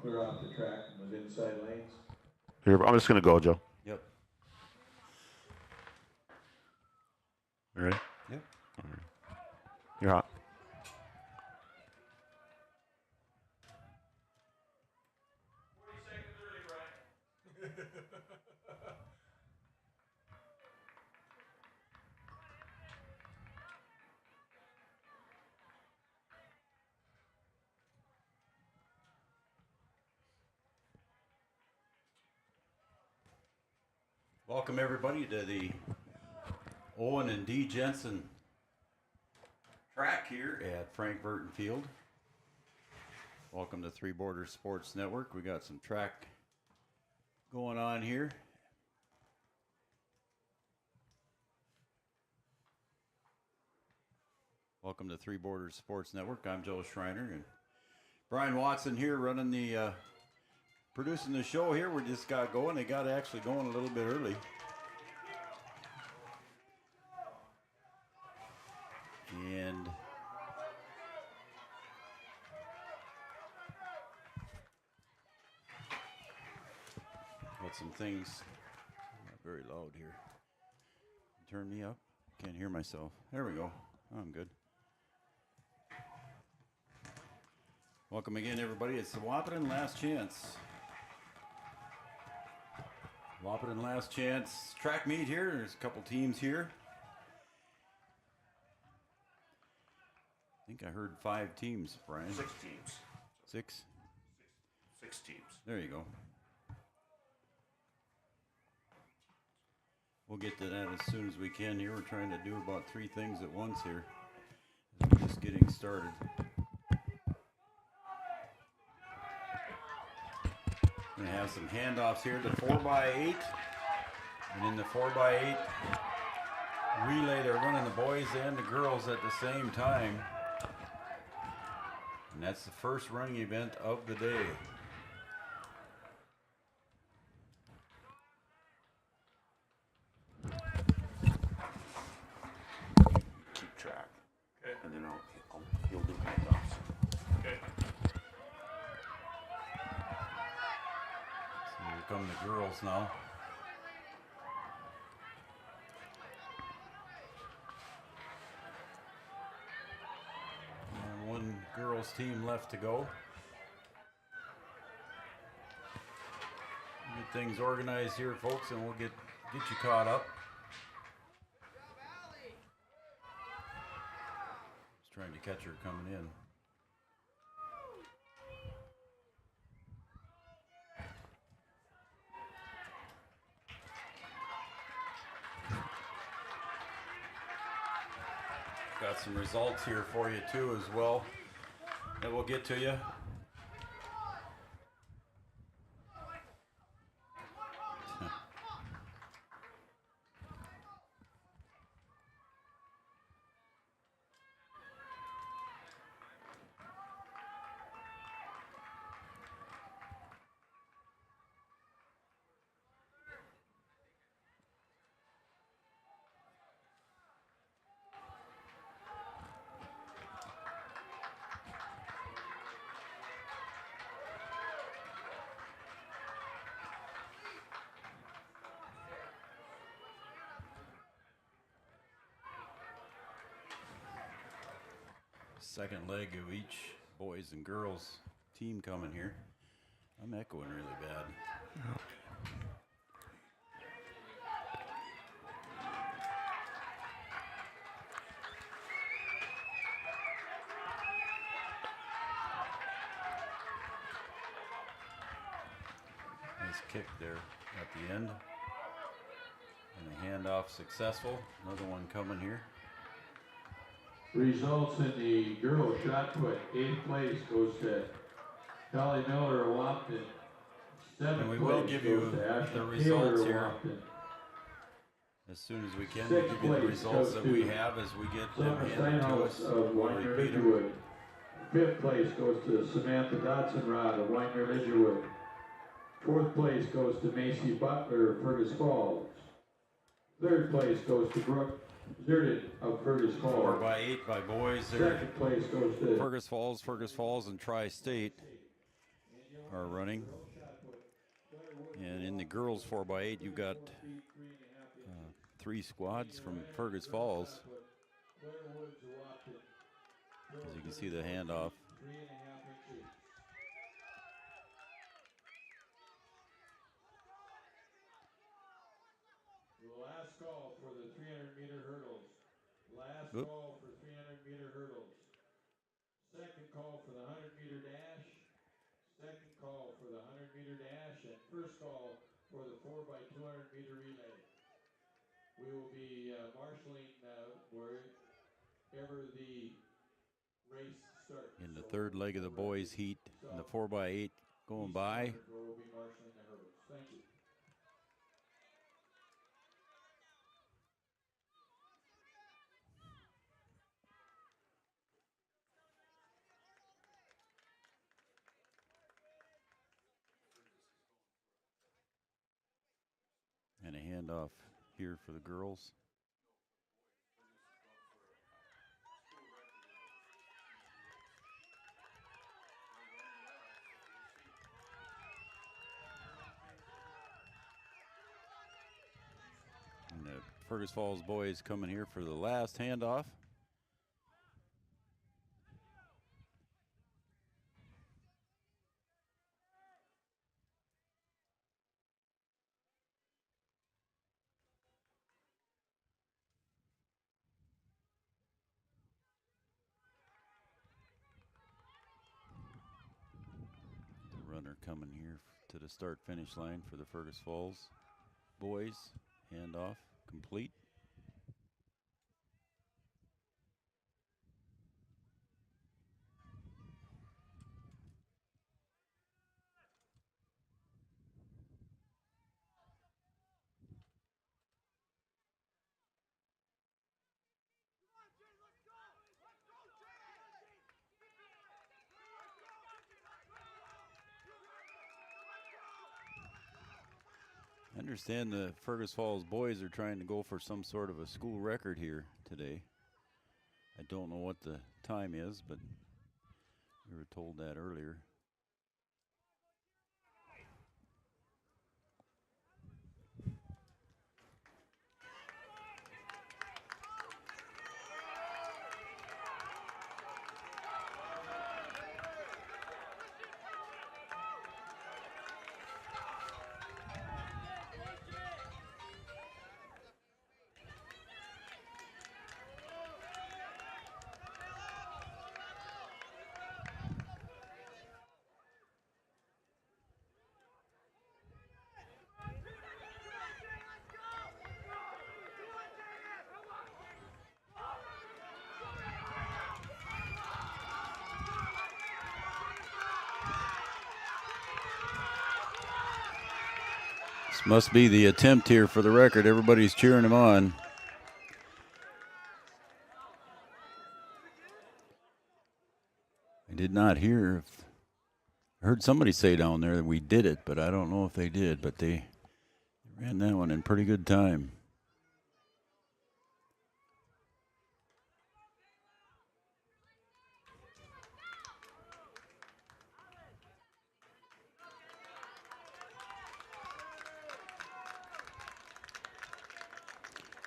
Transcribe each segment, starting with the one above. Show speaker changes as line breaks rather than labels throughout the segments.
clear off the track and was inside lanes.
Here, I'm just going to go, Joe.
Yep.
You ready?
Yep.
All right. You're hot.
Welcome everybody to the Owen and D. Jensen track here at Frank Burton Field. Welcome to Three Borders Sports Network. We got some track going on here. Welcome to Three Borders Sports Network. I'm Joe Schreiner and Brian Watson here running the producing the show here. We just got going. They got actually going a little bit early. And got some things. Not very loud here. Turn me up. Can't hear myself. There we go. I'm good. Welcome again, everybody. It's the Wahpeton Last Chance. Wahpeton Last Chance track meet here. There's a couple teams here. I think I heard 5 teams, Brian.
6 teams.
6?
6 teams.
There you go. We'll get to that as soon as we can here. We're trying to do about 3 things at once here. We're just getting started. We're going to have some handoffs here to 4x8. And in the 4x8 relay, they're running the boys and the girls at the same time. And that's the first running event of the day.
Keep track.
Okay.
And then you'll do handoffs.
Okay.
So here come the girls now. And one girls team left to go. Get things organized here, folks, and we'll get you caught up. Just trying to catch her coming in. Got some results here for you too as well that we'll get to you. Second leg of each boys and girls team coming here. I'm echoing really bad. Nice kick there at the end. And a handoff successful. Another one coming here.
Results in the girls shot put. 8th place goes to Holly Miller of Wahpeton. 7th
And we will
place
give
goes
you
to Ashley
the
Taylor
results
of
here.
Wahpeton.
As soon as we can, we'll
Sixth
give you the
place
results
goes
that we
to
have as we get them
Summer
handed to
Steinhaus
us.
of
We'll
Weiner
repeat 'em.
Lidgerwood. 5th place goes to Samantha Dotson-Rod of Weiner Lidgerwood. 4th place goes to Macy Butler of Fergus Falls. 3rd place goes to Brooke Zerden of Fergus Falls.
4x8 by boys there.
2nd place goes to
Fergus Falls, and Tri-State. are running. And in the girls 4x8, you've got 3 squads from Fergus Falls. As you can see the handoff.
Last call for the 300-meter hurdles. Last
Oop.
call for 300-meter hurdles. Second call for the 100-meter dash. Second call for the 100-meter dash. And first call for the 4x200-meter relay. We will be marshaling wherever the race starts.
In the third leg of the boys' heat, in the 4x8 going by.
We'll be marshaling the hurdles. Thank you.
And a handoff here for the girls. And the Fergus Falls boys coming here for the last handoff. The runner coming here to the start-finish line for the Fergus Falls boys. Handoff complete. I understand the Fergus Falls boys are trying to go for some sort of a school record here today. I don't know what the time is, but we were told that earlier. This must be the attempt here for the record. Everybody's cheering him on. I did not hear. I heard somebody say down there that we did it, but I don't know if they did. But they ran that one in pretty good time.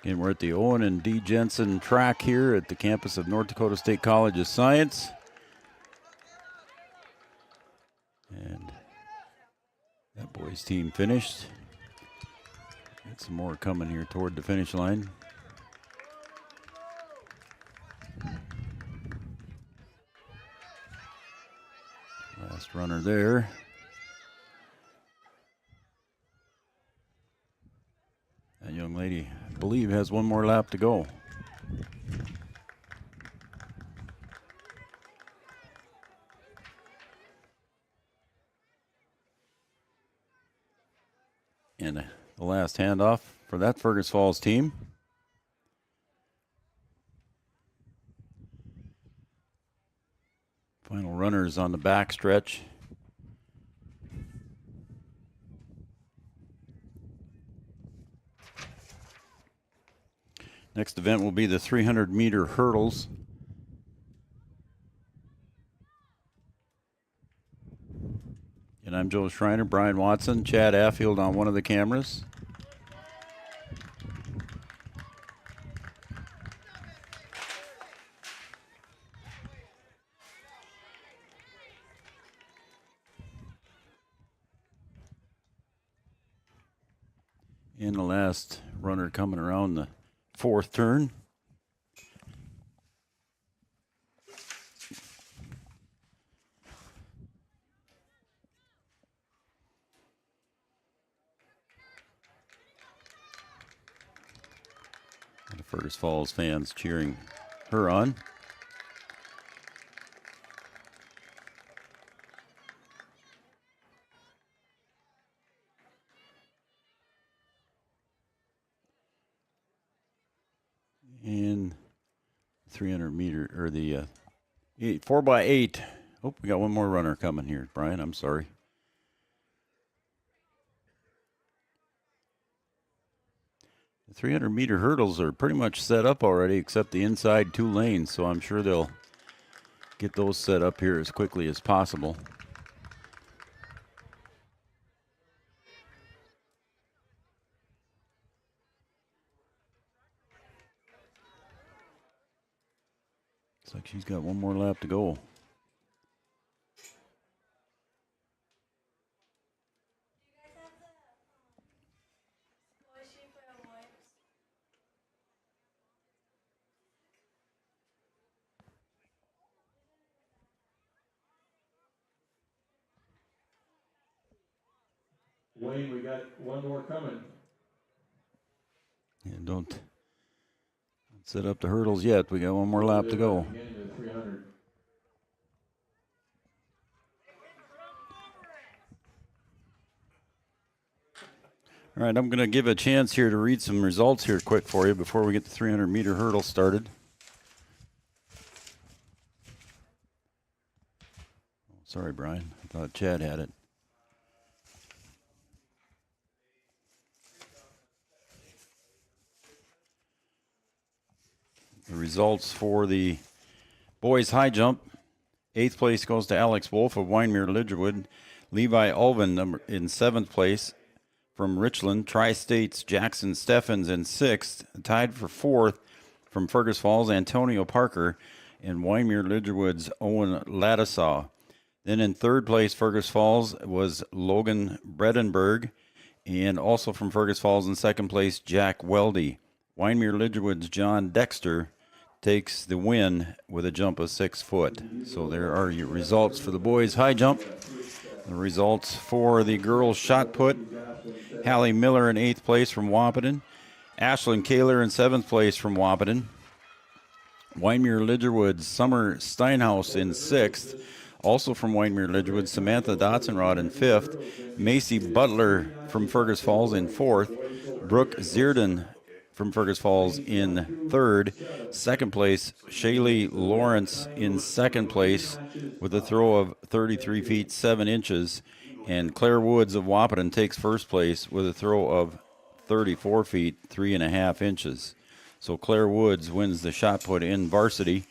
Again, we're at the Owen and D. Jensen track here at the campus of North Dakota State College of Science. And that boys' team finished. Got some more coming here toward the finish line. Last runner there. That young lady, I believe, has one more lap to go. And the last handoff for that Fergus Falls team. Final runners on the back stretch. Next event will be the 300-meter hurdles. And And I'm Joe Schreiner, Brian Watson, Chad Affield on one of the cameras. And the last runner coming around the fourth turn. The Fergus Falls fans cheering her on. And 300 meter, or the 4x8. Oh, we got one more runner coming here, Brian. I'm sorry. The 300 meter hurdles are pretty much set up already, except the inside 2 lanes, so I'm sure they'll get those set up here as quickly as possible. Looks like she's got one more lap to go.
Wayne, we got one more coming.
Yeah, don't set up the hurdles yet. We got one more lap to go. All right, I'm going to give a chance here to read some results here quick for you before we get the 300 meter hurdle started. Oh, sorry, Brian. I thought Chad had it. The results for the boys high jump. 8th place goes to Alex Wolf of Wyndmere Lidgerwood. Levi Ulvin in 7th place from Richland. Tri-State's Jackson Steffens in 6th. Tied for 4th from Fergus Falls, Antonio Parker. And Wyndmere Lidgerwood's Owen Ladisaw. Then in 3rd place, Fergus Falls, was Logan Bredenberg. And also from Fergus Falls in 2nd place, Jack Weldy. Wyndmere Lidgerwood's John Dexter takes the win with a jump of 6 foot. So there are your results for the boys high jump. The results for the girls shot put. Hallie Miller in 8th place from Wahpeton. Ashlyn Kaler in 7th place from Wahpeton. Wyndmere Lidgerwood's Summer Steinhaus in 6th. Also from Wyndmere Lidgerwood, Samantha Dotzenrod in 5th. Macy Butler from Fergus Falls in 4th. Brooke Zierden from Fergus Falls in 3rd. 2nd place, Shaylee Lawrence in 2nd place with a throw of 33 feet 7 inches. And Claire Woods of Wahpeton takes 1st place with a throw of 34 feet 3.5 inches. So Claire Woods wins the shot put in varsity.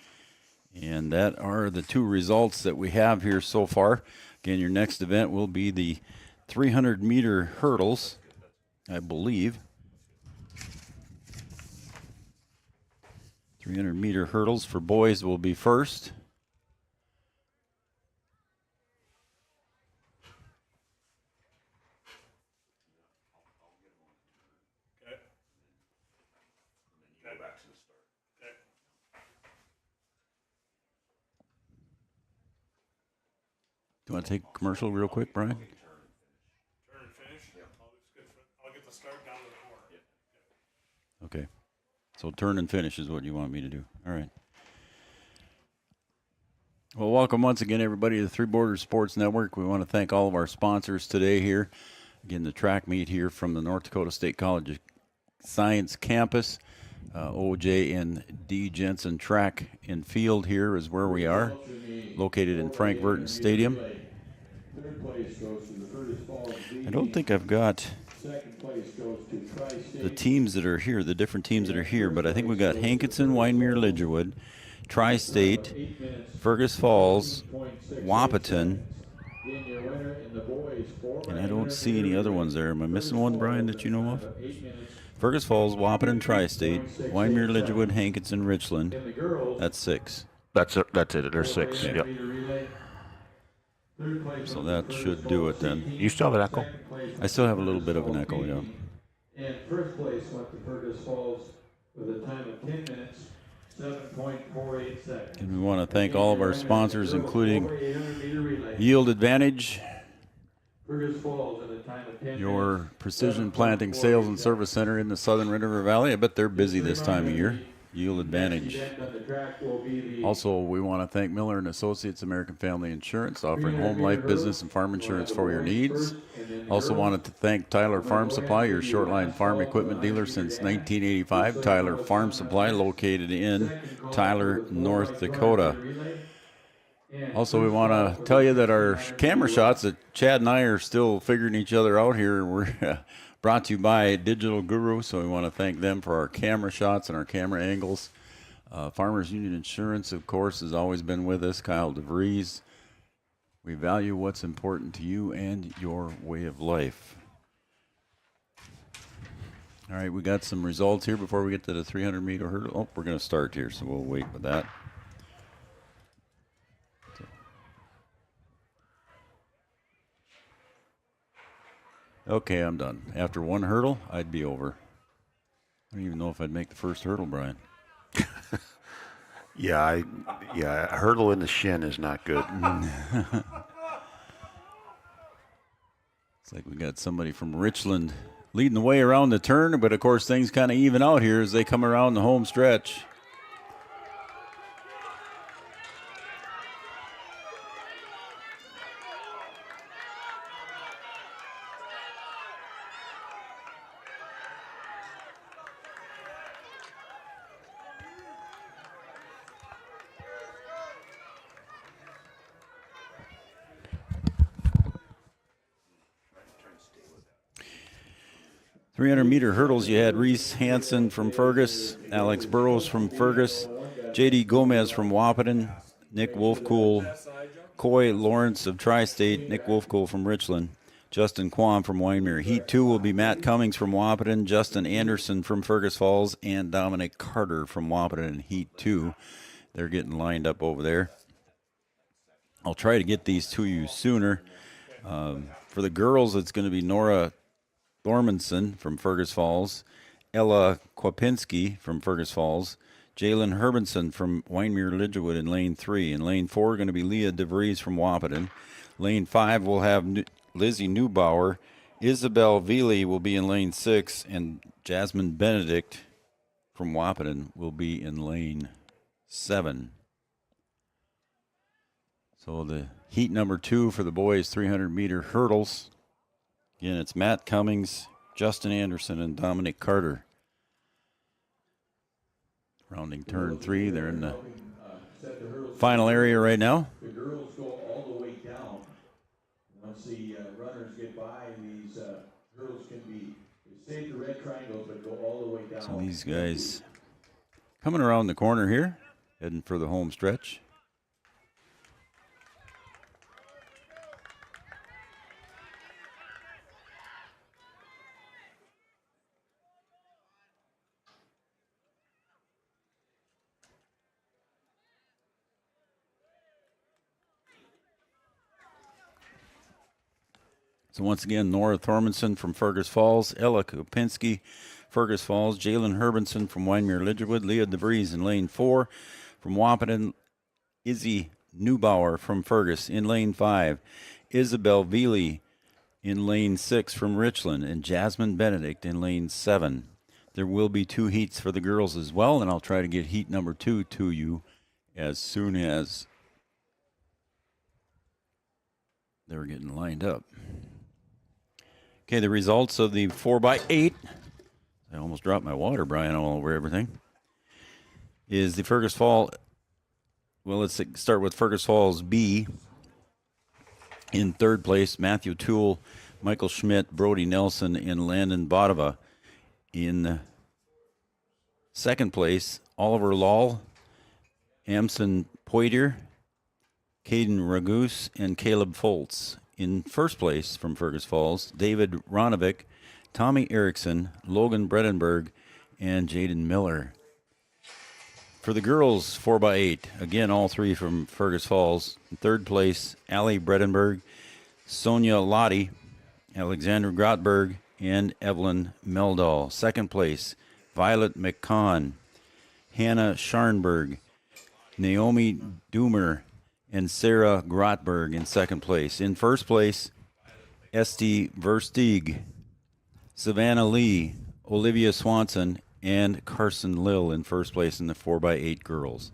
And that are the 2 results that we have here so far. Again, your next event will be the 300 meter hurdles, I believe. 300 meter hurdles for boys will be first.
Okay. And then you go back to the start. Okay.
Do you want to take a commercial real quick, Brian?
Turn and finish? Yeah. I'll get the start down to the corner. Yeah.
Okay. So turn and finish is what you want me to do. All right. Well, welcome once again, everybody, to the Three Borders Sports Network. We want to thank all of our sponsors today here. Again, the track meet here from the North Dakota State College of Science campus. OJ and D. Jensen Track and Field here is where we are, located in Frank Burton Stadium. I don't think I've got the teams that are here, the different teams that are here, but I think we've got Hankinson, Wyndmere, Lidgerwood, Tri-State, Fergus Falls, Wahpeton,
Again, your winner in the boys 4
And I don't see any other ones there. Am I missing one, Brian, that you know of? Fergus Falls, Wahpeton, Tri-State, Wyndmere, Lidgerwood, Hankinson, Richland.
In the girls,
That's 6.
That's it. There's 6.
400
Yep.
meter relay. Third place
So
went
that
to
should
Fergus
do
Falls
it then.
CT.
You still have an echo?
Second place
I
went
still
to
have a little
Fergus
bit of an
Falls
echo, yeah.
PT. And first place went to Fergus Falls with a time of 10 minutes, 7.48 seconds.
And we want to thank all of our sponsors, including
800 meter relay.
Yield Advantage,
Fergus Falls at a time of 10
your
minutes,
Precision Planting Sales and Service Center in the Southern Red River Valley. I bet they're busy this time of year. Yield Advantage. Also, we want to thank Miller and Associates American Family Insurance, offering home, life, business, and farm insurance for your needs. Also wanted to thank Tyler Farm Supply, your short-line farm equipment dealer since 1985. Tyler Farm Supply, located in Tyler, North Dakota. Also, we want to tell you that our camera shots that Chad and I are still figuring each other out here were brought to you by Digital Guru, so we want to thank them for our camera shots and our camera angles. Farmers Union Insurance, of course, has always been with us. Kyle DeVries. We value what's important to you and your way of life. All right, we got some results here before we get to the 300-meter hurdle. Oh, we're going to start here, so we'll wait with that. Okay, I'm done. After one hurdle, I'd be over. I don't even know if I'd make the first hurdle, Brian.
Yeah, a hurdle in the shin is not good.
It's like we got somebody from Richland leading the way around the turn, but of course things kind of even out here as they come around the home stretch. .300-meter hurdles, you had Reese Hansen from Fergus, Alex Burrows from Fergus, J.D. Gomez from Wahpeton, Nick Wolfcool, Coy Lawrence of Tri-State, Nick Wolfcool from Richland, Justin Quam from Wyndmere. Heat 2 will be Matt Cummings from Wahpeton, Justin Anderson from Fergus Falls, and Dominic Carter from Wahpeton in Heat 2. They're getting lined up over there. I'll try to get these to you sooner. For the girls, it's going to be Nora Thormanson from Fergus Falls, Ella Kwapinski from Fergus Falls, Jalen Herbenson from Wyndmere Lidgerwood in lane 3. In lane 4, going to be Leah DeVries from Wahpeton. Lane 5 will have Lizzie Neubauer. Isabel Veely will be in lane 6, and Jasmine Benedict from Wahpeton will be in lane 7. So the heat number 2 for the boys 300-meter hurdles. Again, it's Matt Cummings, Justin Anderson, and Dominic Carter. Rounding turn 3, they're in the final area right now.
The girls go all the way down. Once the runners get by, these hurdles can be, stay the red triangles, but go all the way down.
So these guys coming around the corner here, heading for the home stretch. So once again, Nora Thormanson from Fergus Falls, Ella Kupinski, Fergus Falls, Jalen Herbenson from Wyndmere Lidgerwood, Leah DeVries in lane 4 from Wahpeton, Izzy Neubauer from Fergus in lane 5, Isabel Veely in lane 6 from Richland, and Jasmine Benedict in lane 7. There will be 2 heats for the girls as well, and I'll try to get heat number 2 to you as soon as they're getting lined up. Okay, the results of the 4x8, I almost dropped my water, Brian, all over everything, is the Fergus Falls, well, let's start with Fergus Falls B. In third place, Matthew Toole, Michael Schmidt, Brody Nelson, and Landon Bodova. In second place, Oliver Lall, Amson Poitier, Caden Ragus, and Caleb Foltz. In first place from Fergus Falls, David Ronovic, Tommy Erickson, Logan Bredenberg, and Jaden Miller. For the girls, 4x8, again, all three from Fergus Falls. In third place, Allie Bredenberg, Sonia Lottie, Alexandra Grotberg, and Evelyn Meldal. Second place, Violet McCon, Hannah Scharnberg, Naomi Doomer, and Sarah Grotberg in second place. In first place, Esty Versteeg, Savannah Lee, Olivia Swanson, and Carson Lill in first place in the 4x8 girls.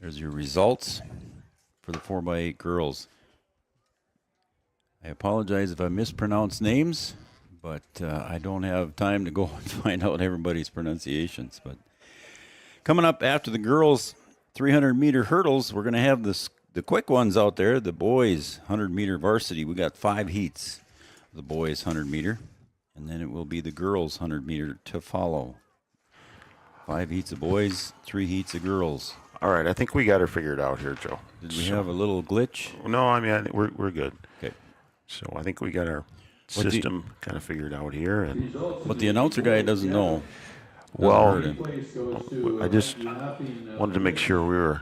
There's your results for the 4x8 girls. I apologize if I mispronounce names, but I don't have time to go and find out everybody's pronunciations. But coming up after the girls' 300-meter hurdles, we're going to have the quick ones out there, the boys' 100-meter varsity. We got 5 heats, the boys' 100-meter, and then it will be the girls' 100-meter to follow. 5 heats of boys, 3 heats of girls.
All right, I think we got her figured out here, Joe.
Did we have a little glitch?
No, I mean, I think we're good.
Okay.
So I think we got our system kind of figured out here. And
What the announcer guy doesn't know.
well,
Doesn't hurt him.
I just wanted to make sure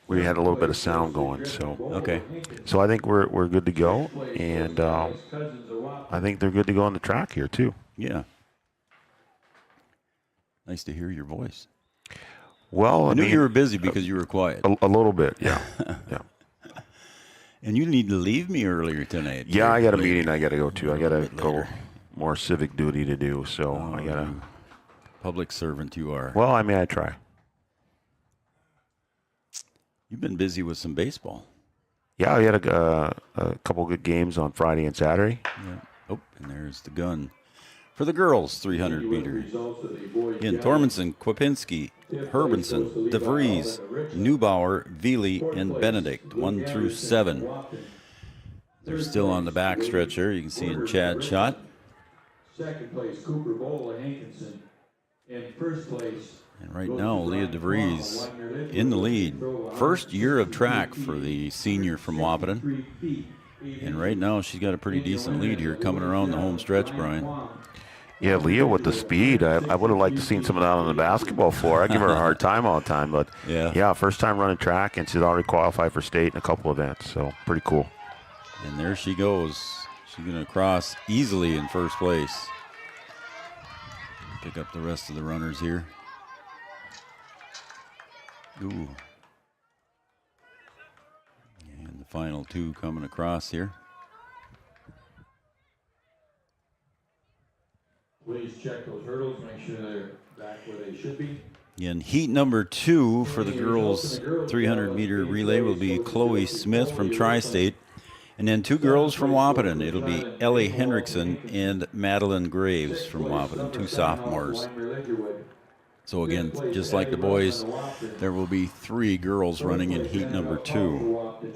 we had a little bit of sound going. So
Okay.
so I think we're good to go, and I think they're good to go on the track here too.
Yeah. Nice to hear your voice.
Well,
I knew
mean,
you were busy because you were quiet.
a little bit, yeah, yeah.
And you need to leave me earlier tonight.
Yeah, I got a
Later.
meeting I got to go to. I got to
bit
go
later.
more civic duty to do. So I got to.
you Public servant you are.
Well, I mean, I try.
You've been busy with some baseball.
Yeah, we had a couple good games on Friday and Saturday.
Yeah. Oh, and there's the gun. For the girls, 300-meter. Again, Tormenson, Kwapinski, Herbenson, DeVries, Neubauer, Veely, and Benedict, 1 through 7. They're still on the back stretch here. You can see in Chad's shot.
Second place, Cooper Bola Hankinson. In first place,
And right now, Leah DeVries in the lead. First year of track for the senior from Wahpeton. And right now, she's got a pretty decent lead here coming around the home stretch, Brian.
Yeah, Leah with the speed. I would have liked to seen some of that on the basketball floor. I give her a hard time all the time, but yeah, first time running track, and she's already qualified for state in a couple events, so pretty cool.
And there she goes. She's going to cross easily in first place. Pick up the rest of the runners here. Ooh. And the final 2 coming across here.
please check those hurdles, make sure they're back where they should be.
In heat number 2 for the girls' 300-meter relay will be Chloe Smith from Tri-State. And then 2 girls from Wahpeton. It'll be Ellie Hendrickson and Madeline Graves from Wahpeton, 2 sophomores. So again, just like the boys, there will be 3 girls running in heat number 2.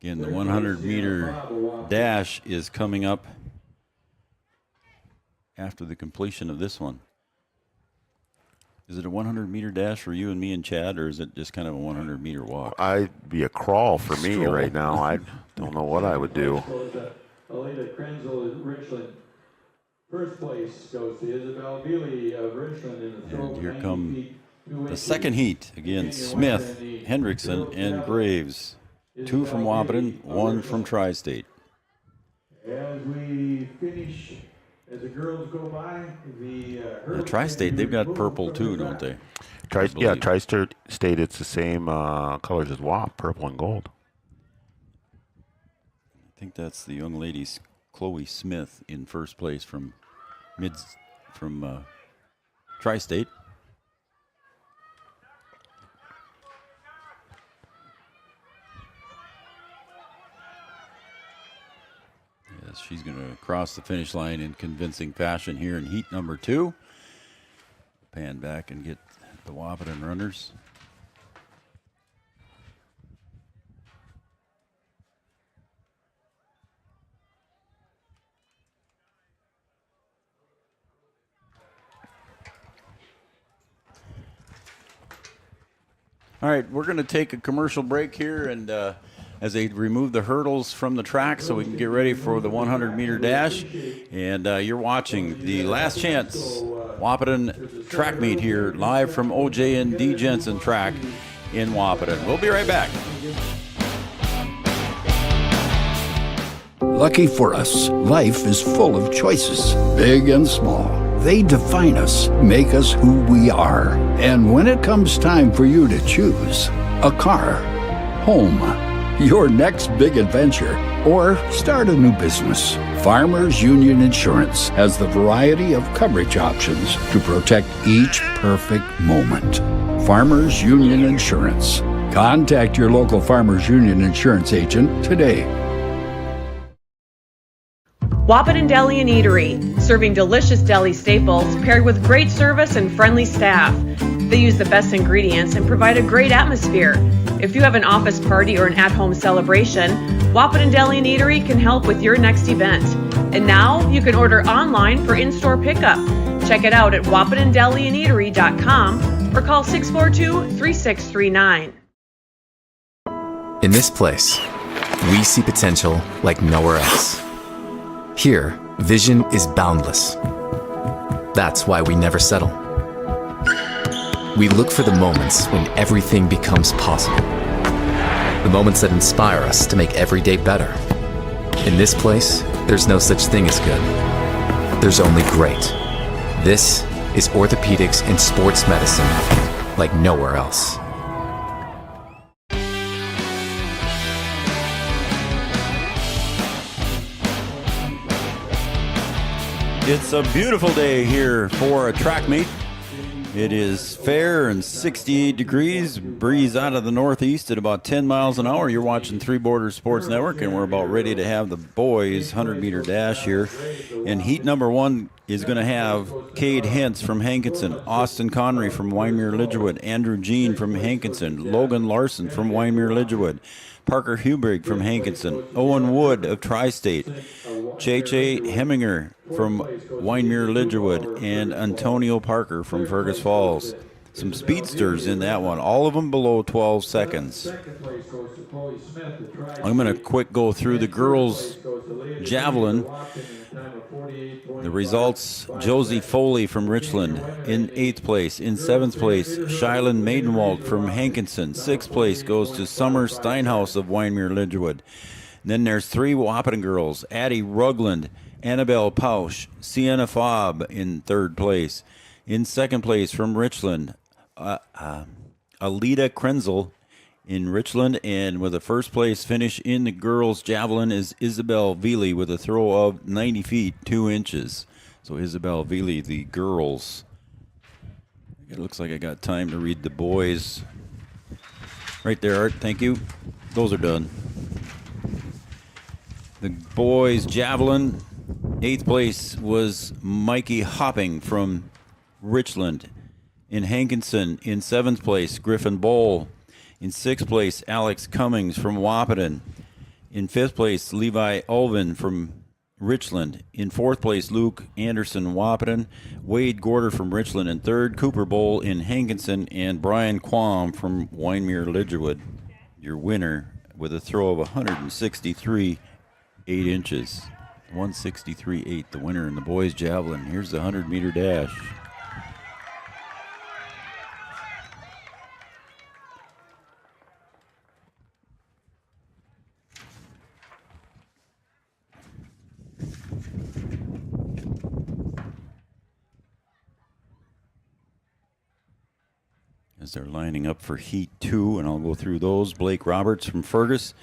Again, the 100-meter dash is coming up after the completion of this one. Is it a 100-meter dash for you and me and Chad, or is it just kind of a 100-meter walk?
I'd be a crawl for me
Stroll.
right now. I don't know what I would do.
Alita Krenzel of Richland. First place goes to Isabel Beely of Richland in the throw.
And here come the second heat. Again, Smith, Hendrickson, and Graves. 2 from Wahpeton, 1 from Tri-State.
As we finish, as the girls go by, the
Tri-State, they've got purple too, don't they?
Tri-State, it's the same colors as WAP, purple and gold.
I think that's the young lady's Chloe Smith in first place from Tri-State. Yes, she's going to cross the finish line in convincing fashion here in heat number 2. Pan back and get the Wahpeton runners. All right, we're going to take a commercial break here, and as they remove the hurdles from the track so we can get ready for the 100-meter dash. And you're watching the Last Chance Wahpeton track meet here live from OJ and D. Jensen track in Wahpeton. We'll be right back.
Lucky for us, life is full of choices, big and small. They define us, make us who we are. And when it comes time for you to choose, a car, home, your next big adventure, or start a new business, Farmers Union Insurance has the variety of coverage options to protect each perfect moment. Farmers Union Insurance. Contact your local Farmers Union Insurance agent today.
Wahpeton Deli and Eatery, serving delicious deli staples paired with great service and friendly staff. They use the best ingredients and provide a great atmosphere. If you have an office party or an at-home celebration, Wahpeton Deli and Eatery can help with your next event. And now you can order online for in-store pickup. Check it out at wahpetondeliandeatery.com or call 642-3639.
In this place, we see potential like nowhere else. Here, vision is boundless. That's why we never settle. We look for the moments when everything becomes possible. The moments that inspire us to make every day better. In this place, there's no such thing as good. There's only great. This is orthopedics and sports medicine like nowhere else.
It's a beautiful day here for a track meet. It is fair and 68 degrees, breeze out of the northeast at about 10 miles an hour. You're watching Three Borders Sports Network, and we're about ready to have the boys' 100-meter dash here. And heat number one is going to have Cade Hentz from Hankinson, Austin Connery from Wyndmere-Lidgerwood, Andrew Jean from Hankinson, Logan Larson from Wyndmere-Lidgerwood, Parker Hubrig from Hankinson, Owen Wood of Tri-State, J.J. Heminger from Wyndmere-Lidgerwood, and Antonio Parker from Fergus Falls. Some speedsters in that one, all of them below 12 seconds. I'm going to quick go through the girls' javelin. The results: Josie Foley from Richland in 8th place. In 7th place, Shyland Maidenwald from Hankinson. 6th place goes to Summer Steinhaus of Wyndmere-Lidgerwood. Then there's 3 Wahpeton girls: Addie Rugland, Annabelle Pausch, Sienna Fobb in 3rd place. In 2nd place from Richland, Alita Krenzel in Richland, and with a 1st place finish in the girls' javelin is Isabel Veely with a throw of 90 feet 2 inches. So Isabel Veely, the girls. It looks like I got time to read the boys. Right there, Art. Thank you. Those are done. The boys' javelin, 8th place was Mikey Hopping from Richland. In Hankinson, in 7th place, Griffin Bowl. In 6th place, Alex Cummings from Wahpeton. In 5th place, Levi Ulvin from Richland. In 4th place, Luke Anderson, Wahpeton. Wade Gorder from Richland. And 3rd, Cooper Bowl in Hankinson. And Brian Quam from Wyndmere-Lidgerwood. Your winner with a throw of 163 8 inches. 163.8, the winner in the boys' javelin. Here's the 100-meter dash. As they're lining up for Heat 2, and I'll go through those. Blake Roberts from Fergus,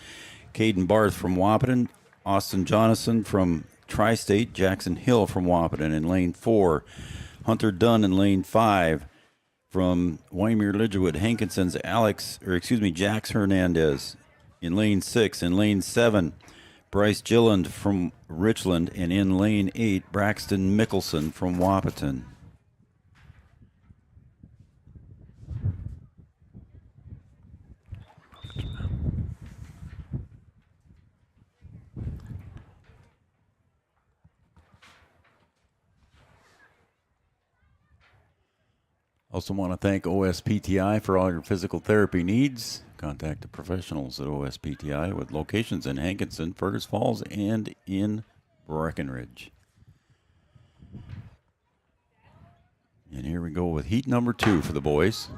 Caden Barth from Wahpeton, Austin Jonathan from Tri-State, Jackson Hill from Wahpeton in lane 4, Hunter Dunn in lane 5 from Wyndmere-Lidgerwood, Hankinson's Jax Hernandez in lane 6. In lane 7, Bryce Gilland from Richland, and in lane 8, Braxton Mickelson from Wahpeton. Also want to thank OSPTI for all your physical therapy needs. Contact the professionals at OSPTI with locations in Hankinson, Fergus Falls, and in Breckenridge. And here we go with heat number 2 for the boys.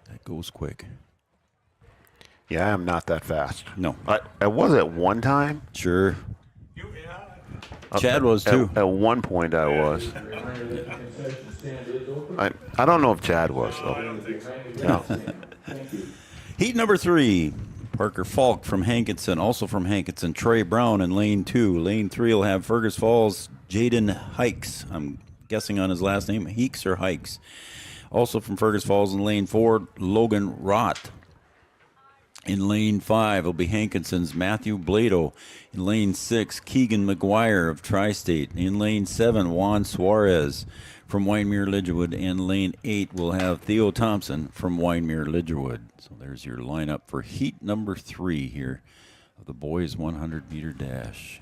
That goes quick.
Yeah, I'm not that fast.
No.
I was at one time.
Sure. Chad was too.
At one point I was. I don't know if Chad was, though. No.
Heat number 3. Parker Falk from Hankinson. Also from Hankinson, Trey Brown in lane 2. Lane 3 will have Fergus Falls, Jaden Hikes. I'm guessing on his last name, Heeks or Hikes. Also from Fergus Falls in lane 4, Logan Rott. In lane 5 will be Hankinson's Matthew Blado. In lane 6, Keegan McGuire of Tri-State. In lane 7, Juan Suarez from Winemere Lidgerwood. And lane 8 will have Theo Thompson from Winemere Lidgerwood. So there's your lineup for heat number 3 here of the boys 100-meter dash.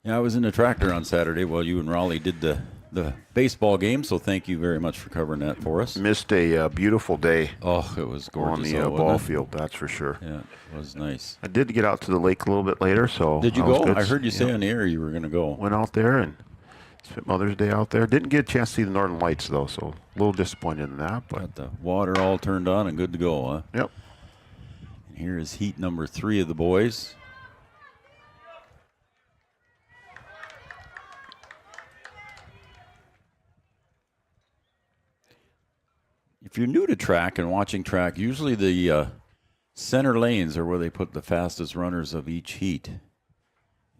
Yeah, I was in the tractor on Saturday while you and Raleigh did the baseball game, so thank you very much for covering that for us.
Missed a beautiful day.
Oh, it was gorgeous.
On the ball field, that's for sure.
Yeah, it was nice.
I did get out to the lake a little bit later, so.
Did you go? I heard you say on the air you were going to go.
Went out there and spent Mother's Day out there. Didn't get a chance to see the Northern Lights, though, so a little disappointed in that. But
got the water all turned on and good to go, huh?
Yep.
And here is heat number 3 of the boys. If you're new to track and watching track, usually the center lanes are where they put the fastest runners of each heat.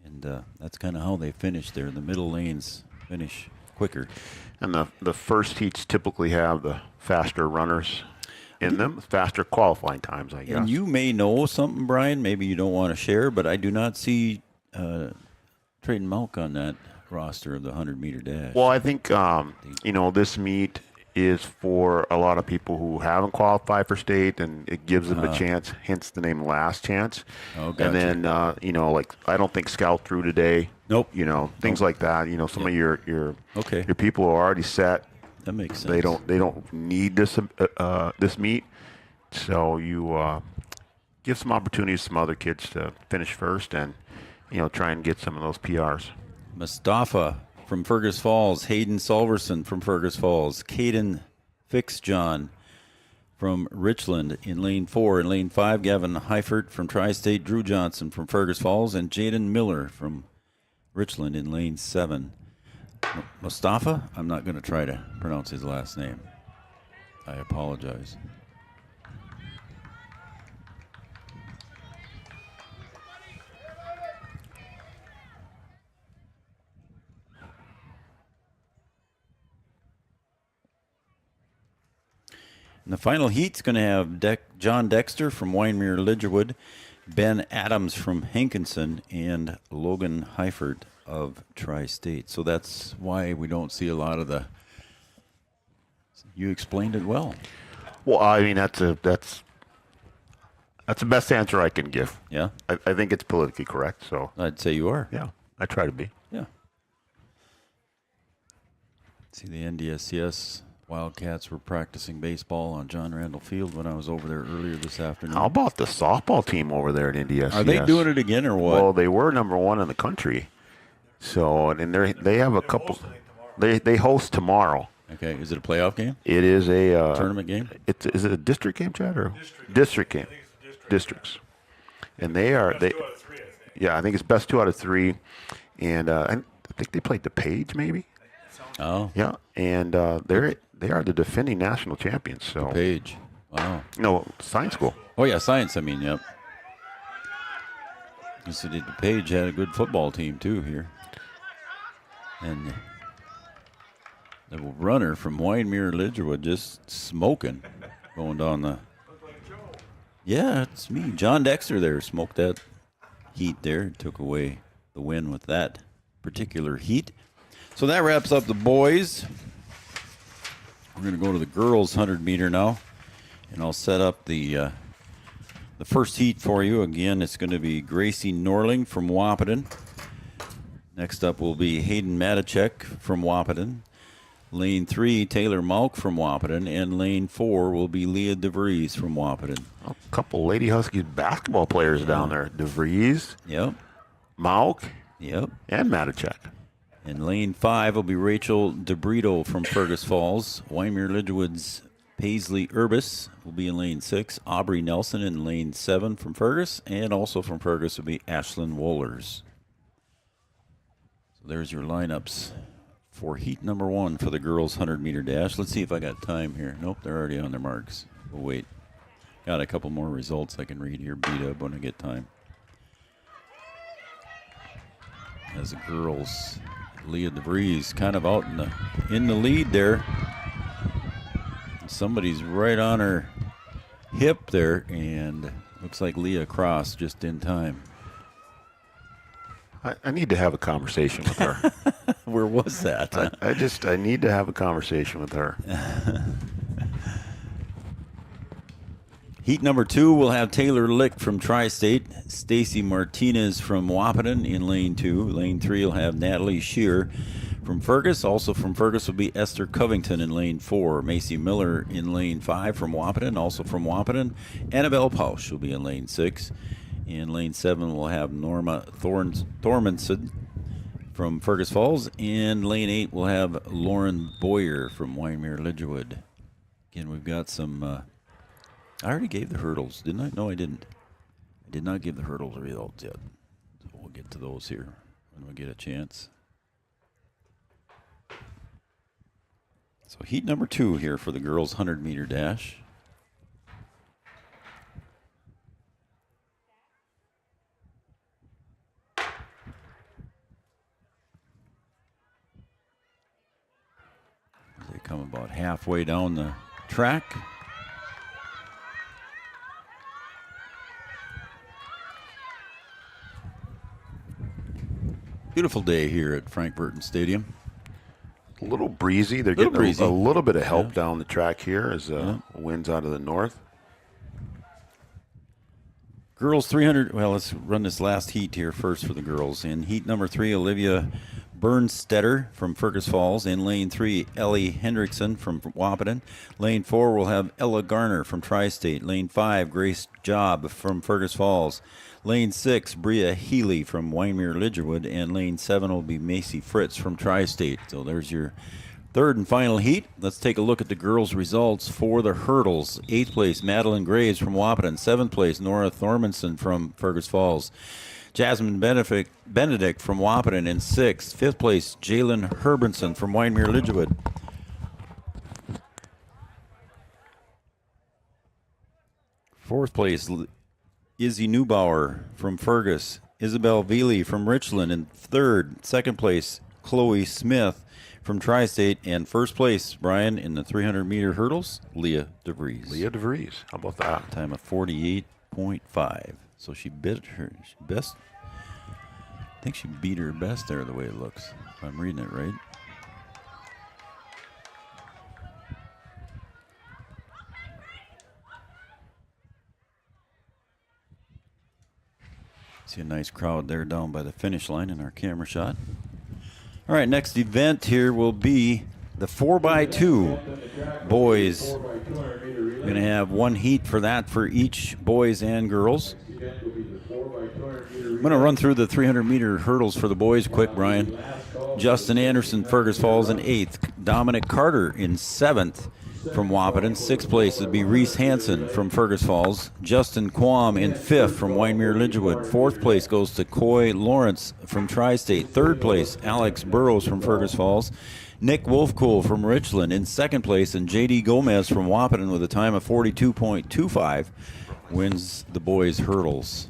And that's kind of how they finish there. The middle lanes finish quicker.
And the first heats typically have the faster runners in them, faster qualifying times, I guess.
And you may know something, Brian, maybe you don't want to share, but I do not see Trayton Malk on that roster of the 100-meter dash.
Well, I think, this meet is for a lot of people who haven't qualified for state, and it gives them a chance, hence the name Last Chance.
Oh, gotcha.
And then, I don't think Scout through today.
Nope.
Things like that. Some of your people are already set.
That makes sense.
They don't need this meet, so you give some opportunities to some other kids to finish first and try and get some of those PRs.
Mustafa from Fergus Falls, Hayden Solverson from Fergus Falls, Caden Fixjohn from Richland in lane 4. In lane 5, Gavin Heifert from Tri-State, Drew Johnson from Fergus Falls, and Jaden Miller from Richland in lane 7. Mustafa, I'm not going to try to pronounce his last name. I apologize. And the final heat's going to have John Dexter from Winemere Lidgerwood, Ben Adams from Hankinson, and Logan Heifert of Tri-State. So that's why we don't see a lot of the. You explained it well.
Well, I mean that's the best answer I can give.
Yeah,
I think it's politically correct. So
I'd say you are.
Yeah, I try to be.
Yeah. See, the NDSCS Wildcats were practicing baseball on John Randall Field when I was over there earlier this afternoon.
How about the softball team over there at NDSCS?
Are they doing it again or what?
Well, they were number 1 in the country. So, and they have a couple. They host tomorrow.
Okay, is it a playoff game?
It is a
tournament game.
Is it a district game, Chad, or district game? Districts, and they are
Best 2 out of 3, I think.
Yeah, I think it's best 2 out of 3, and I think they played DePage maybe.
Oh,
yeah, and they are the defending national champions. So
DePage, wow.
No, science school.
Oh yeah, science. I mean, yep. So DePage had a good football team too here, and the runner from Winemere Lidgerwood just smoking, going down the. Yeah, it's me, John Dexter. There smoked that heat there. Took away the win with that particular heat. So that wraps up the boys. We're going to go to the girls' 100-meter now. And I'll set up the first heat for you. Again, it's going to be Gracie Norling from Wahpeton. Next up will be Hayden Matichek from Wahpeton. Lane 3, Taylor Malk from Wahpeton. And lane 4 will be Leah DeVries from Wahpeton.
A couple Lady Huskies basketball players down there. DeVries.
Yep.
Malk.
Yep.
And Matichek.
In lane 5 will be Rachel DeBrito from Fergus Falls. Wymer Lidgewood's Paisley Urbis will be in lane 6. Aubrey Nelson in lane 7 from Fergus. And also from Fergus will be Ashlyn Wohlers. So there's your lineups for heat number 1 for the girls' 100-meter dash. Let's see if I got time here. Nope, they're already on their marks. We'll wait. Got a couple more results I can read here, beat up when I get time. As the girls, Leah DeVries kind of out in the lead there. Somebody's right on her hip there, and looks like Leah crossed just in time.
I need to have a conversation with her.
Where was that?
I need to have a conversation with her.
Heat number 2 will have Taylor Lick from Tri-State, Stacy Martinez from Wahpeton in lane 2. Lane 3 will have Natalie Shear from Fergus. Also from Fergus will be Esther Covington in lane 4. Macy Miller in lane 5 from Wahpeton. Also from Wahpeton, Annabelle Pausch will be in lane 6. In lane 7 we'll have Norma Thormanson from Fergus Falls. In lane 8 we'll have Lauren Boyer from Wymer Lidgewood. Again, we've got some... I already gave the hurdles, didn't I? No, I didn't. I did not give the hurdles results yet. So we'll get to those here when we get a chance. So heat number 2 here for the girls' 100-meter dash. They come about halfway down the track. Beautiful day here at Frank Burton Stadium.
A little breezy. They're getting a little bit of help down the track here as winds out of the north.
Girls 300. Well, let's run this last heat here first for the girls. In heat number 3, Olivia Bernstetter from Fergus Falls. In lane 3, Ellie Hendrickson from Wahpeton. Lane 4 will have Ella Garner from Tri-State. Lane 5, Grace Job from Fergus Falls. Lane 6, Bria Healy from Wymer Lidgerwood, and lane 7 will be Macy Fritz from Tri-State. So there's your third and final heat. Let's take a look at the girls' results for the hurdles. 8th place, Madeline Graves from Wahpeton. 7th place, Nora Thormanson from Fergus Falls. Jasmine Benedict from Wahpeton in 6th. 5th place, Jalen Herbenson from Wymer Lidgerwood. Fourth place, Izzy Neubauer from Fergus. Isabel Veely from Richland in 3rd. 2nd place, Chloe Smith from Tri-State. And 1st place, Brian, in the 300-meter hurdles, Leah DeVries.
Leah DeVries. How about that?
Time of 48.5. So she beat her best. I think she beat her best there the way it looks, if I'm reading it right. See a nice crowd there down by the finish line in our camera shot. All right, next event here will be the 4x2 boys. We're going to have one heat for that for each boys and girls. I'm going to run through the 300-meter hurdles for the boys quick, Brian. Justin Anderson, Fergus Falls in 8th. Dominic Carter in 7th from Wahpeton. 6th place would be Reese Hansen from Fergus Falls. Justin Quam in 5th from Wymer Lidgerwood. 4th place goes to Coy Lawrence from Tri-State. 3rd place, Alex Burrows from Fergus Falls. Nick Wolfcool from Richland in 2nd place, and J.D. Gomez from Wahpeton with a time of 42.25 wins the boys' hurdles.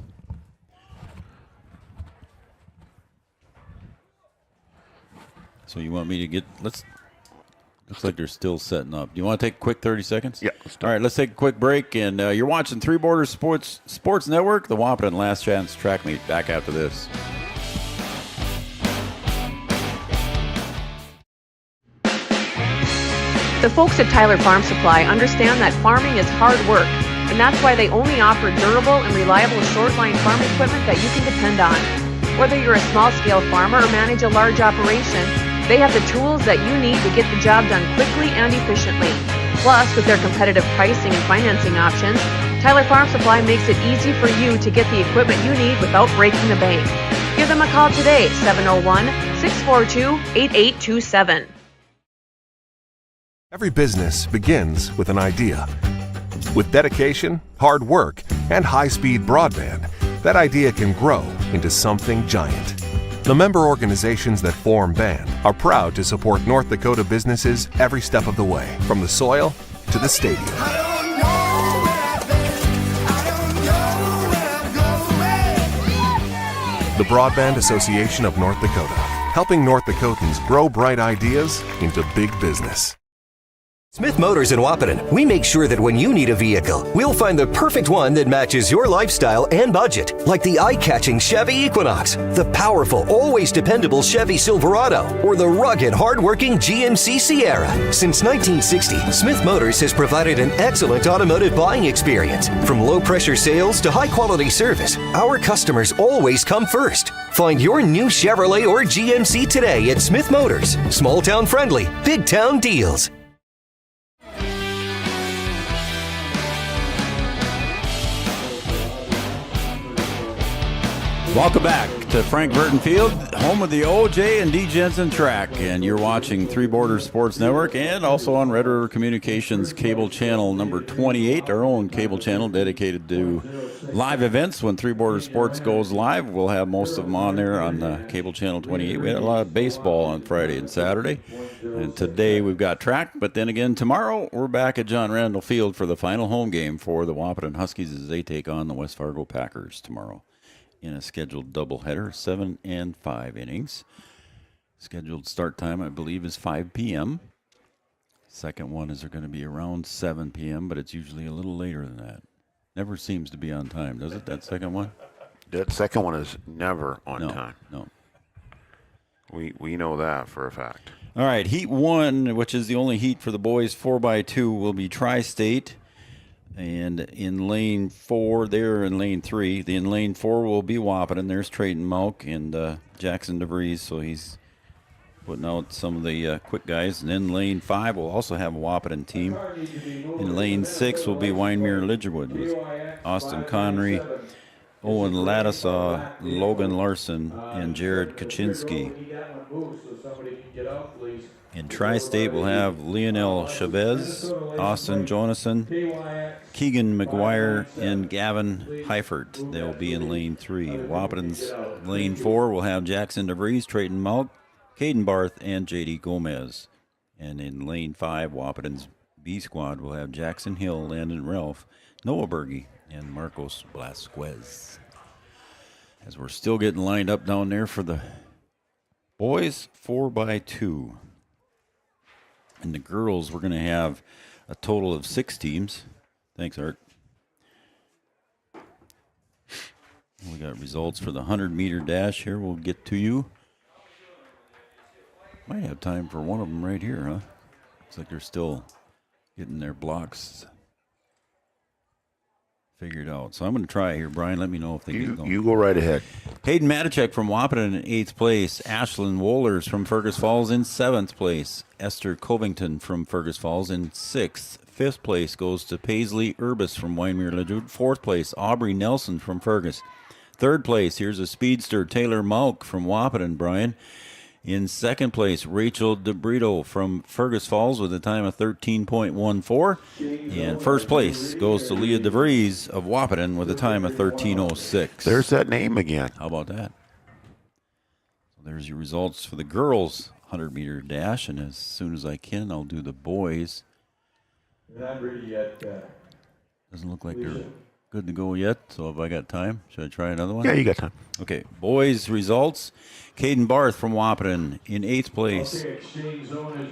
So you want me to get, looks like they're still setting up. Do you want to take a quick 30 seconds?
Yeah.
All right, let's take a quick break. And you're watching Three Borders Sports Network, the Wahpeton Last Chance Track Meet. Back after this.
The folks at Tyler Farm Supply understand that farming is hard work, and that's why they only offer durable and reliable short-line farm equipment that you can depend on. Whether you're a small-scale farmer or manage a large operation, they have the tools that you need to get the job done quickly and efficiently. Plus, with their competitive pricing and financing options, Tyler Farm Supply makes it easy for you to get the equipment you need without breaking the bank. Give them a call today, 701-642-8827.
Every business begins with an idea. With dedication, hard work, and high-speed broadband, that idea can grow into something giant. The member organizations that form BAND are proud to support North Dakota businesses every step of the way, from the soil to the stadium. The Broadband Association of North Dakota, helping North Dakotans grow bright ideas into big business.
Smith Motors in Wahpeton, we make sure that when you need a vehicle, we'll find the perfect one that matches your lifestyle and budget. Like the eye-catching Chevy Equinox, the powerful, always dependable Chevy Silverado, or the rugged, hard-working GMC Sierra. Since 1960, Smith Motors has provided an excellent automotive buying experience. From low-pressure sales to high-quality service, our customers always come first. Find your new Chevrolet or GMC today at Smith Motors. Small-town friendly, big-town deals.
Welcome back to Frank Burton Field, home of the OJ and D. Jensen track. And you're watching Three Borders Sports Network and also on Red River Communications cable channel number 28, our own cable channel dedicated to live events. When Three Borders Sports goes live, we'll have most of them on there on cable channel 28. We had a lot of baseball on Friday and Saturday. And today we've got track. But then again, tomorrow we're back at John Randall Field for the final home game for the Wahpeton Huskies as they take on the West Fargo Packers tomorrow in a scheduled doubleheader, 7 and 5 innings. Scheduled start time, I believe, is 5 p.m. Second one is going to be around 7 p.m., but it's usually a little later than that. Never seems to be on time, does it, that second one?
That second one is never on time.
No.
We know that for a fact.
All right, Heat 1, which is the only heat for the boys, 4x2, will be Tri-State. And in lane 4, they're in lane 3. In lane 4 will be Wahpeton. There's Trayton Malk and Jackson DeVries, so he's putting out some of the quick guys. And then lane 5 will also have a Wahpeton team. In lane 6 will be Winemere Lidgerwood with Austin Connery, Owen Ladisaw, Logan Larson, and Jared Kaczynski. In Tri-State, we'll have Leonel Chavez, Austin Jonason, Keegan McGuire, and Gavin Heifert. They'll be in lane 3. Wahpeton's lane 4 will have Jackson DeVries, Trayton Malk, Caden Barth, and J.D. Gomez. And in lane 5, Wahpeton's B squad will have Jackson Hill, Landon Ralph, Noah Berge, and Marcos Blasquez. As we're still getting lined up down there for the boys, 4x2. And the girls, we're going to have a total of 6 teams. Thanks, Art. We got results for the 100-meter dash here. We'll get to you. Might have time for one of them right here, huh? Looks like they're still getting their blocks figured out. So I'm going to try it here, Brian. Let me know if they get going.
You go right ahead.
Hayden Matichek from Wahpeton in 8th place. Ashlyn Wohlers from Fergus Falls in 7th place. Esther Covington from Fergus Falls in 6th. 5th place goes to Paisley Urbis from Winemere Lidgerwood. 4th place, Aubrey Nelson from Fergus. 3rd place, here's a speedster, Taylor Malk from Wahpeton, Brian. In 2nd place, Rachel DeBrito from Fergus Falls with a time of 13.14. And 1st place goes to Leah DeVries of Wahpeton with a time of 13.06.
There's that name again.
How about that? So there's your results for the girls' 100-meter dash. And as soon as I can, I'll do the boys.
Not ready yet.
Doesn't look like they're good to go yet. So if I got time, should I try another one?
Yeah, you got time.
Okay, boys' results. Caden Barth from Wahpeton in 8th place.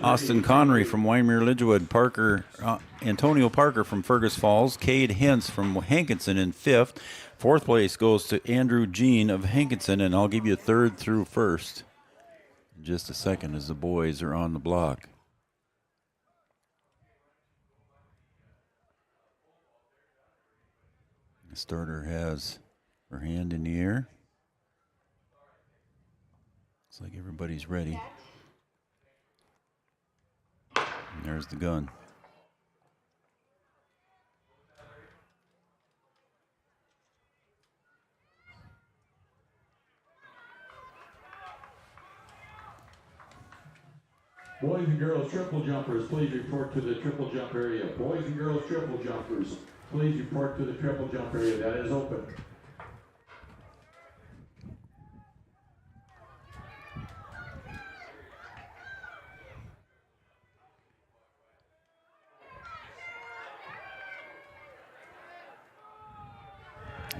Austin Connery from Winemere Lidgerwood. Antonio Parker from Fergus Falls. Cade Hentz from Hankinson in 5th. 4th place goes to Andrew Jean of Hankinson, and I'll give you 3rd through 1st in just a second as the boys are on the block. The starter has her hand in the air. Looks like everybody's ready. And there's the gun.
Boys and girls triple jumpers, please report to the triple jump area. Boys and girls triple jumpers, please report to the triple jump area. That is open.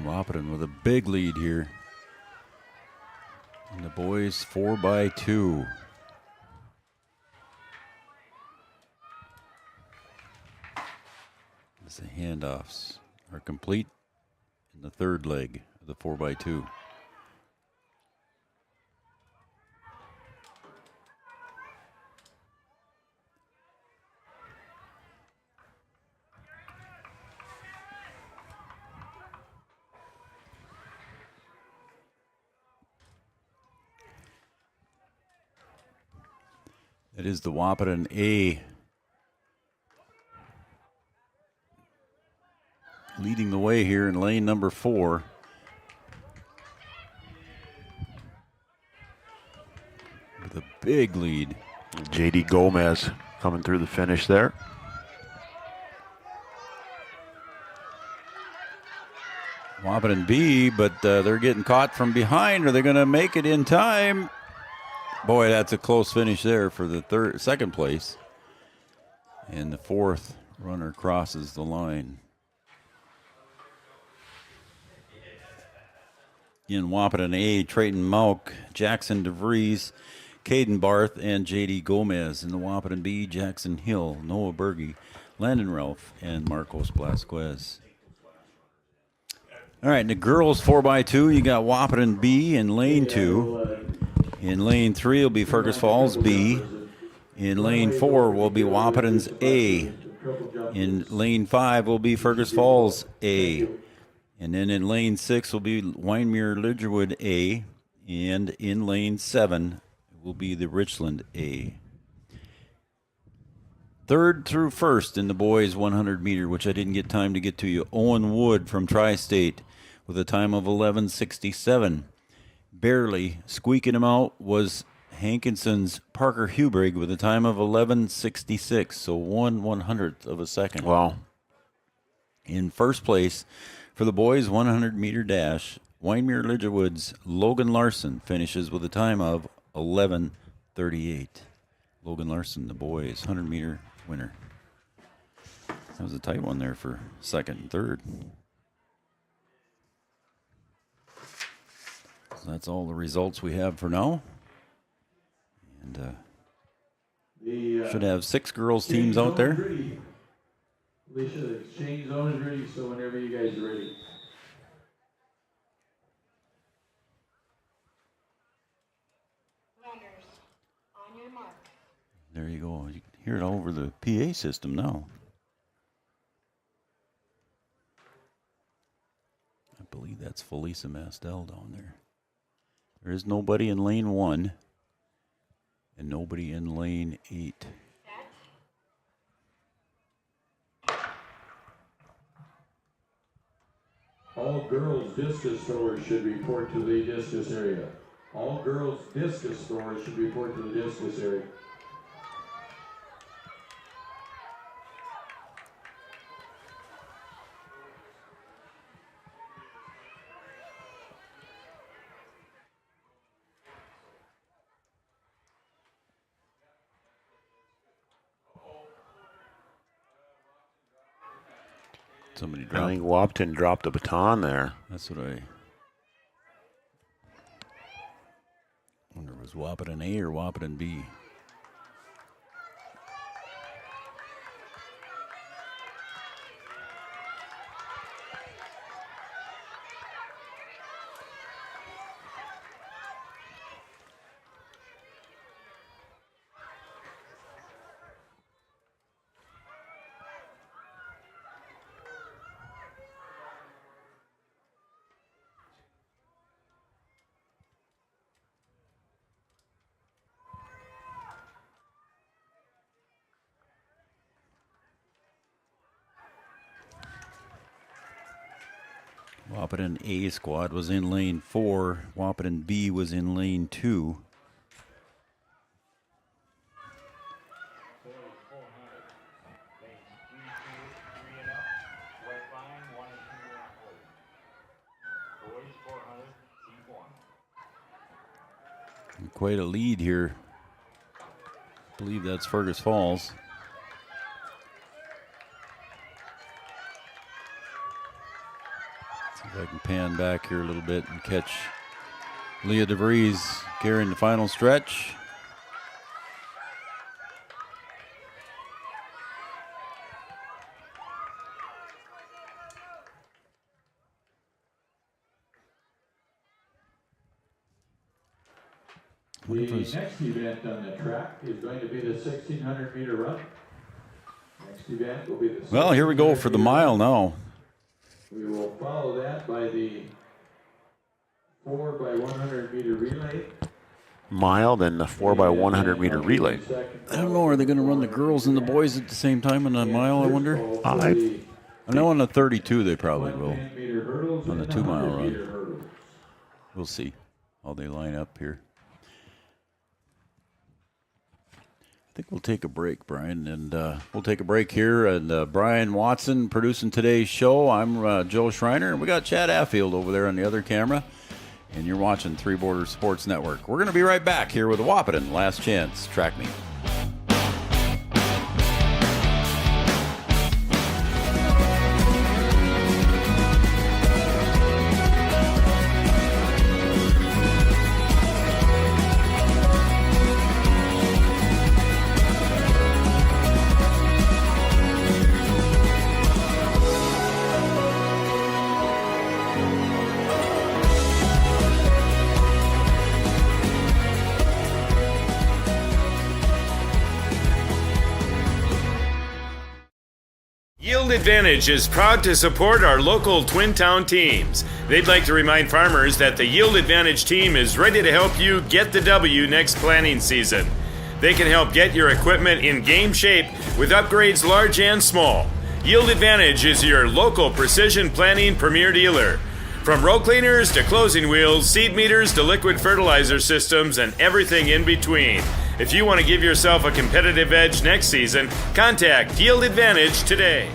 Wahpeton with a big lead here. And the boys 4x2. As the handoffs are complete in the third leg of the 4x2. It is the Wahpeton A leading the way here in lane number 4. With a big lead.
J.D. Gomez coming through the finish there.
Wahpeton B, but they're getting caught from behind. Are they going to make it in time? Boy, that's a close finish there for the second place. And the fourth runner crosses the line. In Wahpeton A, Trayton Mauk, Jackson DeVries, Caden Barth, and J.D. Gomez. In the Wahpeton B, Jackson Hill, Noah Berge, Landon Ralph, and Marcos Blasquez. All right, in the girls 4x2, you got Wahpeton B in lane 2. In lane 3 will be Fergus Falls B. In lane 4 will be Wahpeton's A. In lane 5 will be Fergus Falls A. And then in lane 6 will be Wyndmere Lidgerwood A. And in lane 7 will be the Richland A. Third through first in the boys 100 meter, which I didn't get time to get to you. Owen Wood from Tri-State with a time of 11:67. Barely squeaking him out was Hankinson's Parker Hubrig with a time of 11:66, so 1/100th of a second.
Wow. In
first place for the boys 100 meter dash, Wyndmere Lidgerwood's Logan Larson finishes with a time of 11:38. Logan Larson, the boys 100 meter winner. That was a tight one there for second and third. So that's all the results we have for now. And should have 6 girls teams out there.
Alicia, the exchange zone is ready, so whenever you guys are ready.
Runners, on your mark.
There you go. You can hear it all over the PA system now. I believe that's Felisa Mastel down there. There is nobody in lane 1 and nobody in lane 8.
All girls discus throwers should report to the discus area. All girls discus throwers should report to the discus area.
Somebody
I
dropped.
think Wahpeton dropped a baton there.
That's what I wonder. Was Wahpeton A or Wahpeton B? Wahpeton A squad was in lane 4. Wahpeton B was in lane 2. Quite a lead here. I believe that's Fergus Falls. See if I can pan back here a little bit and catch Leah DeVries carrying the final stretch.
The next event on the track is going to be the 1,600 meter run. Next event will be the.
Well, here we go for the mile now.
We will follow that by the 4 by 100 meter relay.
Mile, then the 4 by 100 meter relay.
I don't know. Are they going to run the girls and the boys at the same time on the mile? I wonder.
I
know on the 32 they probably will. On the 2 mile run, we'll see how they line up here. I think we'll take a break, Brian, and we'll take a break here. And Brian Watson producing today's show. I'm Joe Schreiner, and we got Chad Affield over there on the other camera. And you're watching Three Borders Sports Network. We're going to be right back here with the Wahpeton Last Chance Track Meet.
Advantage is proud to support our local Twin Town teams. They'd like to remind farmers that the Yield Advantage team is ready to help you get the W next planting season. They can help get your equipment in game shape with upgrades large and small. Yield Advantage is your local precision planting premier dealer. From row cleaners to closing wheels, seed meters to liquid fertilizer systems, and everything in between. If you want to give yourself a competitive edge next season, contact Yield Advantage today.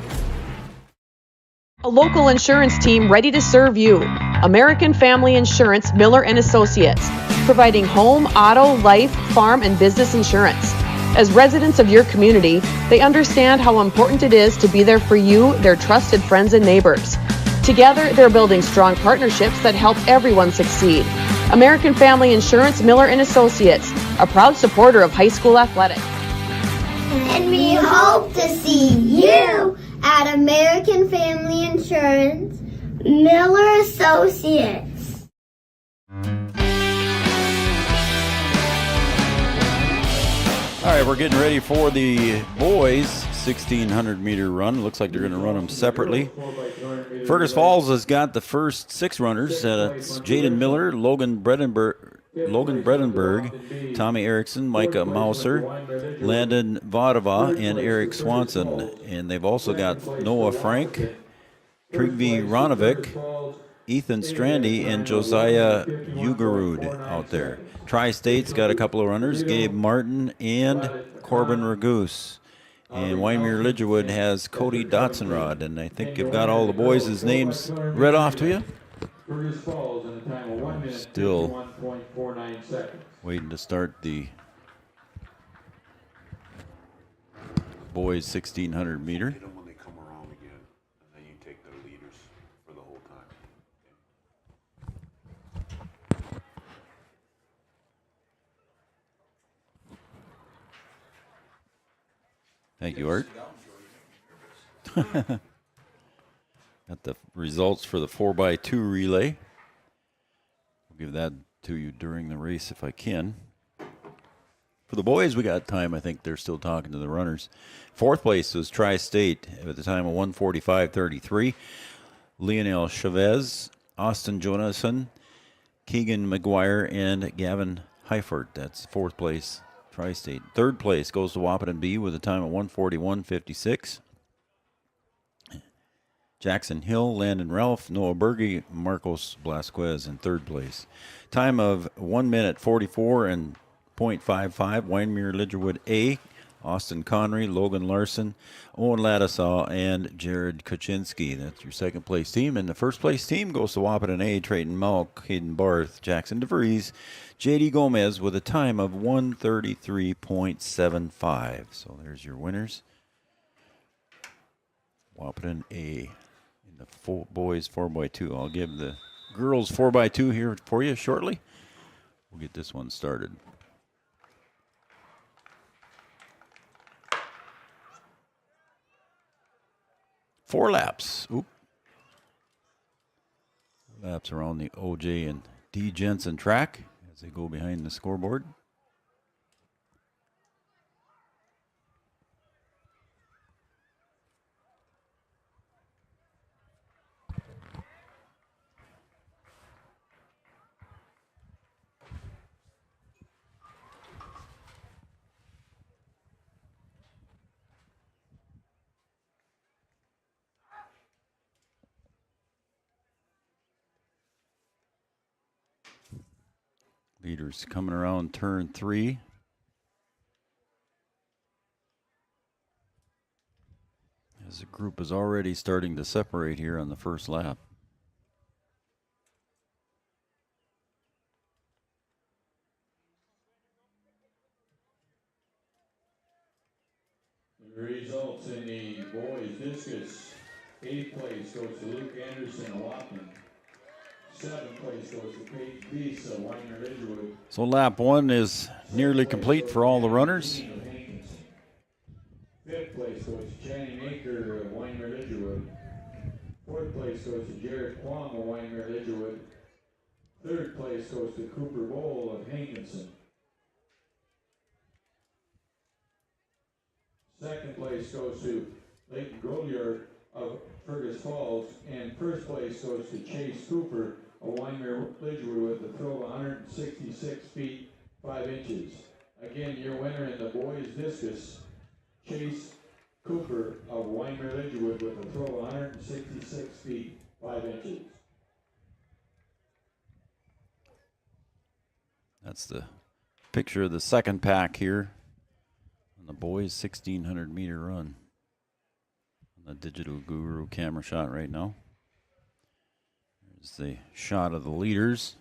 A local insurance team ready to serve you. American Family Insurance, Miller & Associates, providing home, auto, life, farm, and business insurance. As residents of your community, they understand how important it is to be there for you, their trusted friends and neighbors. Together, they're building strong partnerships that help everyone succeed. American Family Insurance, Miller & Associates, a proud supporter of high school athletics.
And we hope to see you at American Family Insurance, Miller Associates.
All right, we're getting ready for the boys' 1,600 meter run. Looks like they're going to run them separately. Fergus Falls has got the first 6 runners. It's Jaden Miller, Logan Bredenberg, Tommy Erickson, Micah Mauser, Landon Vadava, and Eric Swanson. And they've also got Noah Frank, Trygve Ranovic, Ethan Strandy, and Josiah Ugarud out there. Tri-State's got a couple of runners, Gabe Martin and Corbin Ragoose. And Wyndmere Lidgerwood has Cody Dotsenrod. And I think you've got all the boys' names read off to you. Still waiting to start the boys 1,600 meter.
When they come around again, and then you take the leaders for the whole time.
Thank you, Art. Got the results for the 4x2 relay. I'll give that to you during the race if I can. For the boys, we got time. I think they're still talking to the runners. 4th place was Tri-State at the time of 1:45:33. Lionel Chavez, Austin Jonason, Keegan McGuire, and Gavin Heifert. That's 4th place, Tri-State. 3rd place goes to Wahpeton B with a time of 1:41:56. Jackson Hill, Landon Ralph, Noah Berge, Marcos Blasquez in third place. Time of 1 minute 44 and .55. Winemere Lidgerwood A, Austin Connery, Logan Larson, Owen Ladisaw, and Jared Kuczynski. That's your second place team. And the first place team goes to Wahpeton A, Trayton Malk, Hayden Barth, Jackson DeVries, J.D. Gomez with a time of 1:33.75. So there's your winners. Wahpeton A in the boys 4x2. I'll give the girls 4x2 here for you shortly. We'll get this one started. Four laps. Oop. Laps around the OJ and D. Jensen track as they go behind the scoreboard. Leaders coming around turn 3. As the group is already starting to separate here on the first lap.
The results in the boys discus: 8th place goes to Luke Anderson of Wahpeton. 7th place goes to Peyton Beese of Winemere Lidgerwood.
So lap 1 is nearly complete for all the runners.
5th place goes to Channing Aker of Winemere Lidgerwood. 4th place goes to Jared Kwong of Winemere Lidgerwood. 3rd place goes to Cooper Bowl of Hankinson. 2nd place goes to Leighton Grolier of Fergus Falls, and 1st place goes to Chase Cooper of Winemere Lidgerwood with a throw of 166 feet 5 inches. Again, your winner in the boys discus, Chase Cooper of Winemere Lidgerwood with a throw of 166 feet 5 inches.
That's the picture of the second pack here on the boys 1,600 meter run. On the Digital Guru camera shot right now. There's the shot of the leaders.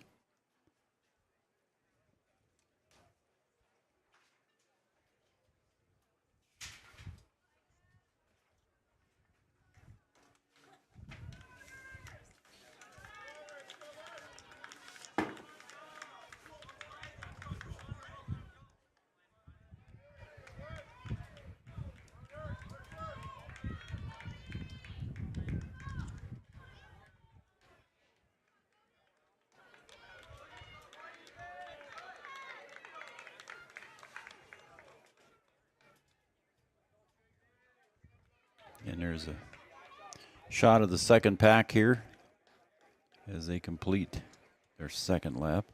And there's a shot of the second pack here as they complete their second lap.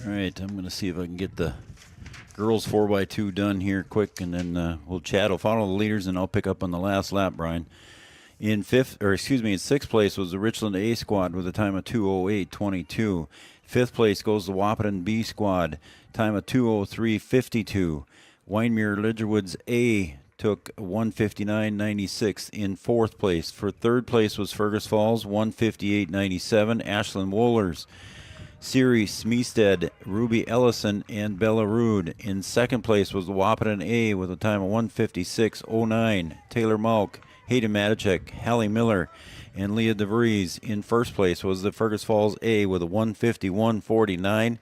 All right, I'm going to see if I can get the girls 4x2 done here quick, and then we'll chat. I'll follow the leaders, and I'll pick up on the last lap, Brian. In sixth place was the Richland A squad with a time of 2:08.22. Fifth place goes the Wahpeton B squad, time of 2:03.52. Winemere Lidgerwood's A took 1:59.96 in fourth place. For third place was Fergus Falls, 1:58.97. Ashland Wohlers, Siri Smeested, Ruby Ellison, and Bella Rude. In second place was the Wahpeton A with a time of 1:56.09. Taylor Malk, Hayden Matichek, Hallie Miller, and Leah DeVries. In first place was the Fergus Falls A with a 1:51.49.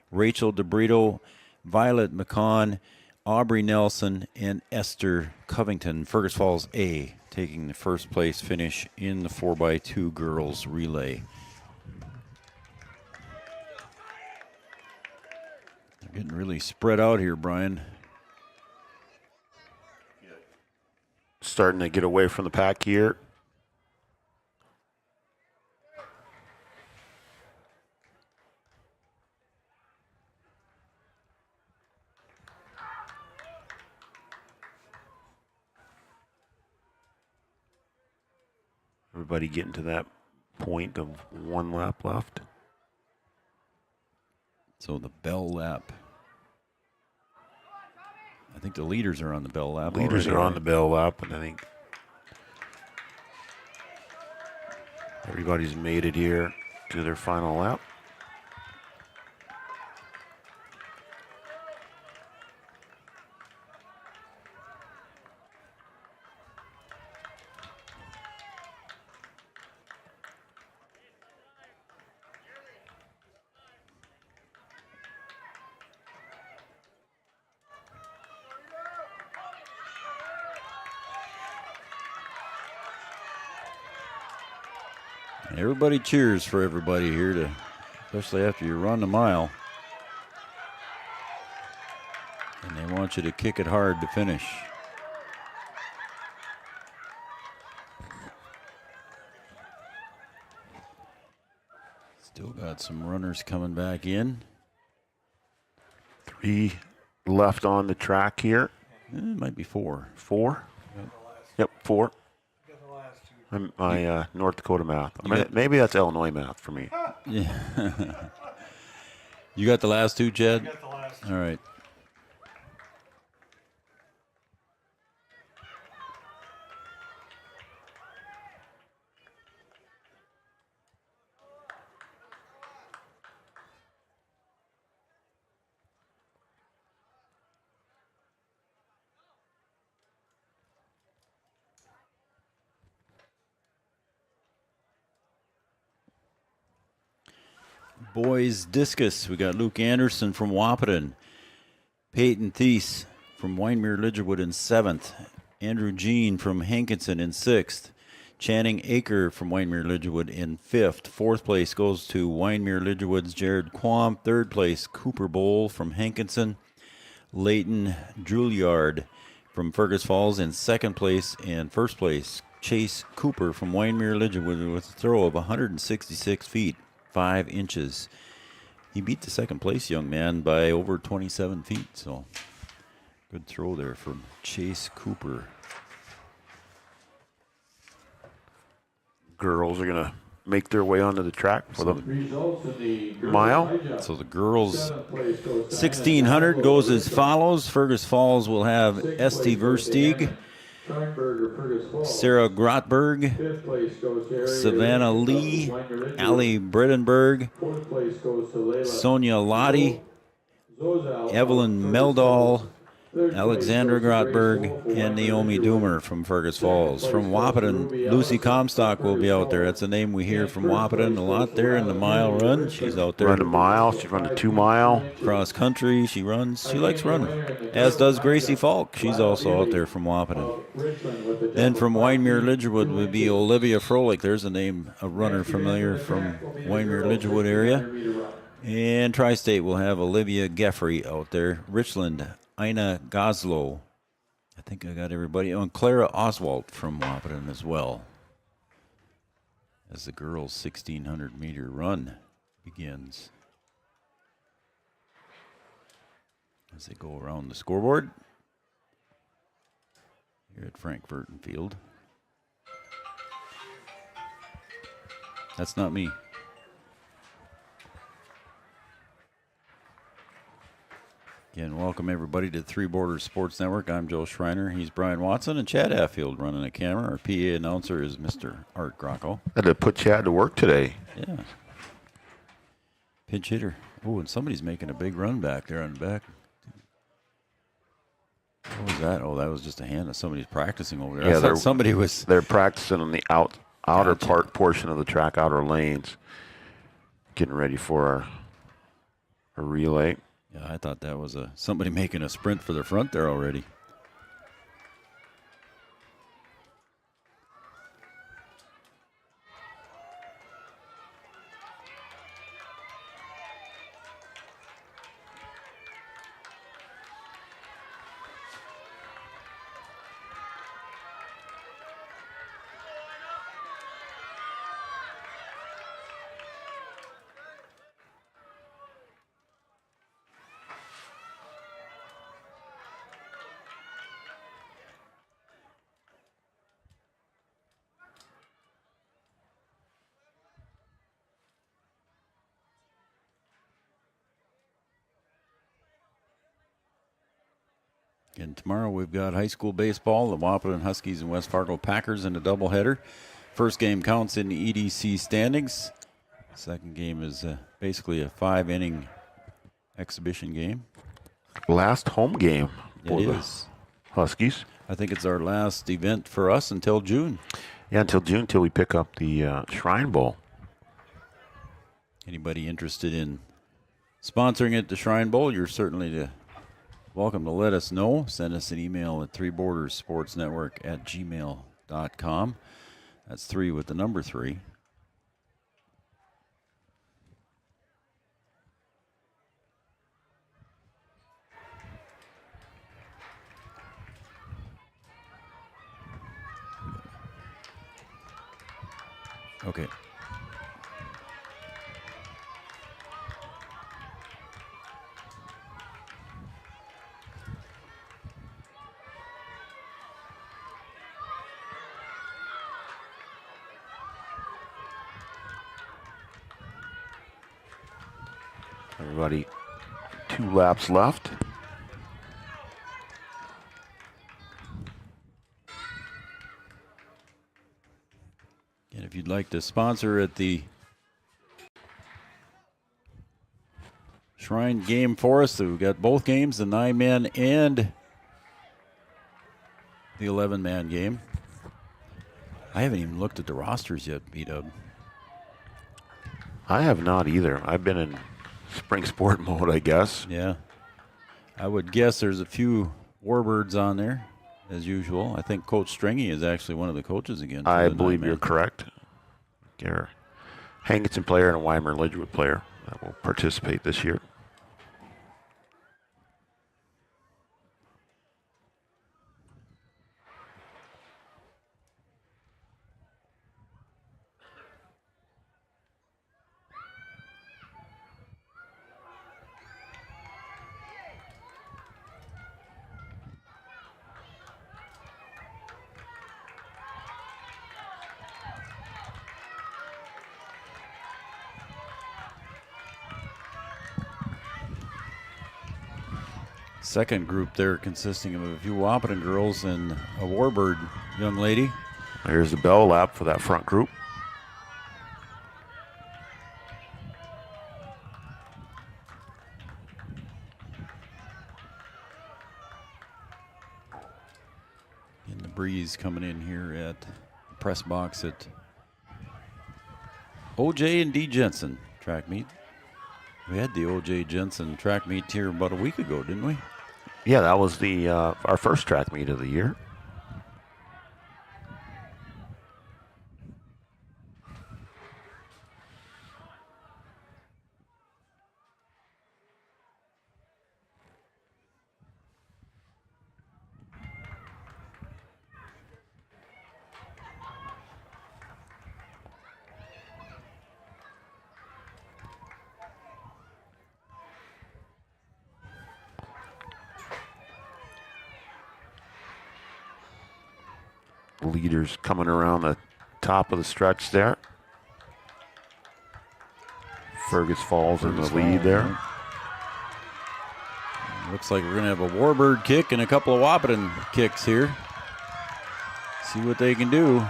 Rachel DeBrito, Violet McCon, Aubrey Nelson, and Esther Covington. Fergus Falls A taking the first place finish in the 4x2 girls relay. They're getting really spread out here, Brian.
Starting to get away from the pack here. Everybody getting to that point of 1 lap left.
So the bell lap. I think the leaders are on the bell lap.
Leaders are on the bell lap, and I think everybody's made it here to their final lap.
Everybody cheers for everybody here, especially after you run the mile. And they want you to kick it hard to finish. Still got some runners coming back in.
3 left on the track here.
It might be 4.
4? Yep, 4. My North Dakota math. Maybe that's Illinois math for me.
Yeah. You got the last 2, Jed?
I got the last 2.
All right. Boys discus, we got Luke Anderson from Wahpeton, Peyton Thies from Winemere Lidgerwood in 7th, Andrew Jean from Hankinson in 6th, Channing Aker from Winemere Lidgerwood in 5th. 4th place goes to Winemere Lidgerwood's Jared Quam. 3rd place, Cooper Bowl from Hankinson, Leighton Drouillard from Fergus Falls in 2nd place, and 1st place, Chase Cooper from Winemere Lidgerwood with a throw of 166 feet. 5 inches. He beat the 2nd place young man by over 27 feet. So good throw there from Chase Cooper.
Girls are going to make their way onto the track for the mile.
So the girls 1600 goes as follows. Fergus Falls will have Esti Versteeg, Sarah Grotberg, Savannah Lee, Ali Bredenberg, Sonia Lottie, Evelyn Meldal, Alexandra Grotberg, and Naomi Doomer from Fergus Falls. From Wahpeton, Lucy Comstock will be out there. That's a name we hear from Wahpeton a lot there in the mile run. She's out there.
Run a mile. She run a 2 mile.
Cross country. She runs. She likes running. As does Gracie Falk. She's also out there from Wahpeton. Then from Winemere Lidgerwood would be Olivia Froelich. There's a name, a runner familiar from Winemere Lidgerwood area. And Tri-State will have Olivia Geffrey out there. Richland, Ina Goslow. I think I got everybody. Oh, and Clara Oswald from Wahpeton as well. As the girls' 1,600-meter run begins. As they go around the scoreboard here at Frank Burton Field. That's not me. Again, welcome everybody to the Three Borders Sports Network. I'm Joe Schreiner. He's Brian Watson, and Chad Affield running the camera. Our PA announcer is Mr. Art Grocko.
Had to put Chad to work today.
Yeah. Pinch hitter. Oh, and somebody's making a big run back there on the back. What was that? Oh, that was just a hand that somebody's practicing over there.
Yeah,
somebody was.
They're practicing on the outer portion of the track, outer lanes, getting ready for a relay.
Yeah, I thought that was somebody making a sprint for the front there already. And tomorrow we've got high school baseball, the Wahpeton Huskies and West Fargo Packers in a doubleheader. First game counts in the EDC standings. Second game is basically a 5-inning exhibition game.
Last home game.
It is.
Huskies.
I think it's our last event for us until June.
Yeah, until June, till we pick up the Shrine Bowl.
Anybody interested in sponsoring at the Shrine Bowl, you're certainly welcome to let us know. Send us an email at 3bordersportsnetwork@gmail.com. That's 3 with the number 3. Okay.
Everybody, 2 laps left.
And if you'd like to sponsor at the Shrine game for us, so we've got both games, the 9-man and the 11-man game. I haven't even looked at the rosters yet, B-Dub.
I have not either. I've been in spring sport mode, I guess.
Yeah. I would guess there's a few Warbirds on there, as usual. I think Coach Stringy is actually one of the coaches again.
I believe you're correct. You're a Hankinson player and a Weimar Lidgewood player that will participate this year.
Second group there consisting of a few Wahpeton girls and a Warbird young lady.
Here's the bell lap for that front group.
In the breeze coming in here at the press box at OJ and D. Jensen track meet. We had the OJ Jensen track meet here about a week ago, didn't we?
Yeah, that was the our first track meet of the year. Leaders coming around the top of the stretch there. Fergus Falls in the lead there.
Looks like we're going to have a Warbird kick and a couple of Wahpeton kicks here. See what they can do.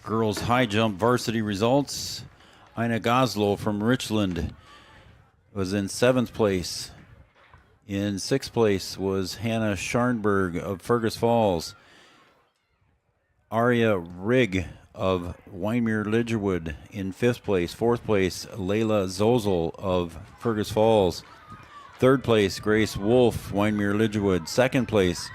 Girls high jump varsity results. Ina Goslow from Richland was in 7th place. In 6th place was Hannah Scharnberg of Fergus Falls. Aria Rigg of Weimar Lidgerwood in 5th place. 4th place, Layla Zozel of Fergus Falls. 3rd place, Grace Wolf, Weimar Lidgerwood. 2nd place,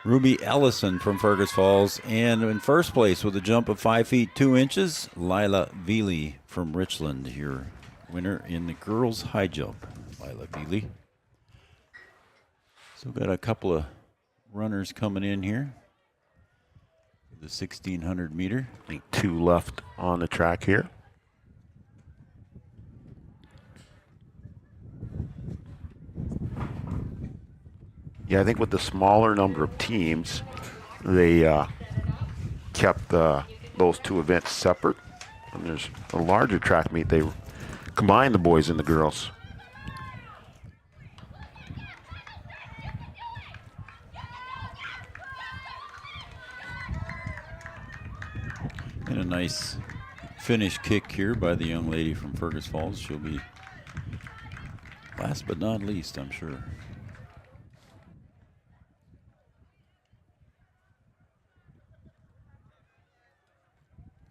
Ruby Ellison from Fergus Falls. And in 1st place with a jump of 5 feet 2 inches, Lila Veely from Richland, your winner in the girls high jump, Lila Veely. So got a couple of runners coming in here. The 1,600 meter.
I think 2 left on the track here. Yeah, I think with the smaller number of teams, they kept those two events separate. And there's a larger track meet. They combined the boys and the girls.
And a nice finish kick here by the young lady from Fergus Falls. She'll be last but not least, I'm sure.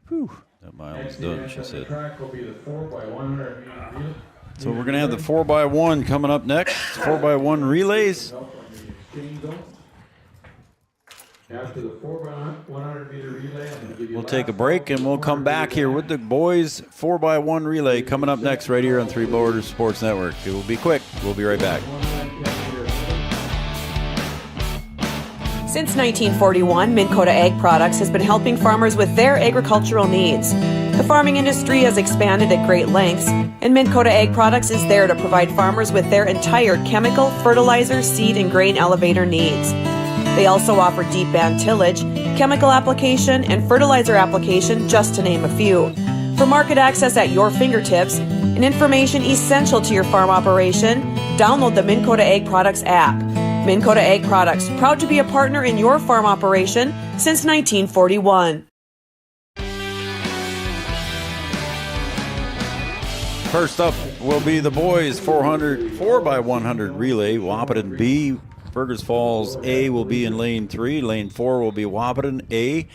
Whew, that mile is done, she said. So we're going to have the 4x1 coming up next. 4x1 relays.
After the 4x100 meter relay, I'm going to give you
We'll take a break and we'll come back here with the boys 4x1 relay coming up next right here on Three Borders Sports Network. It will be quick. We'll be right back.
Since 1941, Minn Kota Ag Products has been helping farmers with their agricultural needs. The farming industry has expanded at great lengths, and Minn Kota Ag Products is there to provide farmers with their entire chemical, fertilizer, seed, and grain elevator needs. They also offer deep band tillage, chemical application, and fertilizer application, just to name a few. For market access at your fingertips and information essential to your farm operation, download the Minn Kota Ag Products app. Minn Kota Ag Products, proud to be a partner in your farm operation since 1941.
First up will be the boys 4x100 relay. Wahpeton B, Fergus Falls A will be in lane 3. Lane 4 will be Wahpeton A.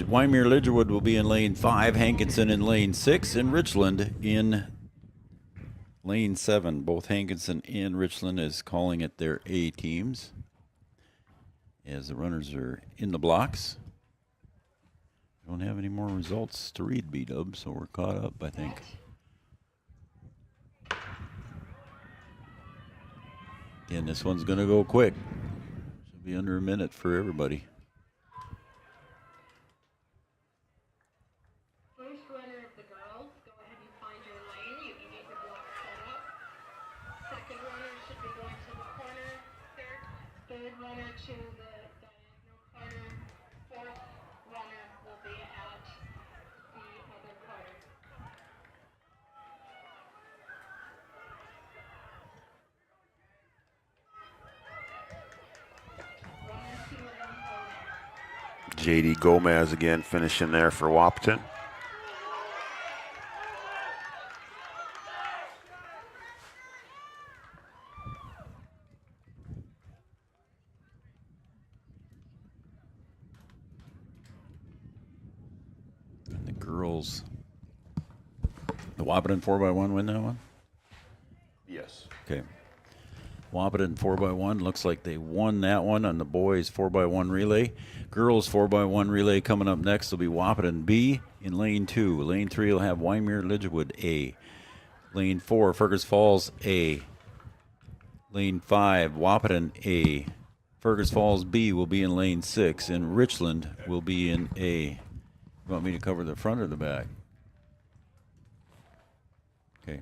Wymer Lidgerwood will be in lane 5. Hankinson in lane 6. And Richland in lane 7. Both Hankinson and Richland is calling it their A teams as the runners are in the blocks. Don't have any more results to read, B-Dub, so we're caught up, I think. And this one's going to go quick. Should be under a minute for everybody.
First runner of the girls, go ahead and find your lane. You can get your block set up. Second runner should be going to the corner. Third runner to the diagonal corner. Fourth runner will be at the other corner.
JD Gomez again finishing there for Wahpeton.
And the girls, the Wahpeton 4x1 win that one?
Yes.
Okay. Wahpeton 4x1 looks like they won that one on the boys 4x1 relay. Girls 4x1 relay coming up next will be Wahpeton B in lane 2. Lane 3 will have Wymer Lidgerwood A. Lane 4, Fergus Falls A. Lane 5, Wahpeton A. Fergus Falls B will be in lane 6, and Richland will be in A. You want me to cover the front or the back? Okay.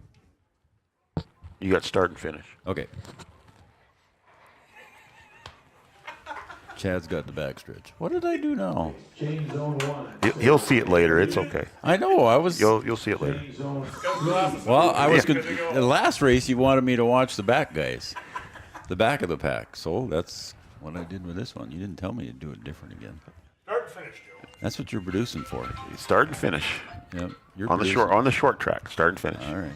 You got start and finish.
Okay. Chad's got the backstretch. What did I do now?
Change zone 1.
He'll see it later. It's okay.
I know. I was.
You'll see it later.
Well, I was going. The last race, you wanted me to watch the back guys, the back of the pack. So that's what I did with this one. You didn't tell me to do it different again.
Start and finish, Joe.
That's what you're producing for.
Start and finish.
Yep. You're
on the short track. Start and finish.
All right.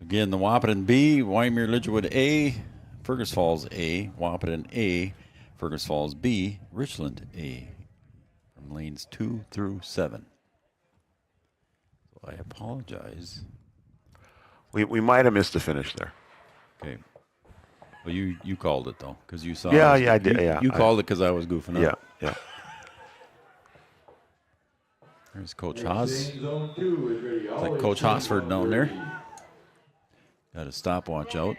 Again, the Wahpeton B, Wymer Lidgerwood A, Fergus Falls A, Wahpeton A, Fergus Falls B, Richland A, from lanes 2 through 7. So I apologize.
We might have missed the finish there.
Okay. Well, you called it though, because you saw.
Yeah, I did.
You called it because I was goofing up.
Yeah.
There's Coach Haas. Like Coach Hosford down there. Got a stopwatch out.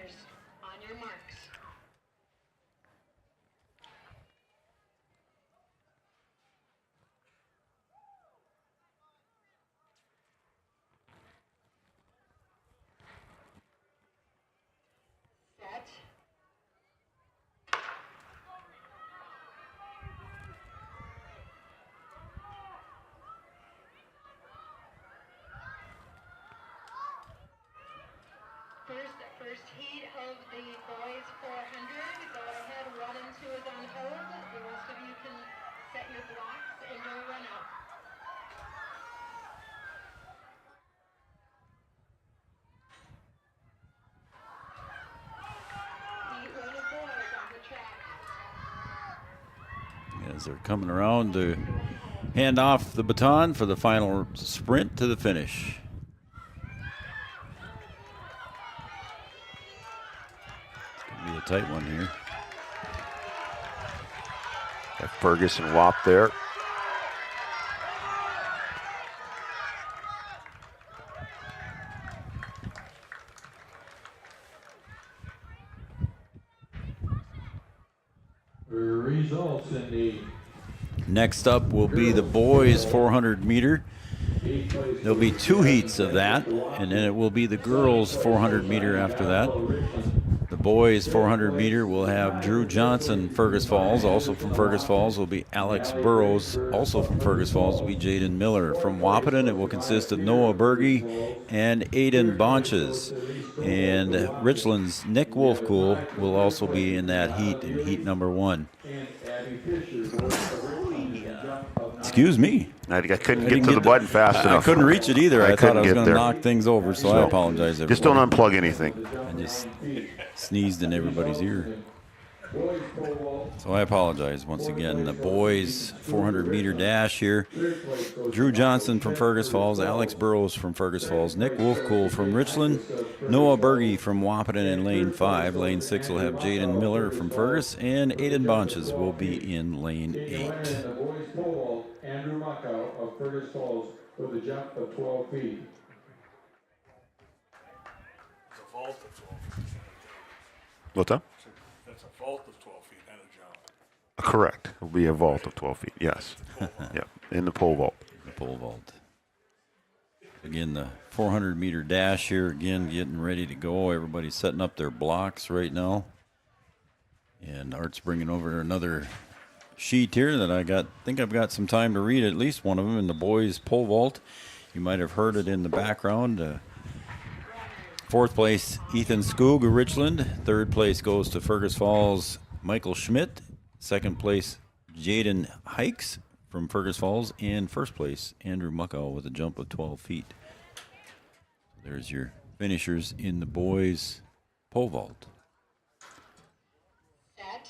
first heat of the boys 400. Go ahead, 1 and 2 is on hold. The rest of you can set your blocks and go run out. Heat 1 of boys on the track.
As they're coming around to hand off the baton for the final sprint to the finish. It's going to be a tight one here.
Got Fergus and Wap there.
Results in the
Next up will be the boys 400 meter. There'll be 2 heats of that, and then it will be the girls 400 meter after that. The boys 400 meter will have Drew Johnson, Fergus Falls. Also from Fergus Falls will be Alex Burrows. Also from Fergus Falls will be Jaden Miller. From Wahpeton, it will consist of Noah Berge and Aiden Bonches. And Richland's Nick Wolfcool will also be in that heat, in heat number 1. Excuse me.
I couldn't get to the button fast enough.
I couldn't reach it either. I thought I was going to
there.
knock things over, so I apologize, everybody.
Just don't unplug anything.
I just sneezed in everybody's ear. So I apologize once again. The boys 400 meter dash here. Drew Johnson from Fergus Falls, Alex Burrows from Fergus Falls, Nick Wolfcool from Richland, Noah Berge from Wahpeton in lane 5. Lane 6 will have Jaden Miller from Fergus, and Aiden Bonches will be in lane 8.
the boys pole vault, Andrew Muckow of Fergus Falls with a jump of 12 feet.
It's a vault of 12 feet.
What's that?
That's a vault of 12 feet and a jump.
Correct. It'll be a vault of 12 feet. Yes. Yep. In the pole vault.
The pole vault. Again, the 400 meter dash here. Again, getting ready to go. Everybody's setting up their blocks right now. And Art's bringing over another sheet here that I think I've got some time to read at least one of them in the boys pole vault. You might have heard it in the background. 4th place, Ethan Skoog of Richland. 3rd place goes to Fergus Falls, Michael Schmidt. 2nd place, Jaden Hikes from Fergus Falls. And 1st place, Andrew Muckow with a jump of 12 feet. There's your finishers in the boys pole vault.
Set.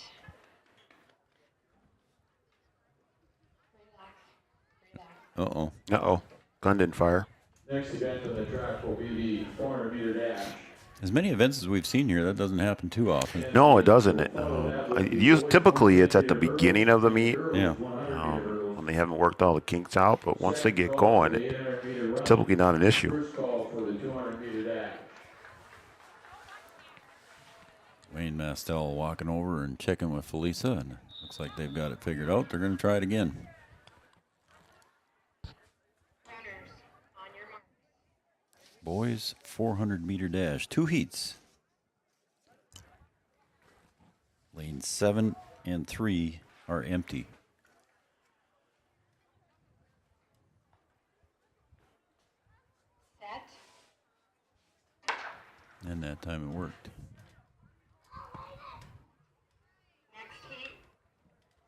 Relax.
Uh-oh.
Uh-oh. Gun didn't fire.
Next event on the track will be the 400 meter dash.
As many events as we've seen here, that doesn't happen too often.
No, it doesn't. Typically, it's at the beginning of the meet.
Yeah.
When they haven't worked all the kinks out, but once they get going, it's typically not an issue.
First call for the 200 meter dash.
Wayne Mastel walking over and checking with Felisa, and looks like they've got it figured out. They're going to try it again. Boys 400 meter dash, 2 heats. Lanes 7 and 3 are empty.
Set.
And that time it worked.
Next heat.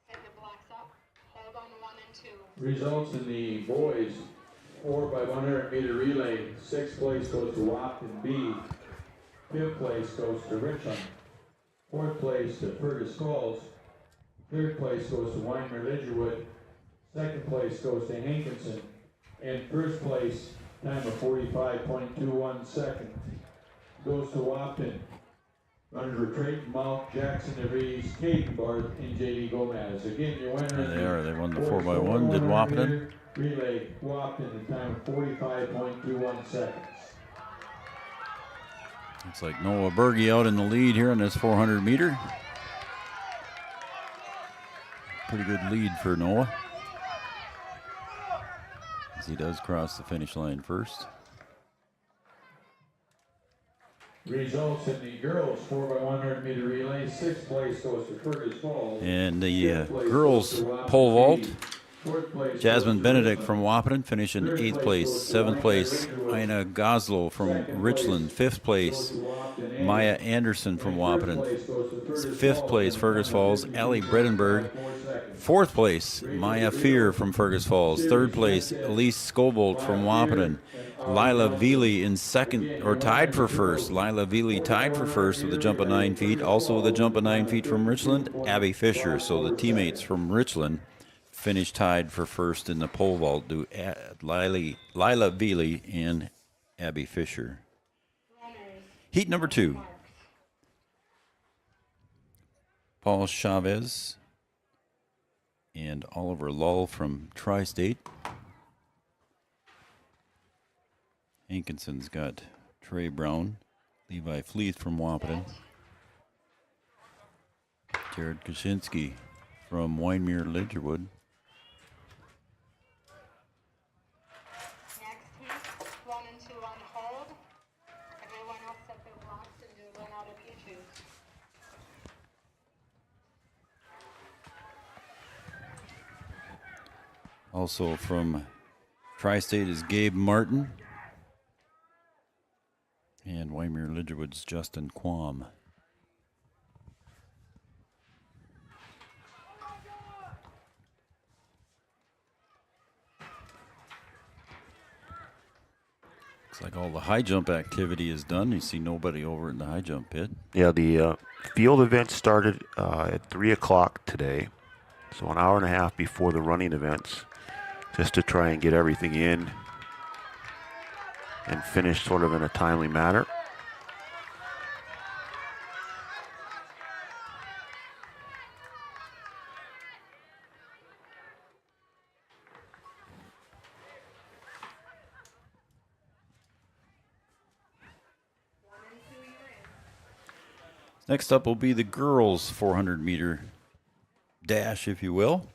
Set your blocks up. Hold on 1 and 2.
Results in the boys 4x100 meter relay. 6th place goes to Wahpeton B. 5th place goes to Richland. 4th place to Fergus Falls. 3rd place goes to Weimar Lidgerwood. 2nd place goes to Hankinson. And 1st place, time of 45.21 seconds, goes to Wahpeton. Runners were Trayton Mount, Jackson DeVries, Kate Barth, and J.D. Gomez. Again, your winner.
There they are. They won the 4x1. Did Wahpeton?
Relay Wahpeton in time of 45.21 seconds.
Looks like Noah Berge out in the lead here on this 400 meter. Pretty good lead for Noah, as he does cross the finish line first.
Results in the girls 4x100 meter relay. 6th place goes to Fergus Falls.
And the girls pole vault. Jasmine Benedict from Wahpeton finished in 8th place. 7th place, Ina Goslow from Richland. 5th place, Maya Anderson from Wahpeton. 5th place, Fergus Falls, Allie Bredenberg. 4th place, Maya Fear from Fergus Falls. 3rd place, Elise Scobold from Wahpeton. Lila Veely in second, or tied for first. Lila Veely tied for first with a jump of 9 feet. Also with a jump of 9 feet from Richland, Abby Fisher. So the teammates from Richland finished tied for first in the pole vault, to Lila Veely and Abby Fisher. Heat number 2. Paul Chavez and Oliver Lull from Tri-State. Hankinson's got Trey Brown, Levi Fleeth from Wahpeton, Jared Kaczynski from Winemere Ledgerwood.
Next heat, 1 and 2 on hold. Everyone else set their blocks and do 1 out if you choose.
Also from Tri-State is Gabe Martin. And Winemere Ledgerwood's Justin Quam. Looks like all the high jump activity is done. You see nobody over in the high jump pit.
Yeah, the field event started at 3 o'clock today, so an hour and a half before the running events, just to try and get everything in and finish sort of in a timely manner.
Next up will be the girls' 400-meter dash, if you will.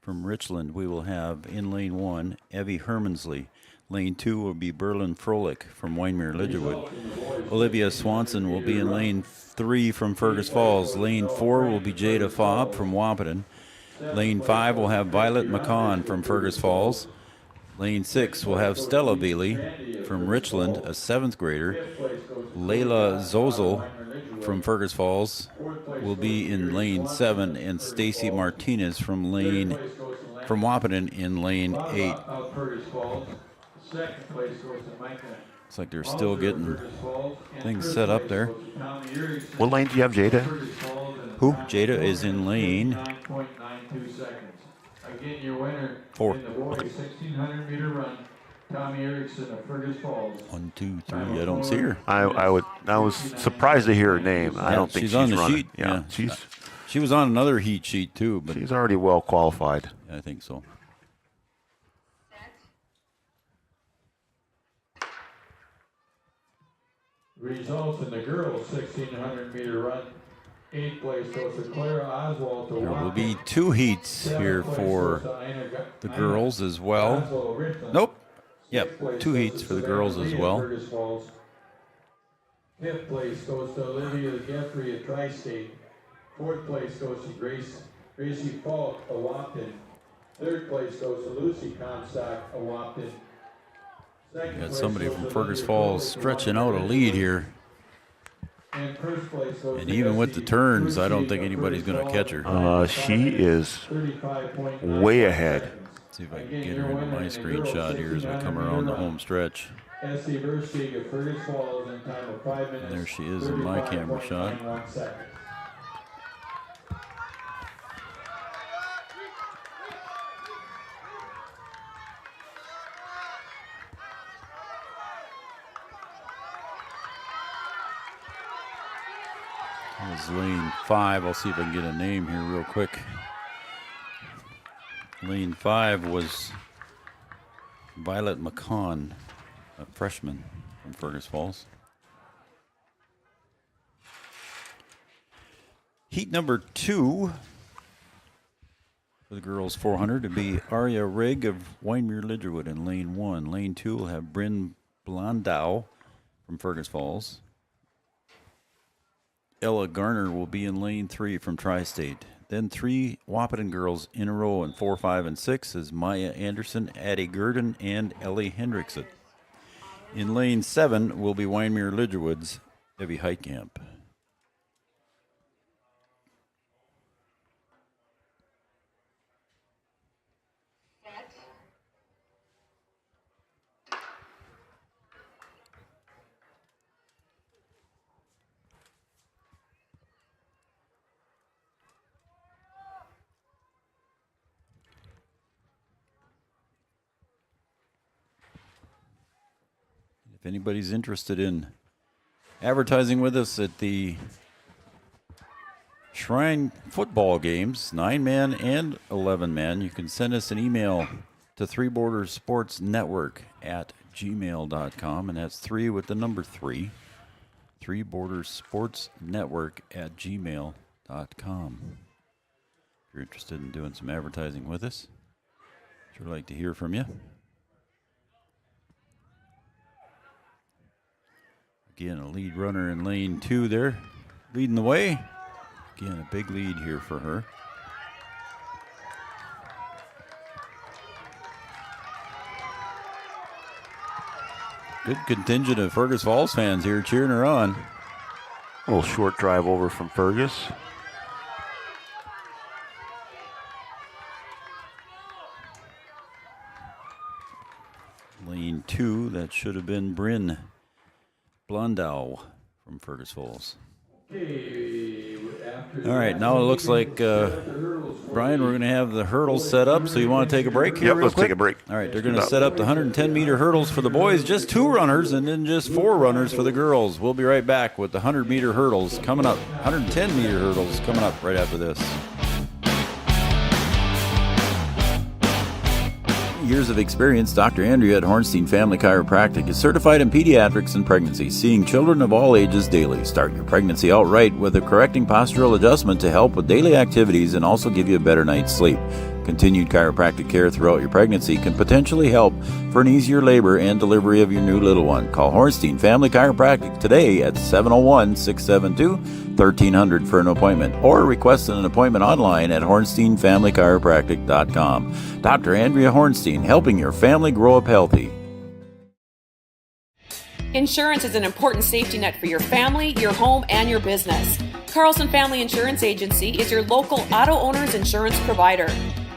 From Richland, we will have in lane 1, Evie Hermansley. Lane 2 will be Berlin Froelich from Winemere Ledgerwood. Olivia Swanson will be in lane 3 from Fergus Falls. Lane 4 will be Jada Fobb from Wahpeton. Lane 5 will have Violet McCon from Fergus Falls. Lane 6 will have Stella Veely from Richland, a 7th grader. Layla Zozel from Fergus Falls will be in lane 7, and Stacy Martinez from Wahpeton in lane 8. Looks like they're still getting things set up there.
What lane do you have Jada?
Who? Jada is in lane 4.
In the boys' 1600-meter run, Tommy Erickson of Fergus Falls.
1, 2, 3. I don't see her.
I was surprised to hear her name. I don't think she's
on the
running.
sheet.
Yeah,
she was on another heat sheet too, but
she's already well qualified.
I think so.
Results in the girls' 1600-meter run. 8th place goes to Clara Oswald.
There will be 2 heats here for the girls as well. Nope. Yep, 2 heats for the girls as well.
5th place goes to Olivia Jeffrey at Tri-State. 4th place goes to Gracie Falk of Wahpeton. 3rd place goes to Lucy Comstock of Wahpeton.
Got somebody from Fergus Falls stretching out a lead here. And even with the turns, I don't think anybody's going to catch her.
She is way ahead.
Let's see if I can get her into my screenshot here as we come around the home stretch. And there she is in my camera shot. That was lane 5. I'll see if I can get a name here real quick. Lane 5 was Violet McCon, a freshman from Fergus Falls. Heat number 2 for the girls 400 to be Arya Rigg of Winemere Ledgerwood in lane 1. Lane 2 will have Bryn Blondow from Fergus Falls. Ella Garner will be in lane 3 from Tri-State. Then 3 Wahpeton girls in a row in 4, 5, and 6 is Maya Anderson, Addie Gurdon, and Ellie Hendrickson. In lane 7 will be Wyndmere Lidgerwood's Evie Heitkamp. If anybody's interested in advertising with us at the Shrine football games, 9-man and 11-man, you can send us an email to 3bordersportsnetwork@gmail.com, and that's 3 with the number 3, 3bordersportsnetwork@gmail.com. If you're interested in doing some advertising with us, sure like to hear from you. Again, a lead runner in lane 2 there, leading the way. Again, a big lead here for her. Good contingent of Fergus Falls fans here cheering her on.
A little short drive over from Fergus.
Lane 2, that should have been Bryn Blondow from Fergus Falls. All right, now it looks like, Brian, we're going to have the hurdles set up, so you want to take a break here?
Yep,
real
let's
quick?
take a break.
All right, they're going to set up the 110-meter hurdles for the boys, just 2 runners, and then just 4 runners for the girls. We'll be right back with the 100-meter hurdles coming up, 110-meter hurdles coming up right after this. Years of experience, Dr. Andrea at Hornstein Family Chiropractic is certified in pediatrics and pregnancy, seeing children of all ages daily. Start your pregnancy out right with a correcting postural adjustment to help with daily activities and also give you a better night's sleep. Continued chiropractic care throughout your pregnancy can potentially help for an easier labor and delivery of your new little one. Call Hornstein Family Chiropractic today at 701-672-1300 for an appointment, or request an appointment online at hornsteinfamilychiropractic.com. Dr. Andrea Hornstein, helping your family grow up healthy.
Insurance is an important safety net for your family, your home, and your business. Carlson Family Insurance Agency is your local auto owner's insurance provider.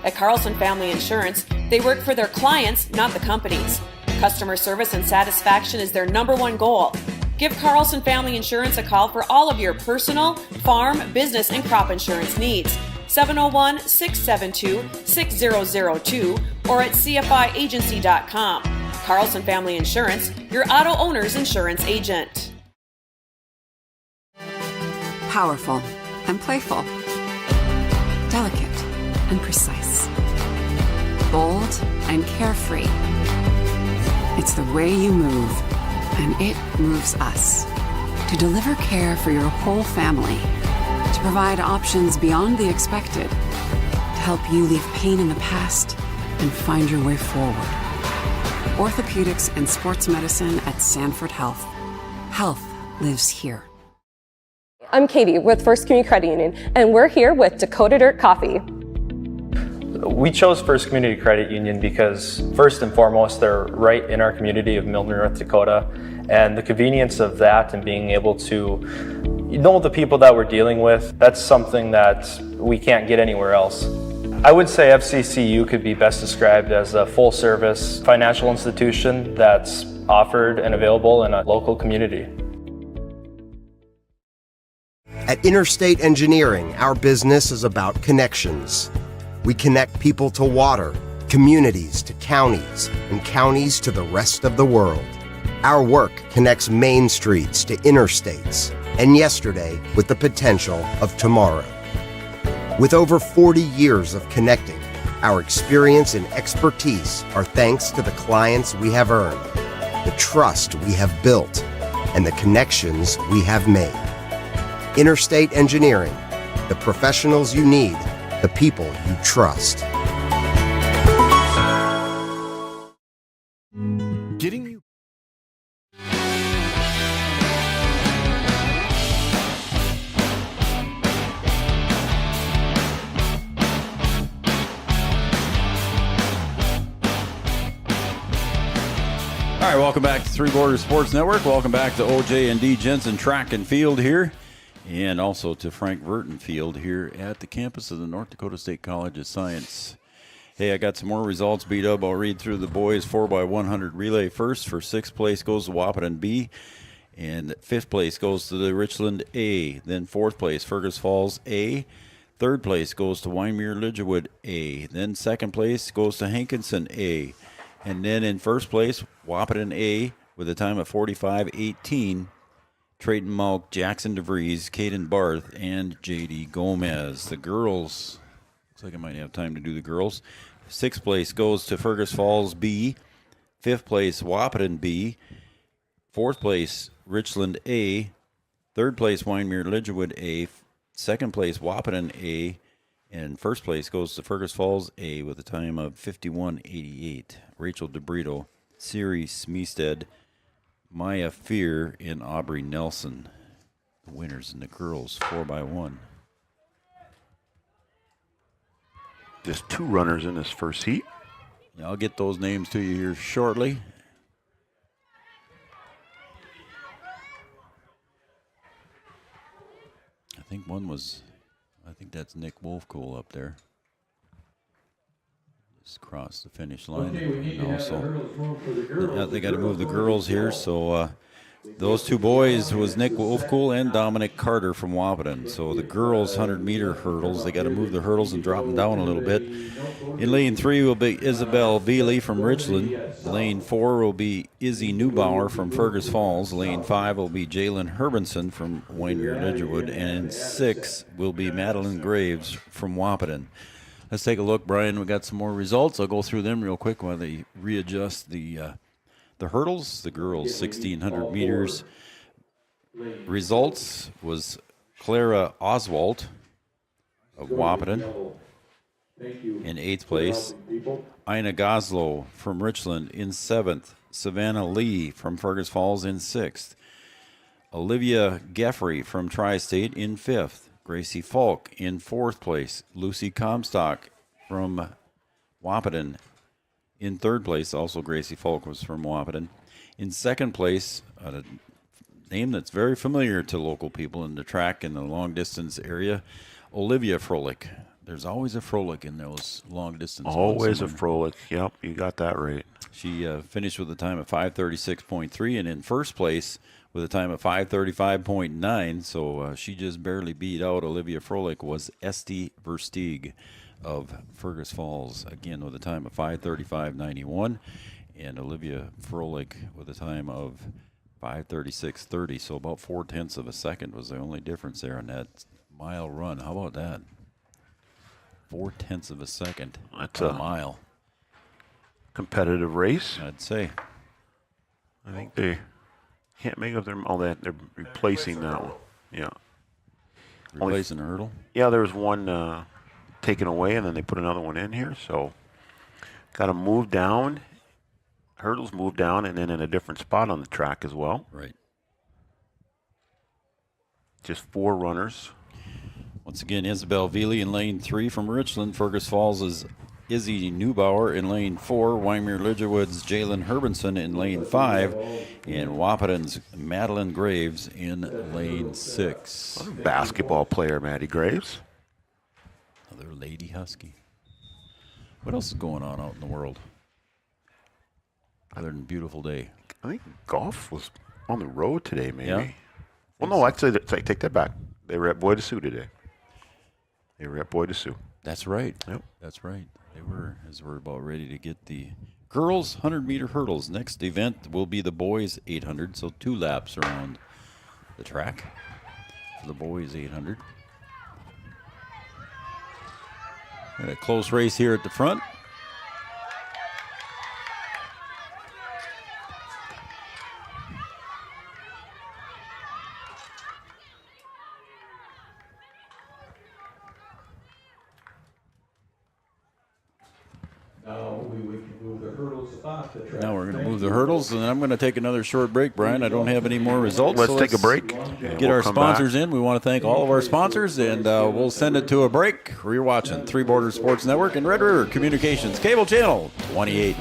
At Carlson Family Insurance, they work for their clients, not the companies. Customer service and satisfaction is their #1 goal. Give Carlson Family Insurance a call for all of your personal, farm, business, and crop insurance needs. 701-672-6002 or at cfiagency.com. Carlson Family Insurance, your auto owner's insurance agent.
Powerful and playful. Delicate and precise. Bold and carefree. It's the way you move, and it moves us. To deliver care for your whole family. To provide options beyond the expected. To help you leave pain in the past and find your way forward. Orthopedics and sports medicine at Sanford Health. Health lives here.
I'm Katie with First Community Credit Union, and we're here with Dakota Dirt Coffee.
We chose First Community Credit Union because, first and foremost, they're right in our community of Milner, North Dakota, and the convenience of that and being able to know the people that we're dealing with, that's something that we can't get anywhere else. I would say FCCU could be best described as a full-service financial institution that's offered and available in a local community.
At Interstate Engineering, our business is about connections. We connect people to water, communities to counties, and counties to the rest of the world. Our work connects main streets to interstates, and yesterday with the potential of tomorrow. With over 40 years of connecting, our experience and expertise are thanks to the clients we have earned, the trust we have built, and the connections we have made. Interstate Engineering, the professionals you need, the people you trust.
Getting you.
right, welcome back to Three Borders Sports Network. Welcome back to OJ and D. Jensen Track and Field here, and also to Frank Verton Field here at the campus of the North Dakota State College of Science. Hey, I got some more results beat up. I'll read through the boys 4x100 relay first. For 6th place goes to Wahpeton B, and 5th place goes to the Richland A. Then 4th place, Fergus Falls A. 3rd place goes to Wyndmere Lidgerwood A. Then 2nd place goes to Hankinson A. And then in 1st place, Wahpeton A with a time of 45:18. Trayton Malk, Jackson DeVries, Caden Barth, and J.D. Gomez. The girls, looks like I might have time to do the girls. 6th place goes to Fergus Falls B. 5th place, Wahpeton B. 4th place, Richland A. 3rd place, Wyndmere Lidgerwood A. 2nd place, Wahpeton A. And 1st place goes to Fergus Falls A with a time of 51:88. Rachel DeBrito, Siri Smeested, Maya Fear, and Aubrey Nelson. The winners in the girls 4x1.
Just 2 runners in this first heat.
Yeah, I'll get those names to you here shortly. I think that's Nick Wolfcool up there. Just crossed the finish line.
Okay, we need to have the hurdles moved for the girls.
Yeah, they got to move the girls here. So those 2 boys was Nick Wolfcool and Dominic Carter from Wahpeton. So the girls 100-meter hurdles, they got to move the hurdles and drop them down a little bit. In lane 3 will be Isabel Veely from Richland. Lane 4 will be Izzy Neubauer from Fergus Falls. Lane 5 will be Jalen Herbinson from Wyndmere Lidgerwood. And in 6 will be Madeline Graves from Wahpeton. Let's take a look, Brian. We got some more results. I'll go through them real quick while they readjust the hurdles. The girls 1,600 meters. Results was Clara Oswald of Wahpeton in 8th place. Ina Goslow from Richland in 7th. Savannah Lee from Fergus Falls in 6th. Olivia Geffrey from Tri-State in 5th. Gracie Falk in 4th place. Lucy Comstock from Wahpeton in 3rd place. Also Gracie Falk was from Wahpeton. In 2nd place, a name that's very familiar to local people in the track and the long distance area, Olivia Froelich. There's always a Froelich in those long distance.
Always a Froelich. Yep, you got that right.
She finished with a time of 5:36.3 and in 1st place with a time of 5:35.9. So she just barely beat out Olivia Froelich was Esty Versteeg of Fergus Falls, again with a time of 5:35.91. And Olivia Froelich with a time of 5:36.30. So about 0.4 of a second was the only difference there in that mile run. How about that? 0.4 of a second.
That's
a mile.
Competitive race,
I'd say.
I think they can't make up their all that. They're replacing that one. Yeah.
Replacing a hurdle?
Yeah, there was one taken away, and then they put another one in here. So got to move down. Hurdles move down, and then in a different spot on the track as well.
Right.
Just 4 runners.
Once again, Isabel Veely in lane 3 from Richland. Fergus Falls is Izzy Neubauer in lane 4. Wyndmere Lidgerwood's Jalen Herbinson in lane 5. And Wahpeton's Madeline Graves in lane 6.
What a basketball player, Maddie Graves.
Another lady Husky. What else is going on out in the world? Other than a beautiful day.
I think golf was on the road today, maybe.
Yeah.
Well, no, actually, I take that back. They were at Bois de Sioux today. They were at Bois de Sioux.
That's right.
Yep.
That's right. They were, as we're about ready to get the girls 100-meter hurdles. Next event will be the boys 800, so 2 laps around the track for the boys 800. Got a close race here at the front. Now we're going to move the hurdles, and I'm going to take another short break, Brian. I don't have any more results.
Let's take a break.
Get our sponsors in. We want to thank all of our sponsors, and we'll send it to a break. You're watching Three Borders Sports Network and Red River Communications, Cable Channel 28.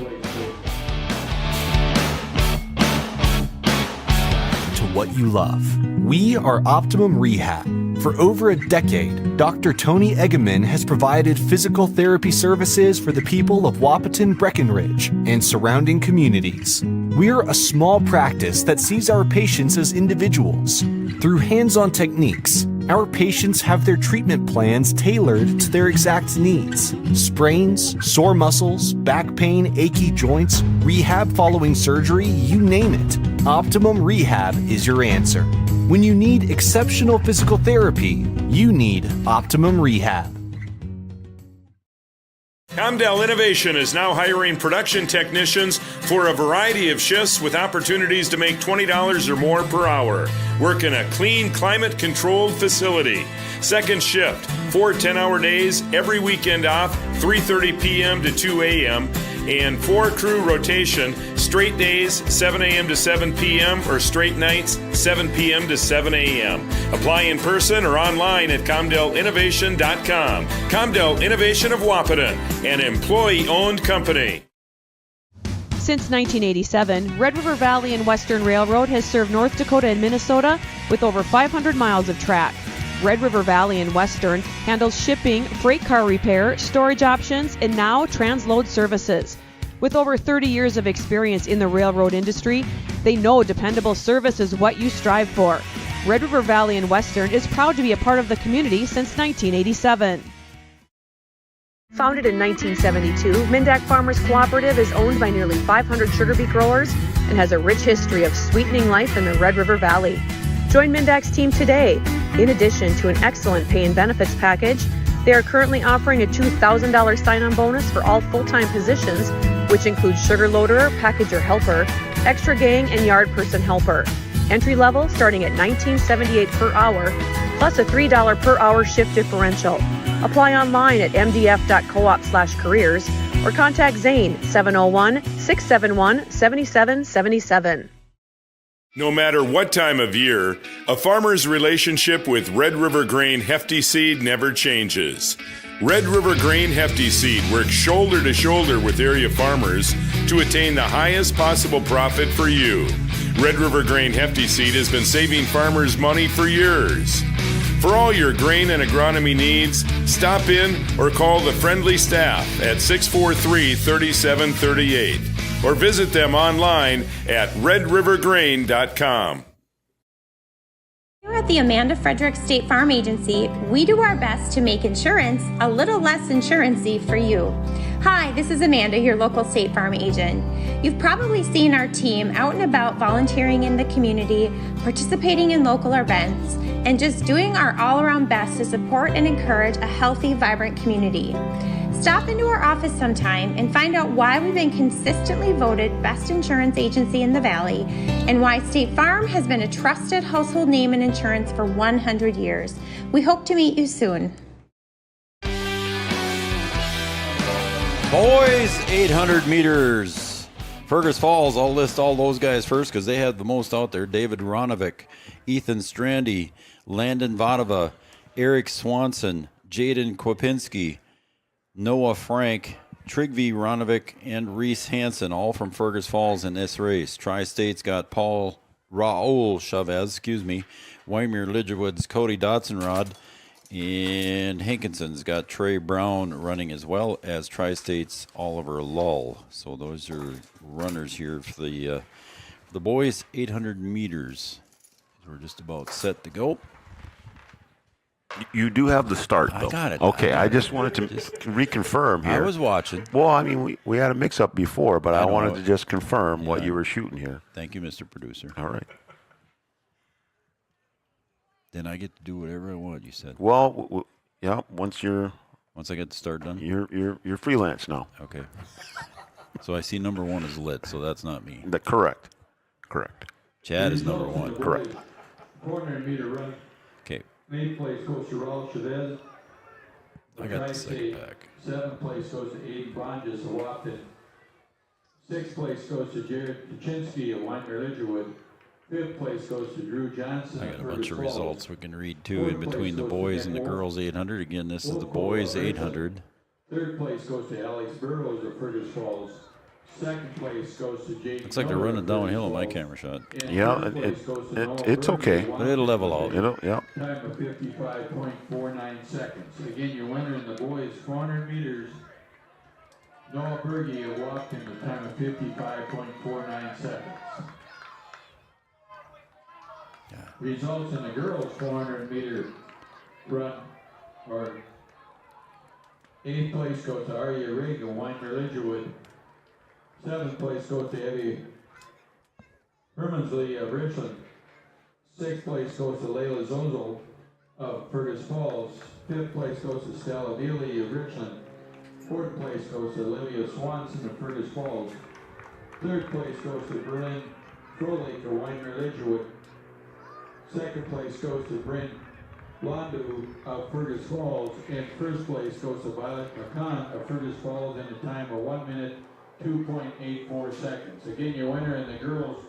what you love. We are Optimum Rehab. For over a decade, Dr. Tony Eggeman has provided physical therapy services for the people of Wahpeton, Breckenridge, and surrounding communities. We're a small practice that sees our patients as individuals. Through hands-on techniques, our patients have their treatment plans tailored to their exact needs. Sprains, sore muscles, back pain, achy joints, rehab following surgery, you name it. Optimum Rehab is your answer. When you need exceptional physical therapy, you need Optimum Rehab.
Comdell Innovation is now hiring production technicians for a variety of shifts with opportunities to make $20 or more per hour. Work in a clean, climate-controlled facility. Second shift, 4 10-hour days, every weekend off, 3:30 p.m. to 2 a.m., and 4-crew rotation, straight days, 7 a.m. to 7 p.m., or straight nights, 7 p.m. to 7 a.m. Apply in person or online at ComdellInnovation.com. Comdell Innovation of Wahpeton, an employee-owned company.
Since 1987, Red River Valley and Western Railroad has served North Dakota and Minnesota with over 500 miles of track. Red River Valley and Western handles shipping, freight car repair, storage options, and now transload services. With over 30 years of experience in the railroad industry, they know dependable service is what you strive for. Red River Valley and Western is proud to be a part of the community since 1987. Founded in 1972, Mindak Farmers Cooperative is owned by nearly 500 sugar beet growers and has a rich history of sweetening life in the Red River Valley. Join Mindak's team today. In addition to an excellent pay and benefits package, they are currently offering a $2,000 sign-on bonus for all full-time positions, which includes sugar loader, packager helper, extra gang, and yard person helper. Entry level starting at $19.78 per hour, plus a $3 per hour shift differential. Apply online at mdf.coop/careers or contact Zane 701-671-7777.
No matter what time of year, a farmer's relationship with Red River Grain Hefty Seed never changes. Red River Grain Hefty Seed works shoulder to shoulder with area farmers to attain the highest possible profit for you. Red River Grain Hefty Seed has been saving farmers money for years. For all your grain and agronomy needs, stop in or call the friendly staff at 643-3738 or visit them online at redrivergrain.com.
Here at the Amanda Frederick State Farm Agency, we do our best to make insurance a little less insurance-y for you. Hi, this is Amanda, your local State Farm agent. You've probably seen our team out and about volunteering in the community, participating in local events, and just doing our all-around best to support and encourage a healthy, vibrant community. Stop into our office sometime and find out why we've been consistently voted best insurance agency in the Valley and why State Farm has been a trusted household name in insurance for 100 years. We hope to meet you soon.
Boys, 800 meters. Fergus Falls, I'll list all those guys first because they had the most out there. David Ronovic, Ethan Strandy, Landon Vadova, Eric Swanson, Jaden Kwapinski, Noah Frank, Trygve Ronovic, and Reese Hansen, all from Fergus Falls in this race. Tri-State's got Raul Chavez, Wymer Lidgerwood's Cody Dotson-Rod, and Hankinson's got Trey Brown running as well as Tri-State's Oliver Lull. So those are runners here for the boys, 800 meters. We're just about set to go.
You do have the start, though.
I got it.
Okay, I just wanted to reconfirm here.
I was watching.
Well, I mean, we had a mix-up before, but I wanted to just confirm what you were shooting here.
Thank you, Mr. Producer.
All right.
Then I get to do whatever I want, you said.
Well, yeah, once I
get the start done?
You're freelance now.
Okay. So I see number one is lit, so that's not me.
Correct.
Chad is number one.
Correct.
400 meter run.
Okay.
8th place goes to Raul Chavez.
I got the second back.
7th place goes to Aiden Bonges of Wahpeton. 6th place goes to Jared Kaczynski of Wymer Lidgerwood. 5th place goes to Drew Johnson.
I got a bunch of results we can read too in between the boys and the girls 800. Again, this is the boys 800.
3rd place goes to Alex Burrows of Fergus Falls. Second place goes to Jake.
Looks like they're running downhill in my camera shot.
Yeah, it's okay.
But it'll level out.
Yeah.
Time of 55.49 seconds. Again, your winner in the boys 400 meters. Noah Berge of Wahpeton, the time of 55.49 seconds. Results in the girls 400 meter run, or 8th place goes to Arya Rigg of Weimar Lidgerwood. 7th place goes to Eddie Hermansley of Richland. 6th place goes to Layla Zozo of Fergus Falls. 5th place goes to Stella Veely of Richland. 4th place goes to Olivia Swanson of Fergus Falls. 3rd place goes to Berlin Frolik of Weimar Lidgerwood. 2nd place goes to Bryn Londu of Fergus Falls. And 1st place goes to Violet McCann of Fergus Falls in a time of 1 minute 2.84 seconds. Again, your winner in the girls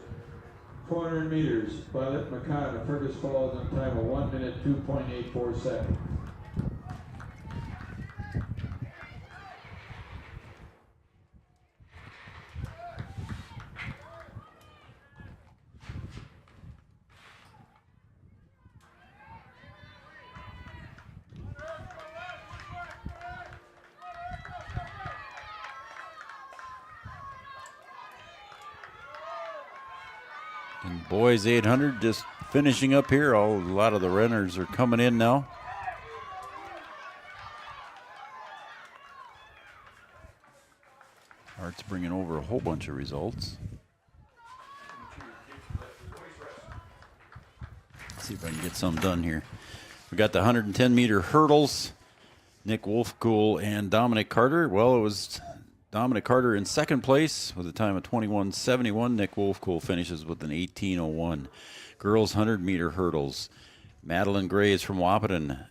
400 meters, Violet McCann of Fergus Falls in a time of 1 minute 2.84 seconds.
And boys 800 just finishing up here. A lot of the runners are coming in now. Art's bringing over a whole bunch of results. Let's see if I can get some done here. We got the 110 meter hurdles. Nick Wolfcool and Dominic Carter. Well, it was Dominic Carter in second place with a time of 21:71. Nick Wolfcool finishes with an 18:01. Girls 100 meter hurdles. Madeline Gray is from Wahpeton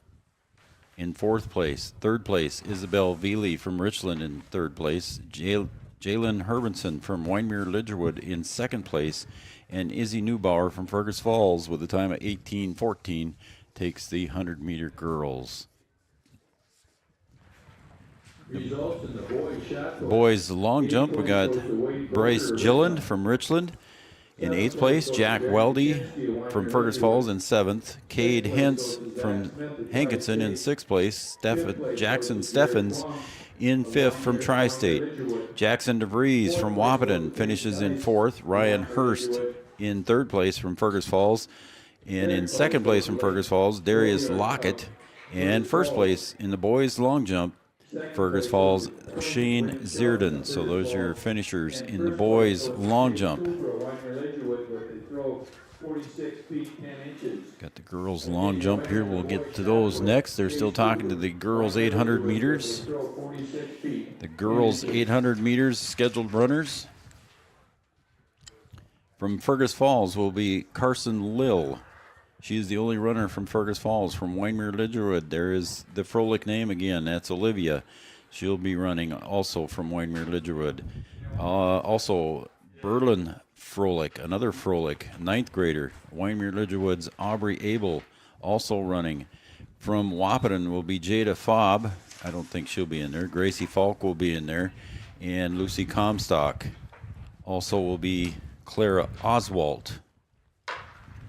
in fourth place. Third place, Isabel Veely from Richland in third place. Jalen Herbenson from Weimar Lidgerwood in second place. And Izzy Neubauer from Fergus Falls with a time of 18:14 takes the 100 meter girls.
Results in the boys shot.
Boys long jump, we got Bryce Gilland from Richland in 8th place, Jack Weldy from Fergus Falls in 7th, Cade Hentz from Hankinson in 6th place, Jackson Steffens in 5th from Tri-State, Jackson DeVries from Wahpeton finishes in 4th, Ryan Hurst in 3rd place from Fergus Falls, and in 2nd place from Fergus Falls, Darius Lockett, and 1st place in the boys long jump, Fergus Falls, Shane Zierden. So those are your finishers in the boys long jump. Got the girls long jump here. We'll get to those next. They're still talking to the girls 800 meters. The girls 800 meters scheduled runners. From Fergus Falls will be Carson Lill. She is the only runner from Fergus Falls. From Weimar Lidgerwood, there is the Frolik name again. That's Olivia. She'll be running also from Weimar Lidgerwood. Also, Berlin Frolik, another Frolik, 9th grader. Weimar Lidgerwood's Aubrey Abel also running. From Wahpeton will be Jada Fobb. I don't think she'll be in there. Gracie Falk will be in there. And Lucy Comstock. Also will be Clara Oswalt.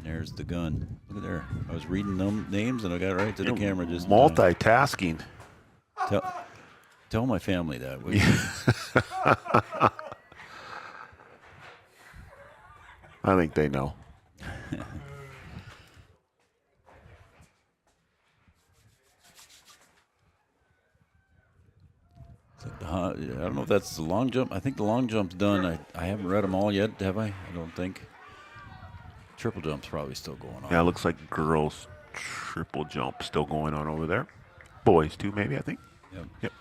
There's the gun. Look at there. I was reading them names and I got right to the camera. Just
multitasking.
Tell my family that. Will you?
I think they know.
I don't know if that's the long jump. I think the long jump's done. I haven't read them all yet, have I? I don't think. Triple jump's probably still going on.
Yeah, it looks like girls triple jump still going on over there. Boys too, maybe, I think. Yep.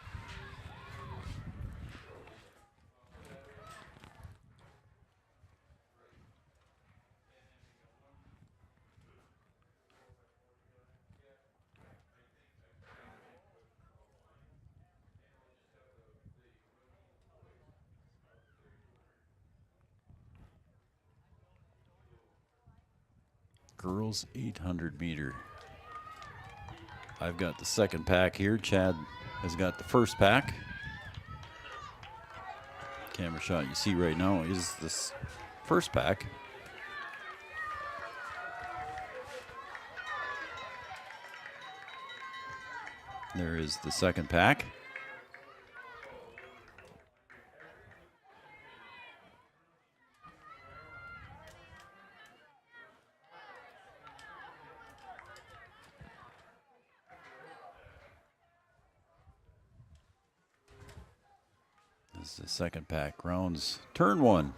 Girls 800 meter. I've got the second pack here. Chad has got the first pack. camera shot you see right now is this first pack. There is the second pack. This is the second pack. Rounds turn one.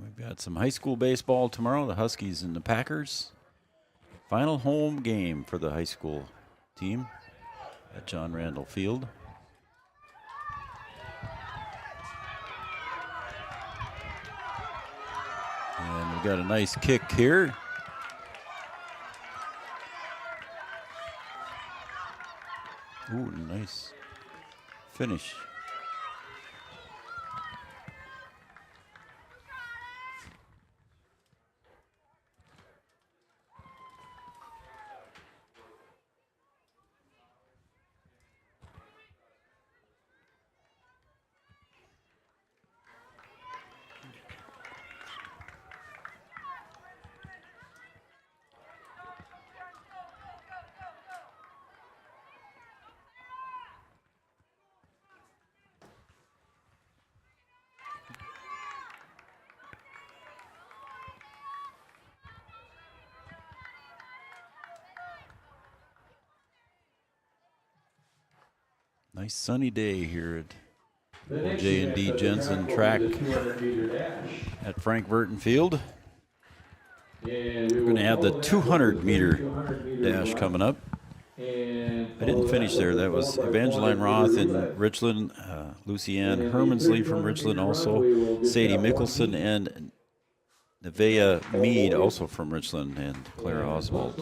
We've got some high school baseball tomorrow, the Huskies and the Packers. Final home game for the high school team at John Randall Field. And we've got a nice kick here. Ooh, nice finish. Nice sunny day here at J&D Jensen track at Frank Burton Field. We're going to have the 200-meter dash coming up. I didn't finish there. That was Evangeline Roth in Richland, Lucianne Hermansley from Richland also, Sadie Mickelson, and Nevaeh Mead, also from Richland, and Claire Oswald.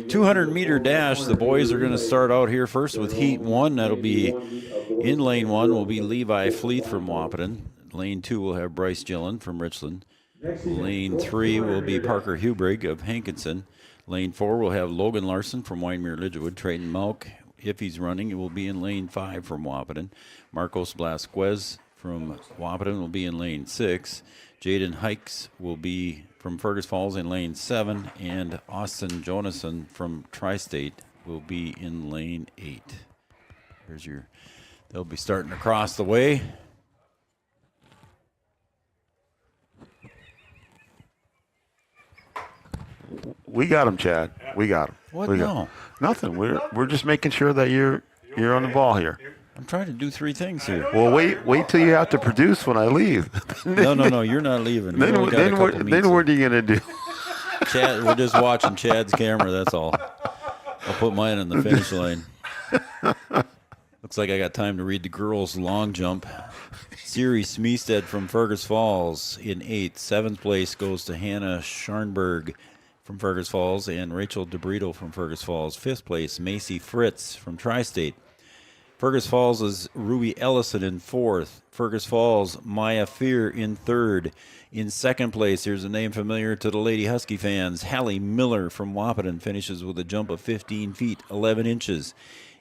200-meter dash. The boys are going to start out here first with heat one. That'll be in lane one will be Levi Fleet from Wahpeton. Lane two will have Bryce Gillen from Richland. Lane three will be Parker Hubrig of Hankinson. Lane four will have Logan Larson from Wyndmere Lidgewood. Trayton Malk, if he's running, it will be in lane five from Wahpeton. Marcos Blasquez from Wahpeton will be in lane six. Jaden Hikes will be from Fergus Falls in lane 7, and Austin Jonason from Tri-State will be in lane 8. They'll be starting across the way.
We got him, Chad. We got him.
What?
No. Nothing. We're just making sure that you're on the ball here.
I'm trying to do three things here.
Well, wait till you have to produce when I leave.
No, you're not leaving.
Then what are you going to do?
Chad, we're just watching Chad's camera, that's all. I'll put mine on the finish line. Looks like I got time to read the girls' long jump. Siri Smeestead from Fergus Falls in 8th. 7th place goes to Hannah Scharnberg from Fergus Falls and Rachel DeBrito from Fergus Falls. 5th place, Macy Fritz from Tri-State. Fergus Falls is Ruby Ellison in 4th. Fergus Falls, Maya Fear in 3rd. In 2nd place, here's a name familiar to the Lady Husky fans. Hallie Miller from Wahpeton finishes with a jump of 15 feet, 11 inches.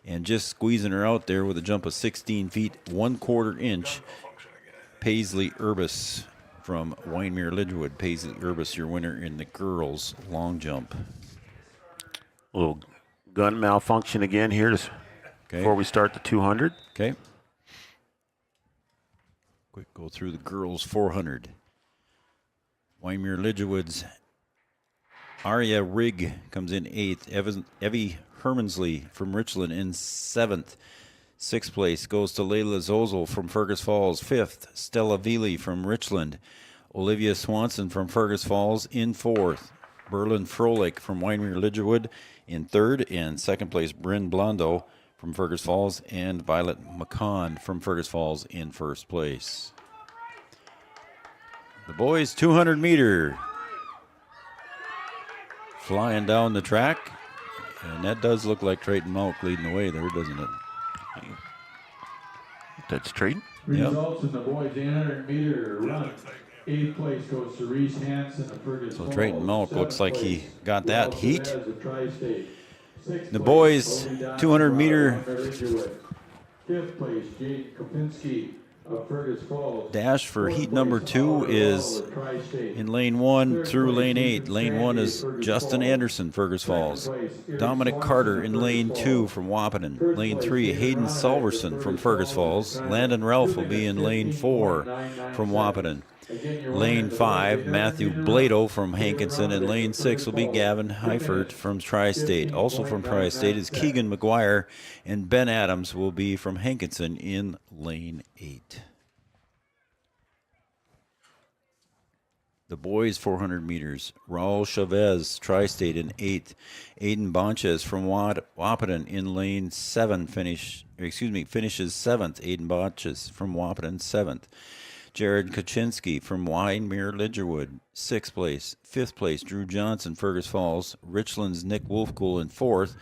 And just squeezing her out there with a jump of 16 feet, 1/4 inch, Paisley Urbis from Wyndmere Lidgewood. Paisley Urbis, your winner in the girls' long jump.
A little gun malfunction again here before we start the 200.
Okay. Quick go through the girls' 400. Wyndmere Lidgewood's Aria Rigg comes in 8th. Evie Hermansley from Richland in 7th. 6th place goes to Layla Zozel from Fergus Falls. 5th, Stella Veely from Richland. Olivia Swanson from Fergus Falls in 4th. Berlin Froelich from Wyndmere Lidgewood in 3rd. And 2nd place, Bryn Blondo from Fergus Falls, and Violet McCon from Fergus Falls in 1st place. The boys' 200-meter flying down the track. And that does look like Trayton Malk leading the way there, doesn't it?
That's Trayton.
Results in the boys 800 meter run. 8th place goes to Reese Hansen of Fergus
So
Falls.
Trayton Malk looks like he got that
Ralph
heat.
Perez of Tri-State. 6th
The
place,
boys
Bobby Dodson
200 meter
of Ridgewood. 5th place, Jake Kopinski of Fergus Falls.
dash for heat number 2 is in lane 1 through lane 8. Lane 1 is Justin Anderson, Fergus Falls. Dominic Carter in lane 2 from Wahpeton. Lane 3, Hayden Salverson from Fergus Falls. Landon Ralph will be in lane 4 from Wahpeton. Lane 5, Matthew Blado from Hankinson, and lane 6 will be Gavin Heifert from Tri-State. Also from Tri-State is Keegan McGuire, and Ben Adams will be from Hankinson in lane 8. The boys 400 meters, Raul Chavez, Tri-State in 8th. Aiden Bonches from Wahpeton in lane 7 finishes 7th. Aiden Bonches from Wahpeton 7th. Jared Kaczynski from Wyndmere Lidgerwood, 6th place. 5th place, Drew Johnson, Fergus Falls. Richland's Nick Wolfcool in 4th.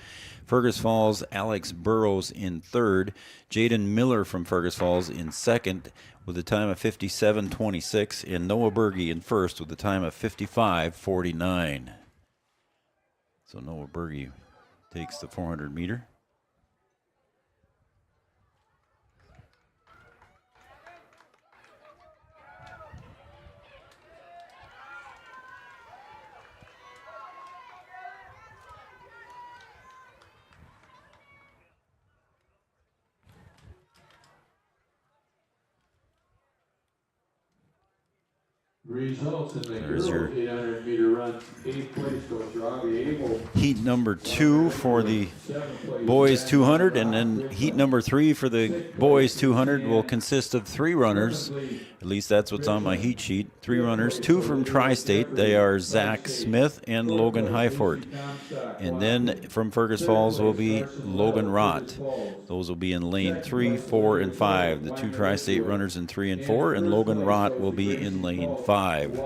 Fergus Falls, Alex Burrows in 3rd. Jaden Miller from Fergus Falls in 2nd with a time of 57:26. And Noah Berge in 1st with a time of 55:49. So Noah Berge takes the 400 meter.
Results in the
There's
girls
your
800 meter run. 8th place goes Robbie Abel.
Heat number 2 for the boys 200, and then heat number 3 for the boys 200 will consist of 3 runners. At least that's what's on my heat sheet. 3 runners, 2 from Tri-State. They are Zach Smith and Logan Heifort. And then from Fergus Falls will be Logan Rott. Those will be in lane 3, 4, and 5. The 2 Tri-State runners in 3 and 4, and Logan Rott will be in lane 5.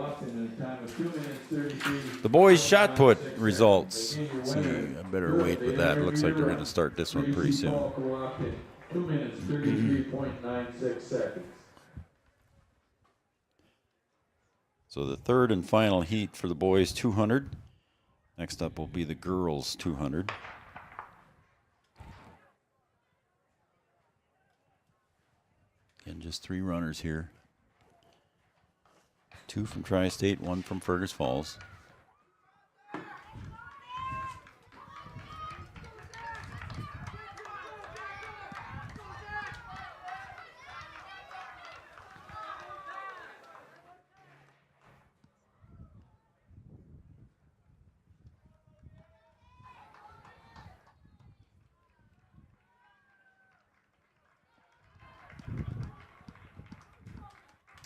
The boys shot put results. Let's see, I better wait with that. It looks like they're going to start this one pretty soon.
2 minutes, 33.96 seconds.
So the third and final heat for the boys 200. Next up will be the girls 200. Again, just 3 runners here. 2 from Tri-State, 1 from Fergus Falls.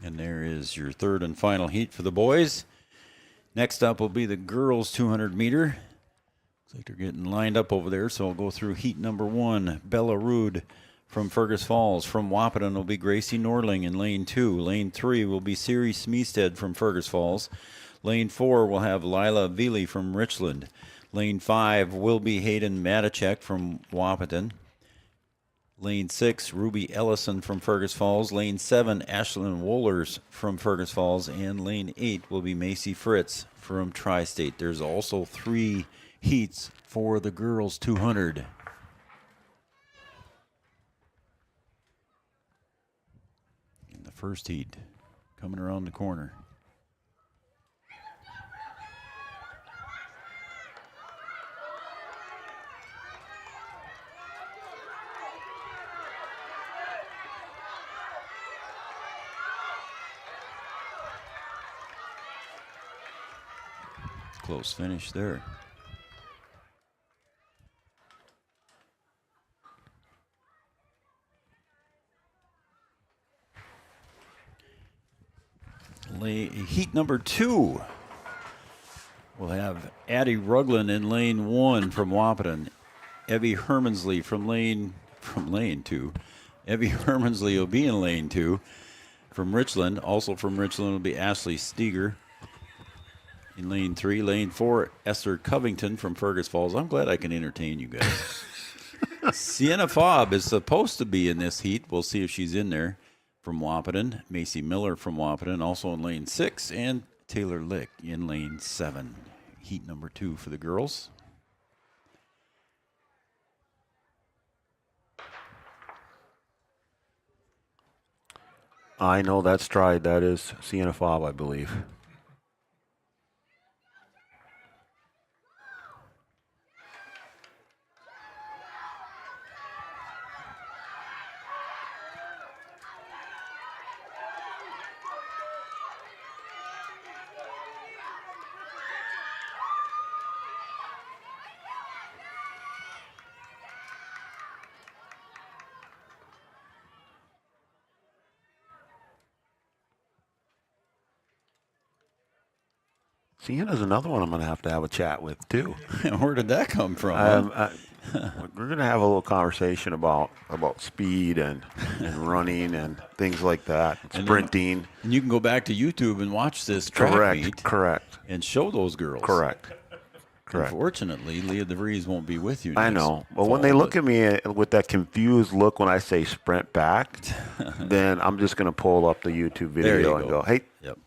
And there is your third and final heat for the boys. Next up will be the girls 200 meter. Looks like they're getting lined up over there, so I'll go through heat number 1. Bella Rude from Fergus Falls. From Wahpeton will be Gracie Norling in lane 2. Lane 3 will be Siri Smeested from Fergus Falls. Lane 4 will have Lila Veely from Richland. Lane 5 will be Hayden Matichek from Wahpeton. Lane 6, Ruby Ellison from Fergus Falls. Lane 7, Ashlyn Wohlers from Fergus Falls. And lane 8 will be Macy Fritz from Tri-State. There's also 3 heats for the girls 200. In the first heat, coming around the corner. Close finish there. Heat number 2. We'll have Addie Ruglin in lane 1 from Wahpeton. Evie Hermansley from lane 2. Evie Hermansley will be in lane 2 from Richland. Also from Richland will be Ashley Steger. In lane 3, lane 4, Esther Covington from Fergus Falls. I'm glad I can entertain you guys. Sienna Fobb is supposed to be in this heat. We'll see if she's in there from Wahpeton. Macy Miller from Wahpeton also in lane 6. And Taylor Lick in lane 7. Heat number 2 for the girls.
I know that stride. That is Sienna Fobb, I believe. Sienna's another one I'm going to have a chat with, too.
Where did that come from?
We're going to have a little conversation about speed and running and things like that, and sprinting.
And you can go back to YouTube and watch this track meet.
Correct.
And show those girls.
Correct.
Unfortunately, Leah DeVries won't be with you.
I know. But when they look at me with that confused look when I say sprint back, then I'm just going to pull up the YouTube video and go, hey,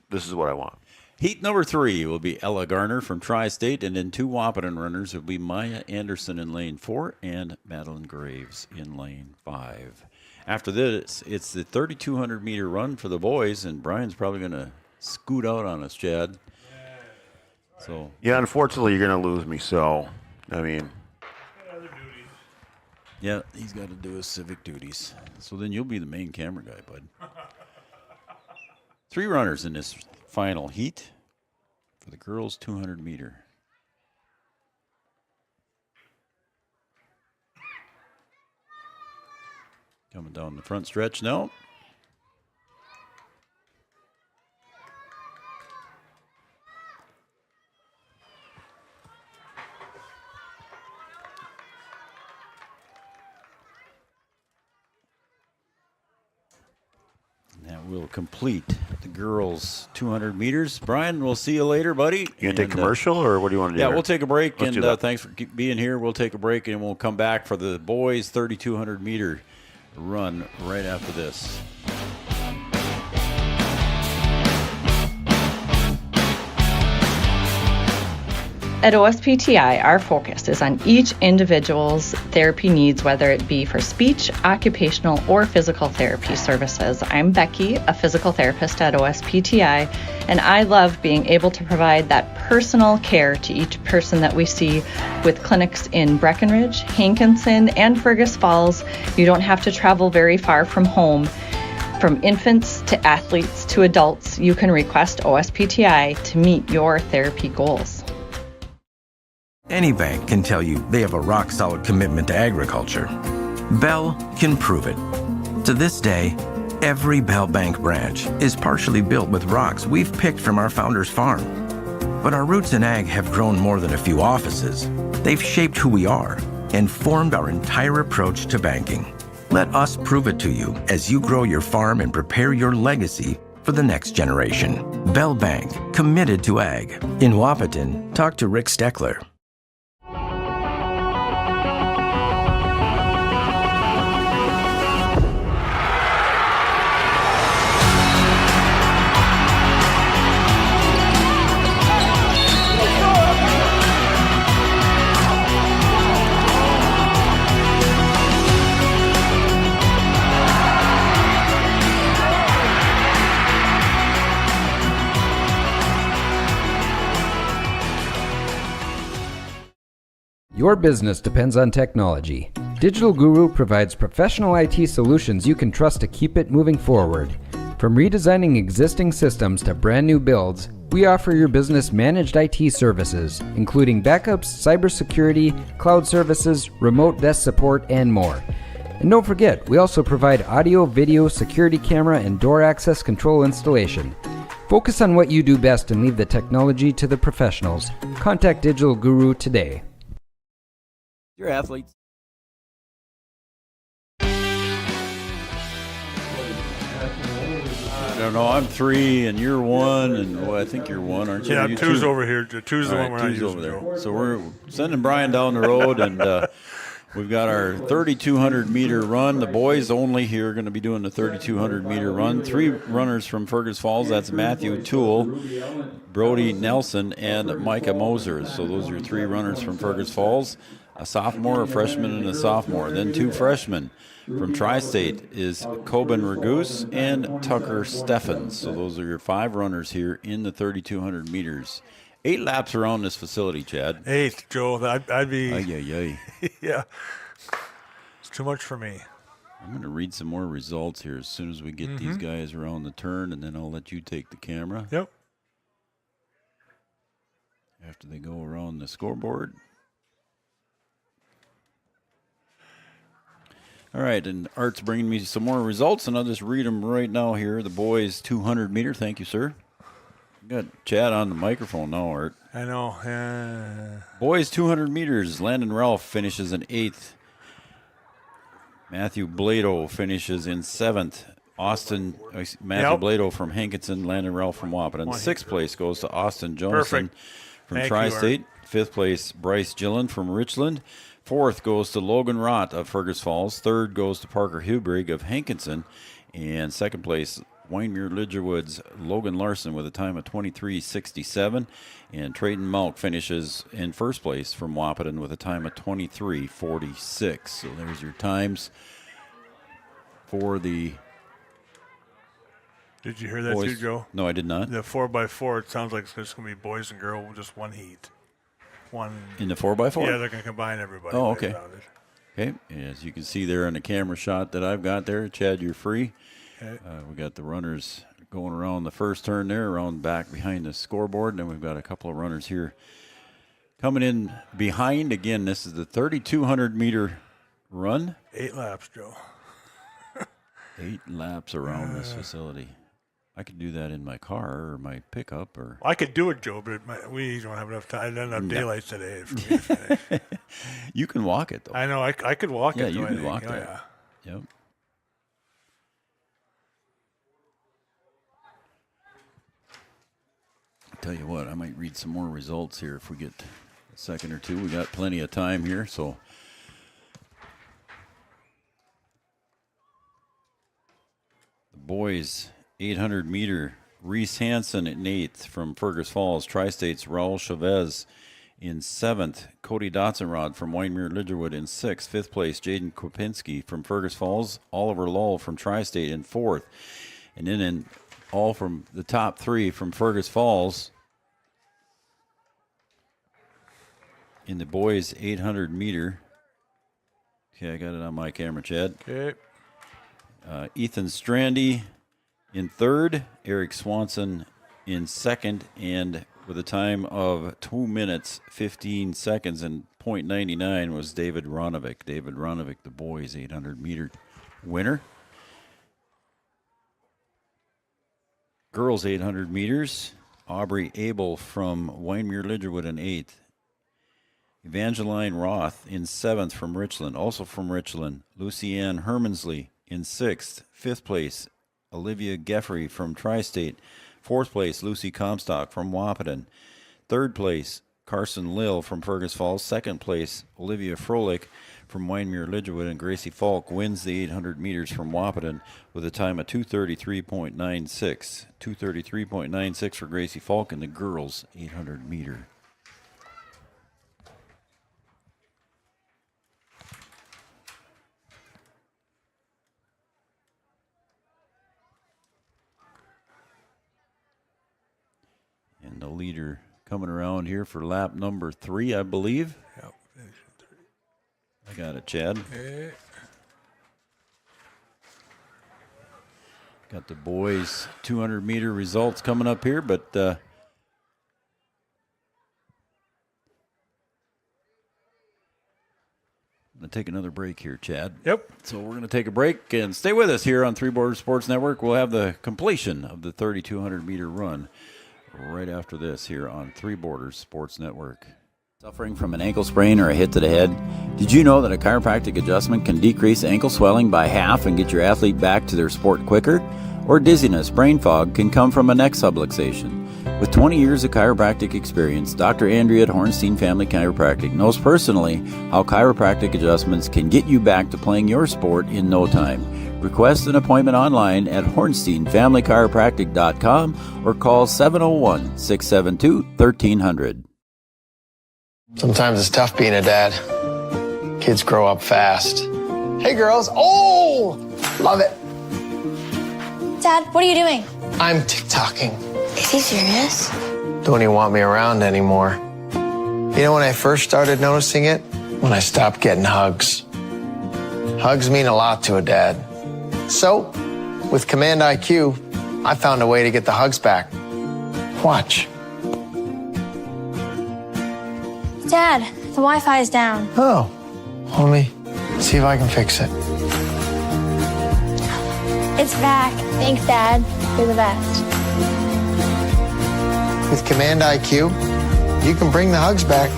this is what I want.
Heat number 3 will be Ella Garner from Tri-State, and then 2 Wahpeton runners will be Maya Anderson in lane 4 and Madeline Graves in lane 5. After this, it's the 3,200-meter run for the boys, and Brian's probably going to scoot out on us, Chad. So
yeah, unfortunately, you're going to lose me. So, I mean,
yeah, he's got to do his civic duties. So then you'll be the main camera guy, bud. 3 runners in this final heat for the girls' 200-meter. Coming down the front stretch now. That will complete the girls' 200 meters. Brian, we'll see you later, buddy.
You going to take commercial, or what do you want to do?
Yeah,
here?
we'll take a break,
Let's
and thanks for being here. We'll take a break, and we'll come back for the boys' 3,200-meter run right after this.
At OSPTI, our focus is on each individual's therapy needs, whether it be for speech, occupational, or physical therapy services. I'm Becky, a physical therapist at OSPTI, and I love being able to provide that personal care to each person that we see with clinics in Breckenridge, Hankinson, and Fergus Falls. You don't have to travel very far from home. From infants to athletes to adults, you can request OSPTI to meet your therapy goals.
Any bank can tell you they have a rock-solid commitment to agriculture. Bell can prove it. To this day, every Bell Bank branch is partially built with rocks we've picked from our founder's farm. But our roots in ag have grown more than a few offices. They've shaped who we are and formed our entire approach to banking. Let us prove it to you as you grow your farm and prepare your legacy for the next generation. Bell Bank, committed to ag. In Wahpeton, talk to Rick Steckler.
Your business depends on technology. Digital Guru provides professional IT solutions you can trust to keep it moving forward. From redesigning existing systems to brand new builds, we offer your business managed IT services, including backups, cybersecurity, cloud services, remote desk support, and more. And don't forget, we also provide audio, video, security camera, and door access control installation. Focus on what you do best and leave the technology to the professionals. Contact Digital Guru today.
Your athletes. don't know. I'm 3 and you're 1, and I think you're 1, aren't you?
Yeah,
you
2's
2?
over here. 2's the one we're not
two's
using.
over there.
Joe.
So we're sending Brian down the road, and we've got our 3,200-meter run. The boys only here are going to be doing the 3,200-meter run. 3 runners from Fergus Falls. That's Matthew Toole, Brody Nelson, and Micah Moser. So those are your 3 runners from Fergus Falls. A sophomore, a freshman, and a sophomore. Then 2 freshmen. From Tri-State is Coben Ragus and Tucker Steffens. So those are your 5 runners here in the 3,200 meters. 8 laps around this facility, Chad.
8, Joe. I'd be...
Ay.
Yeah. It's too much for me.
I'm going to read some more results here as soon as we get these guys around the turn, and then I'll let you take the camera.
Yep.
After they go around the scoreboard. All right, and Art's bringing me some more results, and I'll just read them right now here. The boys 200 meter. Thank you, sir. Got Chad on the microphone now, Art.
I know.
Boys 200 meters. Landon Ralph finishes in 8th. Matthew Blado finishes in 7th. Matthew Blado from Hankinson, Landon Ralph from Wahpeton. 6th place goes to Austin Johnson from Tri-State. 5th place, Bryce Gillen from Richland. 4th goes to Logan Rott of Fergus Falls. 3rd goes to Parker Hubrig of Hankinson. And 2nd place, Winemere Lidgerwood's Logan Larson with a time of 23:67. And Trayton Malk finishes in 1st place from Wahpeton with a time of 23:46. So there's your times for the
Did you hear that
boys.
too, Joe?
No, I did not.
The 4x4, it sounds like it's just going to be boys and girls, just one heat.
In the 4x4?
Yeah, they're going to combine everybody.
Oh, okay.
Around it.
Okay, as you can see there in the camera shot that I've got there, Chad, you're free.
Okay.
We got the runners going around the first turn there, around back behind the scoreboard. And then we've got a couple of runners here coming in behind. Again, this is the 3,200-meter run.
8 laps, Joe.
8 laps around this facility. I could do that in my car or my pickup. Or
I could do it, Joe, but we don't have enough time. I don't have daylight today for me to finish.
You can walk it, though.
I know. I could walk it.
Yeah, you can walk that.
Yeah.
Yep. Tell you what, I might read some more results here if we get a second or two. We got plenty of time here, so. The boys 800-meter, Reese Hansen in 8th from Fergus Falls. Tri-State's Raul Chavez in 7th. Cody Dotsenrod from Winemere Lidgerwood in 6th. 5th place, Jaden Kopinski from Fergus Falls. Oliver Lull from Tri-State in 4th. And then in all from the top 3 from Fergus Falls in the boys 800-meter. Okay, I got it on my camera, Chad.
Okay.
Ethan Strandy in 3rd, Eric Swanson in 2nd, and with a time of 2 minutes, 15 seconds, and .99 was David Ronovic. David Ronovic, the boys' 800-meter winner. Girls' 800 meters, Aubrey Abel from Winemere Lidgerwood in 8th. Evangeline Roth in 7th from Richland, also from Richland. Lucianne Hermansley in 6th. 5th place, Olivia Geffrey from Tri-State. 4th place, Lucy Comstock from Wahpeton. 3rd place, Carson Lill from Fergus Falls. 2nd place, Olivia Froelich from Winemere Lidgerwood. And Gracie Falk wins the 800 meters from Wahpeton with a time of 2:33.96. 2:33.96 for Gracie Falk in the girls' 800 meter. And the leader coming around here for lap number 3, I believe.
Yep.
I got it, Chad.
Okay.
Got the boys' 200-meter results coming up here, but I'm going to take another break here, Chad.
Yep.
So we're going to take a break and stay with us here on Three Borders Sports Network. We'll have the completion of the 3,200-meter run right after this here on Three Borders Sports Network. Suffering from an ankle sprain or a hit to the head? Did you know that a chiropractic adjustment can decrease ankle swelling by half and get your athlete back to their sport quicker? or dizziness, brain fog can come from a neck subluxation. With 20 years of chiropractic experience, Dr. Andrea at Hornstein Family Chiropractic knows personally how chiropractic adjustments can get you back to playing your sport in no time. Request an appointment online at hornsteinfamilychiropractic.com or call 701-672-1300.
Sometimes it's tough being a dad. Kids grow up fast. Hey girls, oh, love it.
Dad, what are you doing?
I'm TikToking.
Is he serious?
Don't even want me around anymore. You know when I first started noticing it? When I stopped getting hugs. Hugs mean a lot to a dad. So, with Command IQ, I found a way to get the hugs back. Watch.
Dad, the Wi-Fi is down.
Oh, let me see if I can fix it.
It's back. Thanks, Dad. You're the best.
With Command IQ, you can bring the hugs back.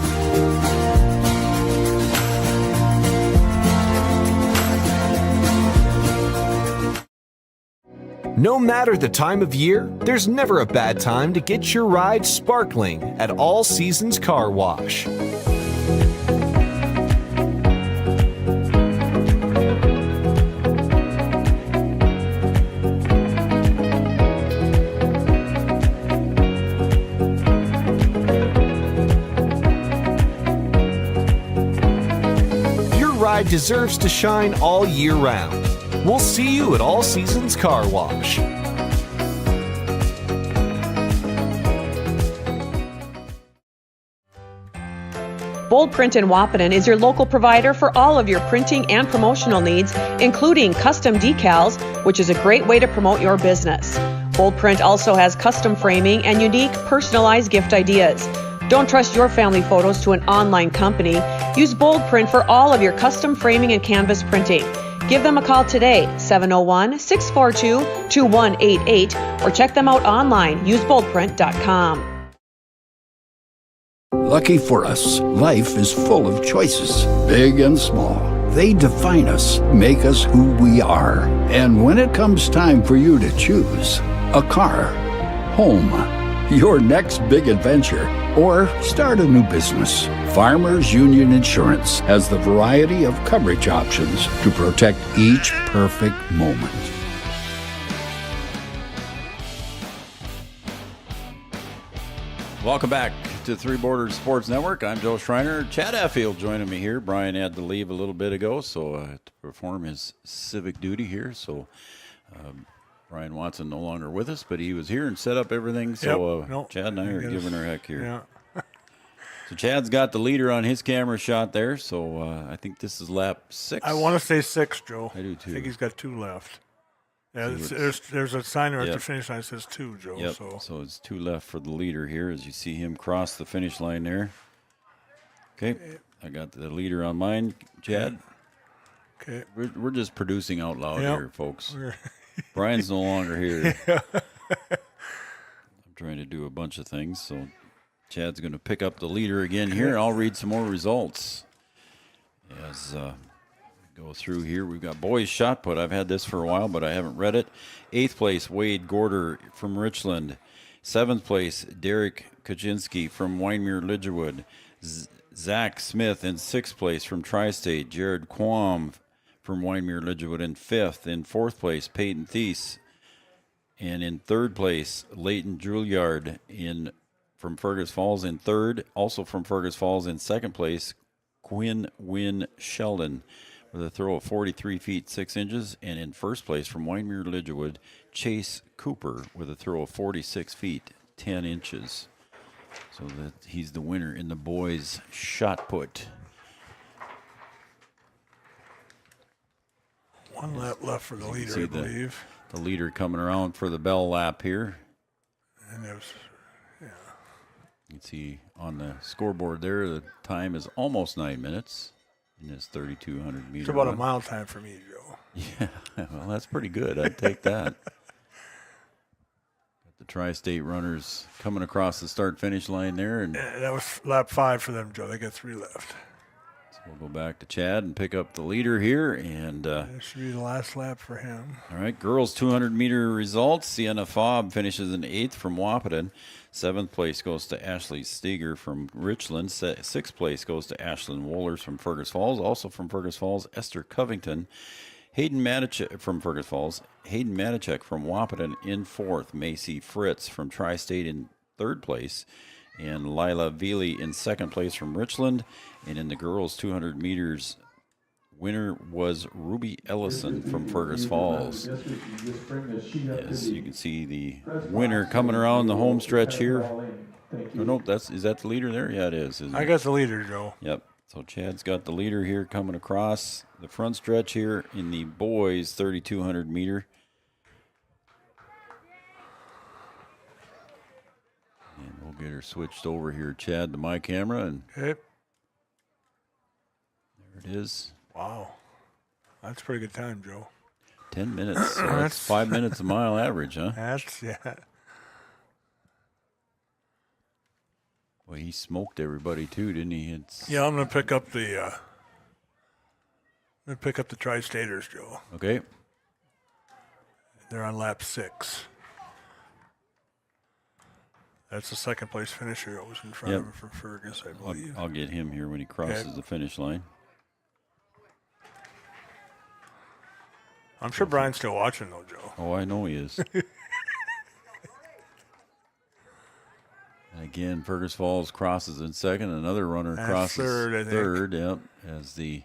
No matter the time of year, there's never a bad time to get your ride sparkling at All Seasons Car Wash. Your ride deserves to shine all year round. We'll see you at All Seasons Car Wash.
Bold Print in Wahpeton is your local provider for all of your printing and promotional needs, including custom decals, which is a great way to promote your business. Bold Print also has custom framing and unique personalized gift ideas. Don't trust your family photos to an online company. Use Bold Print for all of your custom framing and canvas printing. Give them a call today, 701-642-2188, or check them out online, useboldprint.com.
Lucky for us, life is full of choices, big and small. They define us, make us who we are. And when it comes time for you to choose, a car, home, your next big adventure, or start a new business, Farmers Union Insurance has the variety of coverage options to protect each perfect moment.
Welcome back to Three Borders Sports Network. I'm Joe Schreiner. Chad Affield joining me here. Brian had to leave a little bit ago, so to perform his civic duty here. So Brian Watson no longer with us, but he was here and set up everything. So Chad and I are giving her heck here.
Yeah.
So Chad's got the leader on his camera shot there. So I think this is lap 6.
I want to say 6, Joe.
I do too.
I think he's got 2 left. Yeah, there's a sign there at the finish line that says 2, Joe.
Yep. So it's 2 left for the leader here as you see him cross the finish line there. Okay, I got the leader on mine, Chad.
Okay.
We're just producing out loud here, folks. Brian's no longer here. I'm trying to do a bunch of things, so Chad's going to pick up the leader again here. I'll read some more results as go through here. We've got boys shot put. I've had this for a while, but I haven't read it. 8th place, Wade Gorder from Richland. 7th place, Derek Kaczynski from Winemere Lidgerwood. Zach Smith in 6th place from Tri-State. Jared Quam from Winemere Lidgerwood in 5th. In 4th place, Peyton Thies. And in 3rd place, Leighton Juilliard from Fergus Falls in 3rd. Also from Fergus Falls in 2nd place, Quinn Wynn Sheldon with a throw of 43 feet 6 inches. And in 1st place from Winemere Lidgerwood, Chase Cooper with a throw of 46 feet 10 inches. So that he's the winner in the boys shot put.
1 lap left for the leader, I believe.
The leader coming around for the bell lap here.
And there's,
you can see on the scoreboard there, the time is almost 9 minutes in this 3,200 meter.
It's about
run.
a mile time for me, Joe.
Yeah, well, that's pretty good. I'd take that. Got the Tri-State runners coming across the start-finish line there. And
that was lap 5 for them, Joe. They got 3 left.
so we'll go back to Chad and pick up the leader here. And
That should be the last lap for him.
all right, girls 200-meter results. Sienna Fobb finishes in 8th from Wahpeton. 7th place goes to Ashley Steger from Richland. 6th place goes to Ashlyn Wohlers from Fergus Falls. Also from Fergus Falls, Esther Covington. Hayden Matichek from Fergus Falls. Hayden Matichek from Wahpeton in 4th. Macy Fritz from Tri-State in 3rd place. And Lila Veely in 2nd place from Richland. And in the girls 200 meters, winner was Ruby Ellison from Fergus Falls. Yes, you can see the winner coming around the home stretch here. Oh, no, is that the leader there? Yeah, it is.
I got the leader, Joe.
Yep. So Chad's got the leader here coming across the front stretch here in the boys 3,200 meter. And we'll get her switched over here, Chad, to my camera. And
okay.
There it is.
Wow. That's a pretty good time, Joe.
10 minutes. So that's 5 minutes a mile average, huh?
That's, yeah.
Well, he smoked everybody too, didn't he?
Yeah, I'm gonna pick up the Tri-Staters, Joe.
Okay.
They're on lap 6. That's the second place finisher that was in front of him for Fergus, I believe.
I'll get him here when he crosses the finish line.
I'm sure Brian's still watching though, Joe.
Oh, I know he is. And again, Fergus Falls crosses in 2nd. Another runner crosses
3rd, I think.
3rd, yep, as the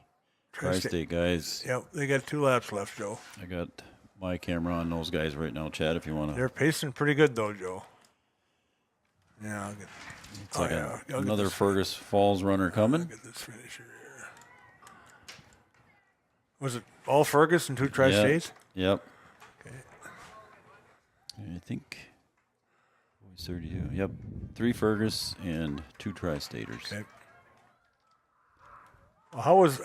Tri-State guys.
Yep, they got 2 laps left, Joe.
I got my camera on those guys right now, Chad, if you want to.
They're pacing pretty good though, Joe. Yeah, I'll get.
It's like another Fergus Falls runner coming.
I'll get this finisher here. Was it all Fergus and 2 Tri-States?
Yep.
Okay.
I think. 32. Yep. 3 Fergus and 2 Tri-Staters.
Okay. Well, how was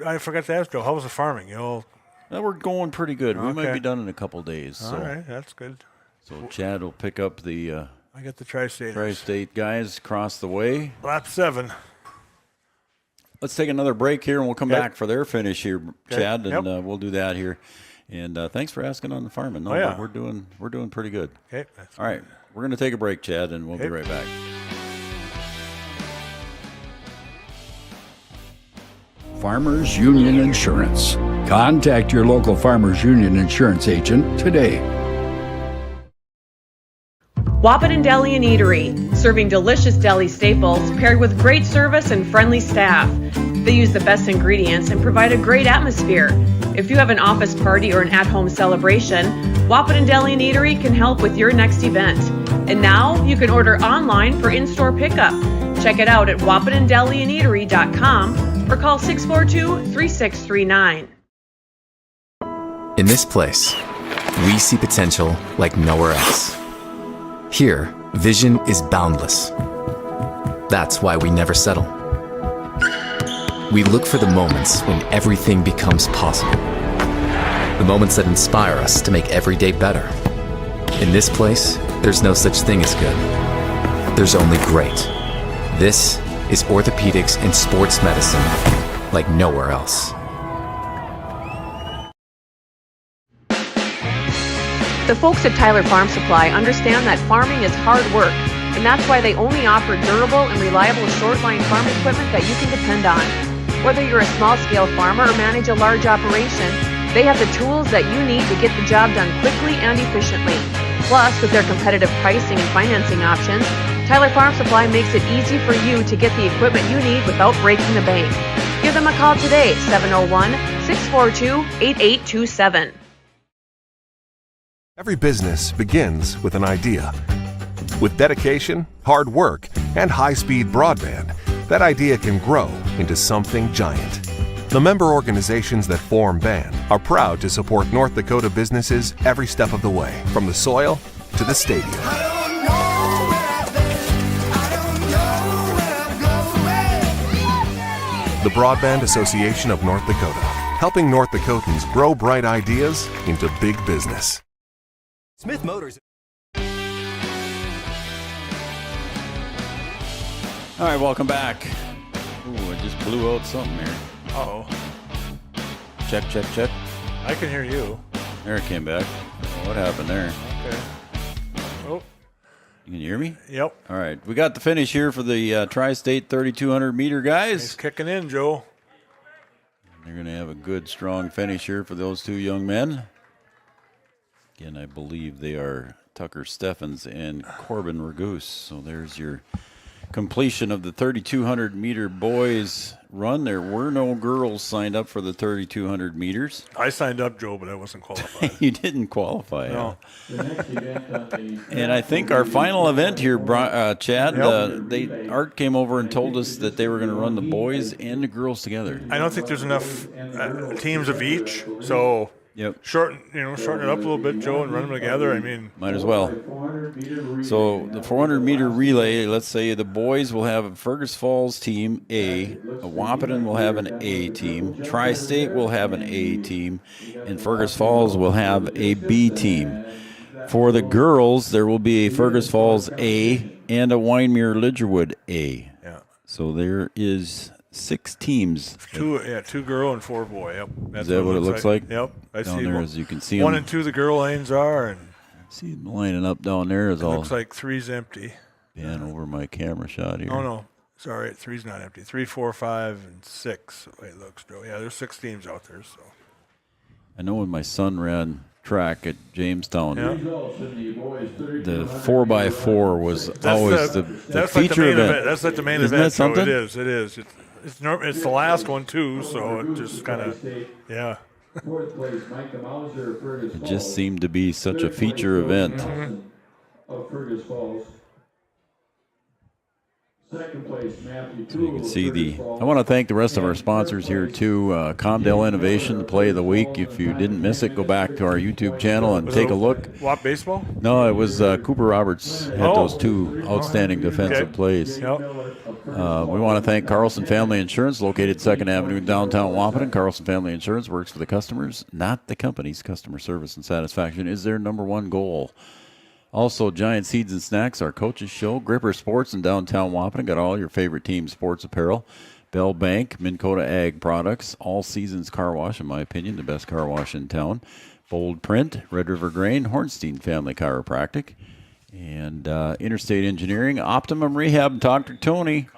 I forgot to ask Joe? How was the farming? You know,
well, we're going pretty good. We might be done in a couple days.
All right, that's good.
So Chad will pick up the.
I got the Tri-Staters.
Tri-State guys across the way.
Lap 7.
Let's take another break here, and we'll come back for their finish here, Chad, and we'll do that here. And thanks for asking on the farming. No, we're doing pretty good.
Okay.
All right. We're going to take a break, Chad, and we'll be right back.
Farmers Union Insurance. Contact your local Farmers Union insurance agent today.
Wahpeton Deli and Eatery, serving delicious deli staples paired with great service and friendly staff. They use the best ingredients and provide a great atmosphere. If you have an office party or an at-home celebration, Wahpeton Deli and Eatery can help with your next event. And now you can order online for in-store pickup. Check it out at wahpetondeliandeatery.com or call 642-3639.
In this place, we see potential like nowhere else. Here, vision is boundless. That's why we never settle. We look for the moments when everything becomes possible. The moments that inspire us to make every day better. In this place, there's no such thing as good. There's only great. This is orthopedics and sports medicine like nowhere else.
The folks at Tyler Farm Supply understand that farming is hard work, and that's why they only offer durable and reliable short-line farm equipment that you can depend on. Whether you're a small-scale farmer or manage a large operation, they have the tools that you need to get the job done quickly and efficiently. Plus, with their competitive pricing and financing options, Tyler Farm Supply makes it easy for you to get the equipment you need without breaking the bank. Give them a call today, 701-642-8827.
Every business begins with an idea. With dedication, hard work, and high-speed broadband, that idea can grow into something giant. The member organizations that form BAN are proud to support North Dakota businesses every step of the way, from the soil to the stadium. The Broadband Association of North Dakota, helping North Dakotans grow bright ideas into big business.
Smith Motors.
All right, welcome back. Ooh, I just blew out something here.
Uh-oh.
Check.
I can hear you.
There it came back. What happened there?
Okay. Oh.
You can hear me?
Yep.
All right. We got the finish here for the Tri-State 3,200 meter guys.
He's kicking in, Joe.
They're going to have a good, strong finish here for those two young men. Again, I believe they are Tucker Steffens and Corbin Ragoose. So there's your completion of the 3,200 meter boys run. There were no girls signed up for the 3,200 meters.
I signed up, Joe, but I wasn't qualified.
You didn't qualify.
No.
And I think our final event here, Chad, Art came over and told us that they were going to run the boys and the girls together.
I don't think there's enough teams of each, so shorten it up a little bit, Joe, and run them together. I mean,
might as well. So the 400 meter relay, let's say the boys will have a Fergus Falls team A, Wahpeton will have an A team, Tri-State will have an A team, and Fergus Falls will have a B team. For the girls, there will be a Fergus Falls A and a Wyndmere Lidgerwood A.
Yeah.
So there is 6 teams.
Two girl and 4 boy. Yep.
Is that what it looks like?
Yep. I
down
see
there,
one,
as you can see
1
them.
and 2 the girl lanes are, and
see them lining up down there. Is all.
Looks like 3's empty.
Pan over my camera shot here.
Oh no, sorry, 3's not empty. 3, 4, 5, and 6. The way it looks, Joe. Yeah, there's 6 teams out there. So
I know when my son ran track at Jamestown, the 4x4 was always the feature event.
That's like the main
Isn't
event.
That something?
So it is. It's the last one too. So it just kind of
It just seemed to be such a feature event.
Of Fergus Falls. Second place, Matthew.
So you can see I want to thank the rest of our sponsors here too. Comdale Innovation, the play of the week. If you didn't miss it, go back to our YouTube channel and take a look.
WAP baseball?
No, it was Cooper Roberts had those 2 outstanding defensive plays.
Yep.
We want to thank Carlson Family Insurance, located 2nd Avenue in downtown Wahpeton. Carlson Family Insurance works for the customers, not the companies. Customer service and satisfaction is their #1 goal. Also, Giant Seeds and Snacks, our coaches show. Gripper Sports in downtown Wahpeton. Got all your favorite team sports apparel. Bell Bank, Minn Kota Ag Products. All Seasons Car Wash, in my opinion, the best car wash in town. Bold Print, Red River Grain, Hornstein Family Chiropractic. And Interstate Engineering, Optimum Rehab, Dr. Tony.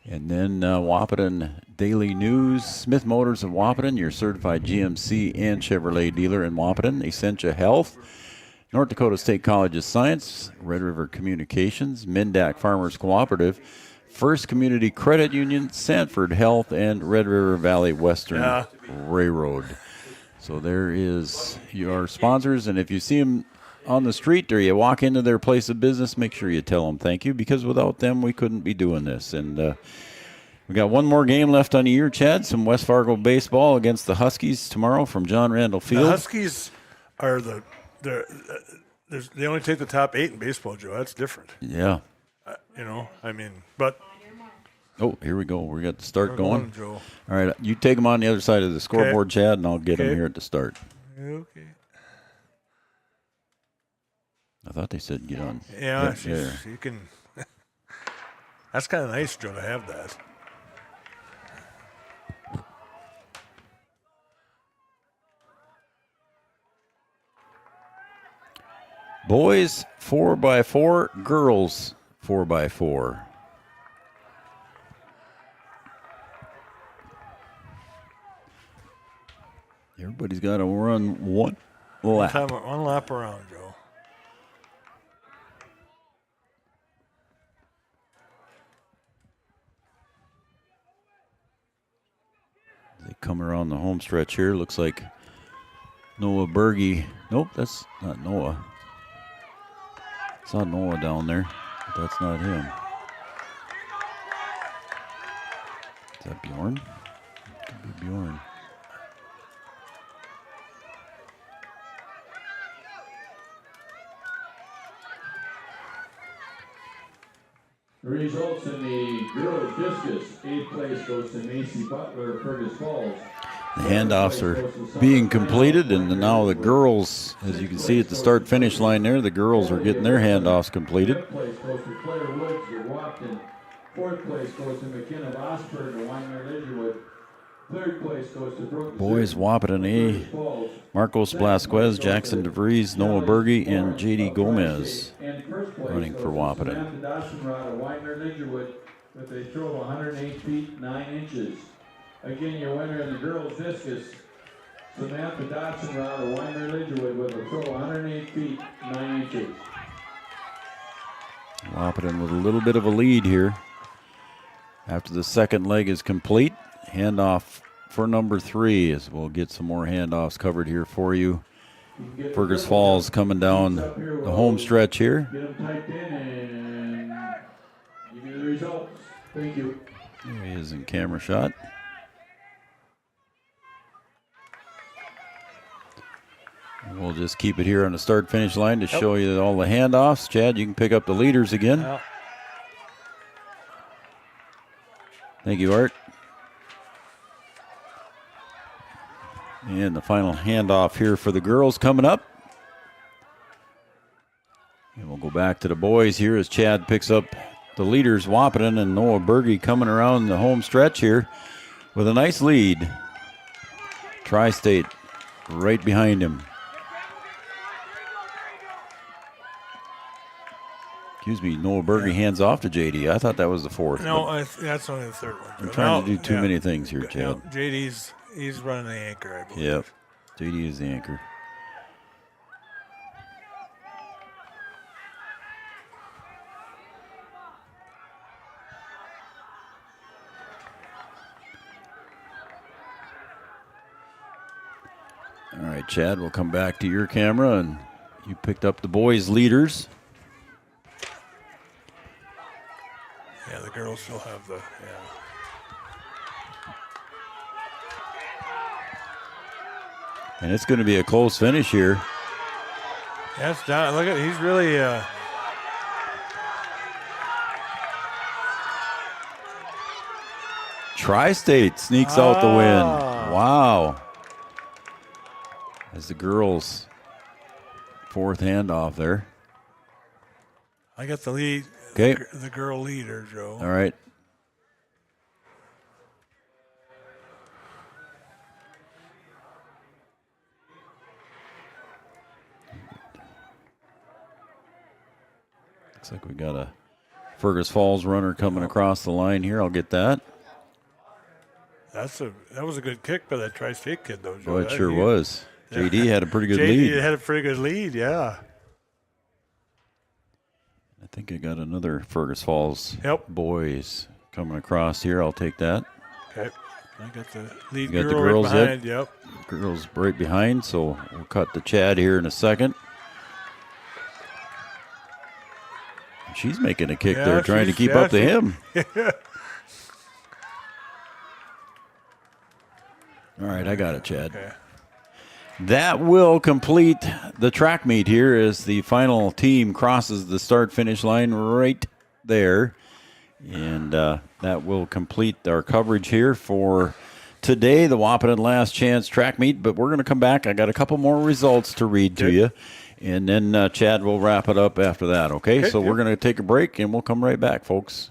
And then Wahpeton Daily News, Smith Motors of Wahpeton, your certified GMC and Chevrolet dealer in Wahpeton. Essentia Health. North Dakota State College of Science, Red River Communications, Mindak Farmers Cooperative, First Community Credit Union, Sanford Health, and Red River Valley Western Railroad. So there is your sponsors, and if you see them on the street or you walk into their place of business, make sure you tell them thank you, because without them we couldn't be doing this. And we got one more game left on the year, Chad, some West Fargo baseball against the Huskies tomorrow from John Randall Field.
The Huskies are they only take the top 8 in baseball, Joe. That's different.
Yeah.
But.
Oh, here we go. We got the start going.
Joe.
All right, you take them on the other side of the scoreboard, Chad, and I'll get them here at the start.
Okay.
I thought they said get on.
Yeah, you can. That's kind of nice, Joe, to have that.
Boys 4x4, girls 4x4. Everybody's got to run one lap.
One lap around, Joe.
They come around the home stretch here. Looks like Noah Berge. Nope, that's not Noah. It's not Noah down there, but that's not him. Is that Bjorn? Could be Bjorn.
The results in the girls discus, 8th place goes to Macy Butler of Fergus Falls.
The handoffs are being completed, and now the girls, as you can see at the start-finish line there, the girls are getting their handoffs completed.
5th place goes to Claire Woods of Wahpeton. Fourth place goes to McKenna Osborne and Weimar Lidgerwood. Third place goes to Brooklyn.
Boys, Wahpeton A. Marcos Blasquez, Jackson DeVries, Noah Berge, and J.D. Gomez running for Wahpeton.
Samantha Dodson Rod of Weimar Lidgerwood with a throw of 108 feet 9 inches. Again, your winner in the girls' discus, Samantha Dodson Rod of Weimar Lidgerwood with a throw of 108 feet 9 inches.
Wahpeton with a little bit of a lead here. After the second leg is complete, handoff for number 3 as we'll get some more handoffs covered here for you. Fergus Falls coming down the home stretch here.
Get them typed in and give you the results. Thank you.
There he is in camera shot. And we'll just keep it here on the start-finish line to show you all the handoffs. Chad, you can pick up the leaders again.
Yep.
Thank you, Art. And the final handoff here for the girls coming up. And we'll go back to the boys here as Chad picks up the leaders, Wahpeton and Noah Berge coming around the home stretch here with a nice lead. Tri-State right behind him. Excuse me, Noah Berge hands off to JD. I thought that was the fourth.
No, that's only the third one.
I'm trying to do too many things here, Chad.
No, he's running the anchor, I believe.
Yep, JD is the anchor. All right, Chad, we'll come back to your camera, and you picked up the boys' leaders.
Yeah, the girls still have the,
And it's going to be a close finish here.
That's down. Look at, he's really,
Tri-State sneaks out the win. Wow. As the girls' fourth handoff there.
I got the lead.
Okay.
The girl leader, Joe.
All right. Looks like we got a Fergus Falls runner coming across the line here. I'll get that.
That was a good kick by that Tri-State kid, though, Joe.
Well, it sure was. JD had a pretty good lead.
JD had a pretty good lead, yeah.
I think I got another Fergus Falls boys coming across here. I'll take that.
Okay. I got the lead
you got
girl
the girls
right behind,
yep. Girls right behind, so we'll cut to Chad here in a second. She's making a kick there, trying to keep up to him. All right, I got it, Chad.
Okay.
That will complete the track meet here as the final team crosses the start-finish line right there. And that will complete our coverage here for today, the Wahpeton Last Chance track meet. But we're going to come back. I got a couple more results to read to you. And then Chad will wrap it up after that, okay? So we're going to take a break, and we'll come right back, folks.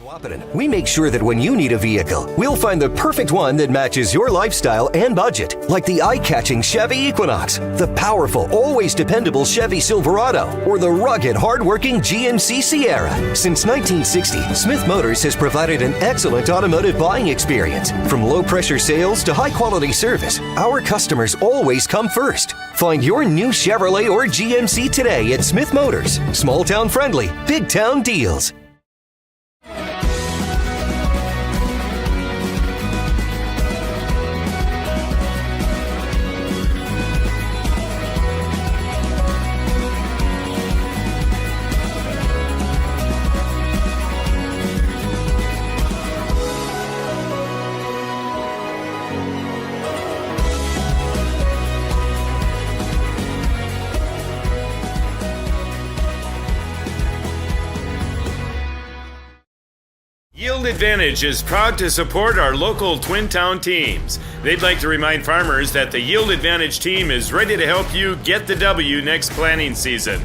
Wahpeton, we make sure that when you need a vehicle, we'll find the perfect one that matches your lifestyle and budget. Like the eye-catching Chevy Equinox, the powerful, always dependable Chevy Silverado, or the rugged, hard-working GMC Sierra. Since 1960, Smith Motors has provided an excellent automotive buying experience. From low-pressure sales to high-quality service, our customers always come first. Find your new Chevrolet or GMC today at Smith Motors. Small-town friendly, big-town deals.
Yield Advantage is proud to support our local Twin Town teams. They'd like to remind farmers that the Yield Advantage team is ready to help you get the W next planting season.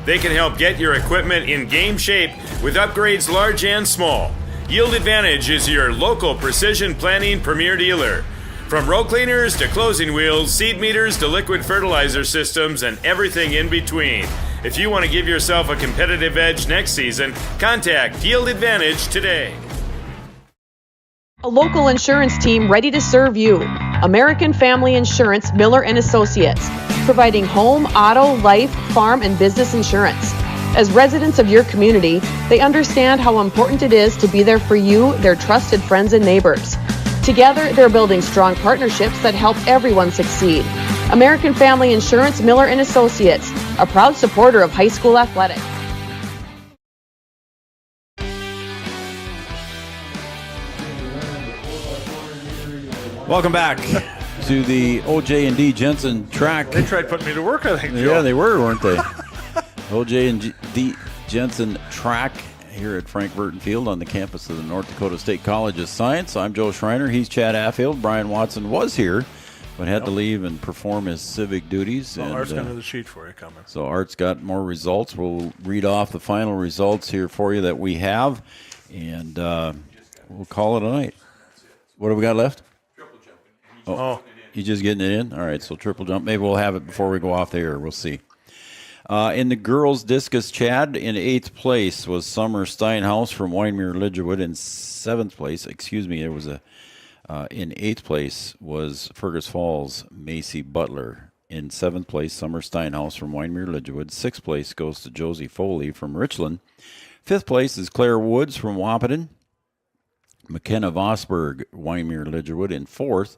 They can help get your equipment in game shape with upgrades large and small. Yield Advantage is your local precision planting premier dealer. From row cleaners to closing wheels, seed meters to liquid fertilizer systems, and everything in between. If you want to give yourself a competitive edge next season, contact Yield Advantage today.
A local insurance team ready to serve you. American Family Insurance, Miller & Associates, providing home, auto, life, farm, and business insurance. As residents of your community, they understand how important it is to be there for you, their trusted friends and neighbors. Together, they're building strong partnerships that help everyone succeed. American Family Insurance, Miller & Associates, a proud supporter of high school athletics.
Welcome back to the OJ&D Jensen track.
They tried putting me to work, I think, Joe.
Yeah, they were, weren't they? OJ&D Jensen track here at Frank Burton Field on the campus of the North Dakota State College of Science. I'm Joe Schreiner. He's Chad Affield. Brian Watson was here, but had to leave and perform his civic duties.
Well,
and,
Art's got another sheet for you coming.
So Art's got more results. We'll read off the final results here for you that we have, and we'll call it a night. What have we got left?
Triple jump.
Oh, you just getting it in? All right, so triple jump. Maybe we'll have it before we go off the air. We'll see. In the girls' discus, Chad, in 8th place was Summer Steinhaus from Winemeer Lidgerwood. In 7th place, there was in 8th place was Fergus Falls' Macy Butler. In 7th place, Summer Steinhaus from Winemeer Lidgerwood. 6th place goes to Josie Foley from Richland. 5th place is Claire Woods from Wahpeton. McKenna Vosberg, Winemeer Lidgerwood in 4th.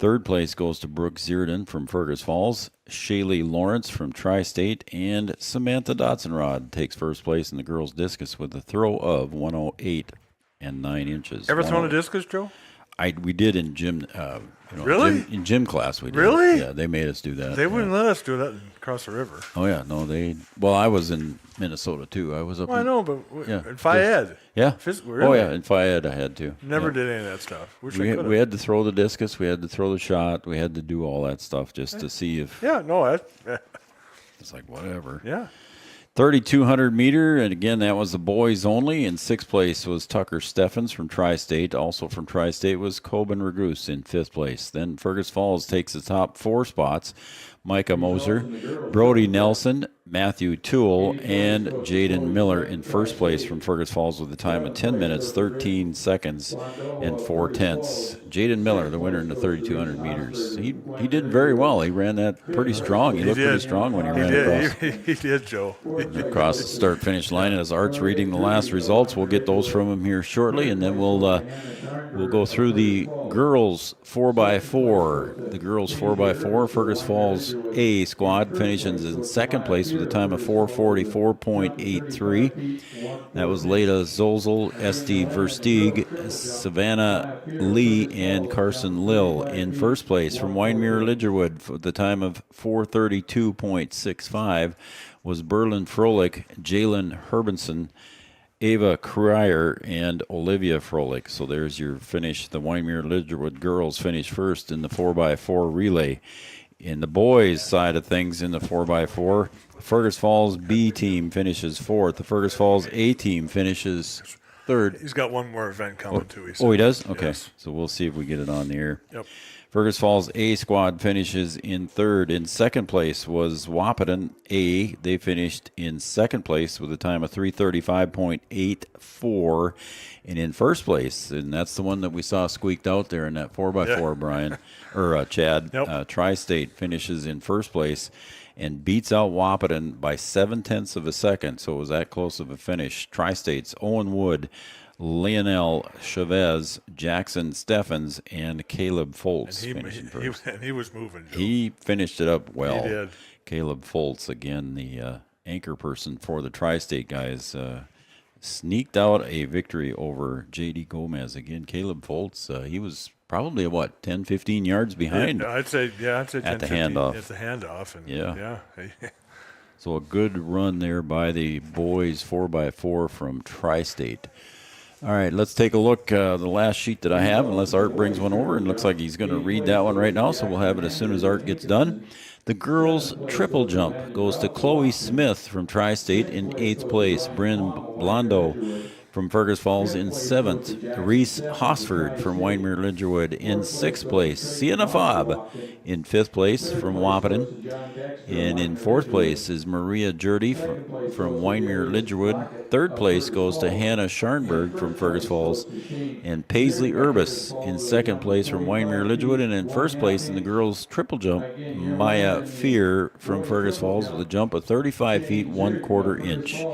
3rd place goes to Brooke Zierden from Fergus Falls. Shaylee Lawrence from Tri-State. And Samantha Dotson-Rod takes 1st place in the girls' discus with a throw of 108 and 9 inches.
Ever thrown a discus, Joe?
We did in gym.
Really?
In gym class, we did.
Really?
Yeah, they made us do that.
They wouldn't let us do that across the river.
Oh yeah, no, they. Well, I was in Minnesota too. I was up.
Well, I know, but in Phi Ed.
Yeah.
Really?
Oh yeah, in Phi Ed, I had to.
Never did any of that stuff.
We had to throw the discus. We had to throw the shot. We had to do all that stuff just to see if.
Yeah. No.
It's like whatever.
Yeah.
3,200 meter, and again, that was the boys only. In 6th place was Tucker Steffens from Tri-State. Also from Tri-State was Coben Ragus in 5th place. Then Fergus Falls takes the top 4 spots. Micah Moser, Brody Nelson, Matthew Toole, and Jaden Miller in 1st place from Fergus Falls with a time of 10 minutes, 13 seconds, and 4/10. Jaden Miller, the winner in the 3,200 meters. He did very well. He ran that pretty strong. He looked pretty strong when he ran across.
He did, Joe.
Across the start-finish line. And as Art's reading the last results, we'll get those from him here shortly, and then we'll go through the girls 4x4. The girls 4x4, Fergus Falls A squad finishes in 2nd place with a time of 4:44.83. That was Leda Zolzel, Esty Versteeg, Savannah Lee, and Carson Lill. In 1st place from Winemeer Lidgerwood for the time of 4:32.65 was Berlin Froelich, Jalen Herbinson, Ava Cryer, and Olivia Froelich. So there's your finish. The Winemeer Lidgerwood girls finish first in the 4x4 relay. In the boys' side of things, in the 4x4, Fergus Falls B team finishes 4th. The Fergus Falls A team finishes 3rd.
He's got one more event coming, too.
He does? Okay. Yes. So we'll see if we get it on the air.
Yep.
Fergus Falls A squad finishes in 3rd. In 2nd place was Wahpeton A. They finished in 2nd place with a time of 3:35.84. And in 1st place, and that's the one that we saw squeaked out there in that 4x4, Brian, or Chad, Tri-State finishes in 1st place and beats out Wahpeton by 0.7 of a second. So it was that close of a finish. Tri-State's Owen Wood, Lionel Chavez, Jackson Steffens, and Caleb Foltz finishing first.
He was moving, Joe.
He finished it up well.
He did.
Caleb Foltz, again, the anchor person for the Tri-State guys, sneaked out a victory over J.D. Gomez. Again, Caleb Foltz, he was probably, 10, 15 yards behind.
Yeah, I'd say 10,
at the
15,
handoff.
At the handoff. And
yeah. So a good run there by the boys 4x4 from Tri-State. All right, let's take a look. The last sheet that I have, unless Art brings one over, and looks like he's going to read that one right now, so we'll have it as soon as Art gets done. The girls' triple jump goes to Chloe Smith from Tri-State in 8th place. Bryn Blondo from Fergus Falls in 7th. Reese Hosford from Winemere Lidgerwood in 6th place. Sienna Fobb in 5th place from Wahpeton. And in 4th place is Maria Jurdy from Winemere Lidgerwood. 3rd place goes to Hannah Scharnberg from Fergus Falls. And Paisley Urbis in 2nd place from Winemere Lidgerwood. And in 1st place in the girls' triple jump, Maya Fear from Fergus Falls with a jump of 35 feet 1/4 inch.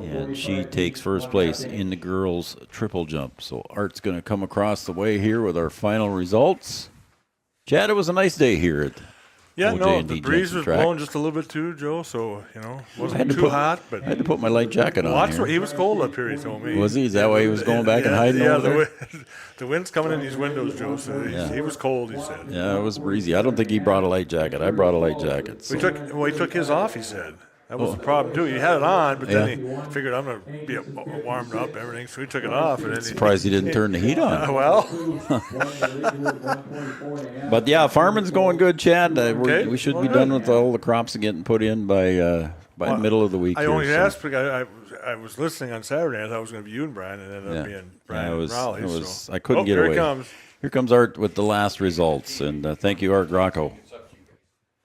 And she takes 1st place in the girls' triple jump. So Art's going to come across the way here with our final results. Chad, it was a nice day here at
the breeze was blowing just a little bit too, Joe, so, wasn't too hot. But
I had to put my light jacket on here.
He was cold up here, he told me.
Was he? Is that why he was going back and hiding over there?
The wind's coming in these windows, Joe, so he was cold, he said.
Yeah, it was breezy. I don't think he brought a light jacket. I brought a light jacket. So.
He took his off, he said. That was the problem, too. He had it on, but then he figured, I'm going to be warmed up, everything, so he took it off. And then
Surprised he didn't turn the heat on.
Well.
But, yeah, farming's going good, Chad. We should be done with all the crops getting put in by the middle of the week.
I only asked because I was listening on Saturday. I thought it was going to be you and Brian, and it ended up being Brian and Raleigh.
I couldn't get away.
Here it comes.
Here comes Art with the last results, and thank you, Art Grocco.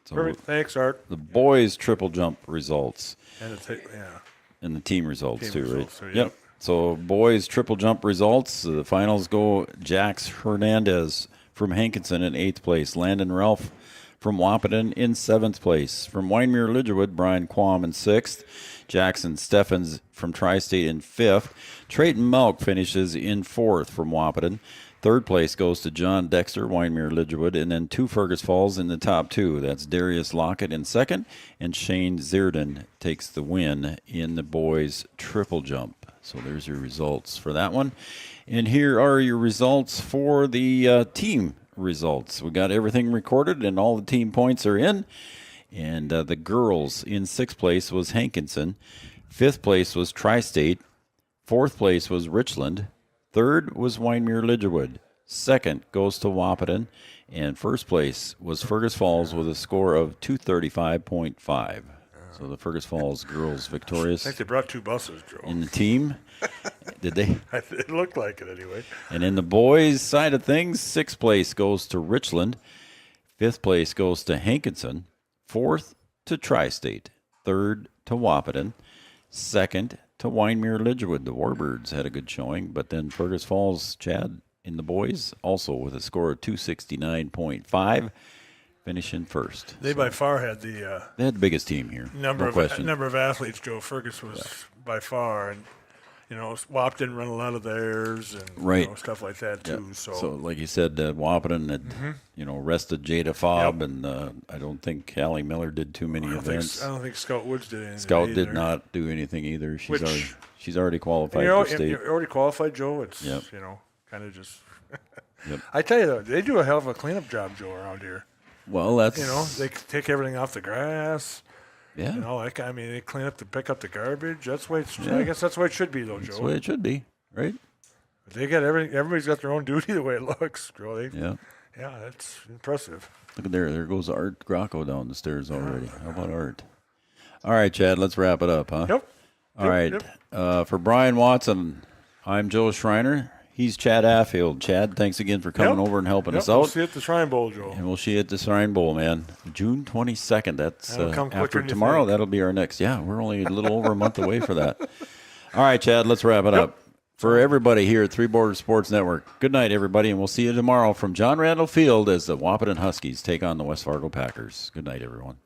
So
perfect. Thanks, Art.
The boys' triple jump results.
And
the team results, too, right? Yep. So boys' triple jump results. The finals go Jax Hernandez from Hankinson in 8th place. Landon Ralph from Wahpeton in 7th place. From Winemere Lidgerwood, Brian Quam in 6th. Jackson Steffens from Tri-State in 5th. Trayton Melk finishes in 4th from Wahpeton. 3rd place goes to John Dexter, Winemere Lidgerwood, and then 2 Fergus Falls in the top 2. That's Darius Lockett in 2nd, and Shane Zierden takes the win in the boys' triple jump. So there's your results for that one. And here are your results for the team results. We got everything recorded, and all the team points are in. And the girls in 6th place was Hankinson. 5th place was Tri-State. 4th place was Richland. 3rd was Winemere Lidgerwood. 2nd goes to Wahpeton. And 1st place was Fergus Falls with a score of 235.5. So the Fergus Falls girls victorious.
I think they brought 2 buses, Joe.
In the team. Did they?
It looked like it anyway.
And in the boys' side of things, 6th place goes to Richland. 5th place goes to Hankinson. 4th to Tri-State. 3rd to Wahpeton. 2nd to Winemere Lidgerwood. The Warbirds had a good showing, but then Fergus Falls, Chad, in the boys, also with a score of 269.5, finishing 1st.
They by far had the
they had the biggest team here.
Number of athletes. Joe Fergus was by far, and Wap didn't run a lot of theirs, and stuff like that too.
Yep.
So
like you said, Wahpeton had rested Jada Fobb, and I don't think Hallie Miller did too many events.
I don't think Scout Woods did anything.
Scout did not do anything either. She's already qualified for state.
You're already qualified, Joe. It's kind of just.
Yep.
I tell you though, they do a hell of a cleanup job, Joe, around here.
Well, that's
they take everything off the grass.
Yeah.
They clean up pick up the garbage. That's the way I guess that's the way it should be, though, Joe.
That's the way it should be, right?
They got everything. Everybody's got their own duty the way it looks, Joe.
Yeah,
that's impressive.
Look at there goes Art Grocco down the stairs already. How about Art? All right, Chad, let's wrap it up, huh?
Yep.
All right. For Brian Watson, I'm Joe Schreiner. He's Chad Affield. Chad, thanks again for coming over and helping us out.
We'll see you at the Shrine Bowl, Joe.
And we'll see you at the Shrine Bowl, man. June 22nd. That's after
than
tomorrow. That'll be our next. Yeah, we're only a little over a month away for that. All right, Chad, let's wrap it up. For everybody here at Three Borders Sports Network, good night, everybody, and we'll see you tomorrow from John Randall Field as the Wahpeton Huskies take on the West Fargo Packers. Good night, everyone.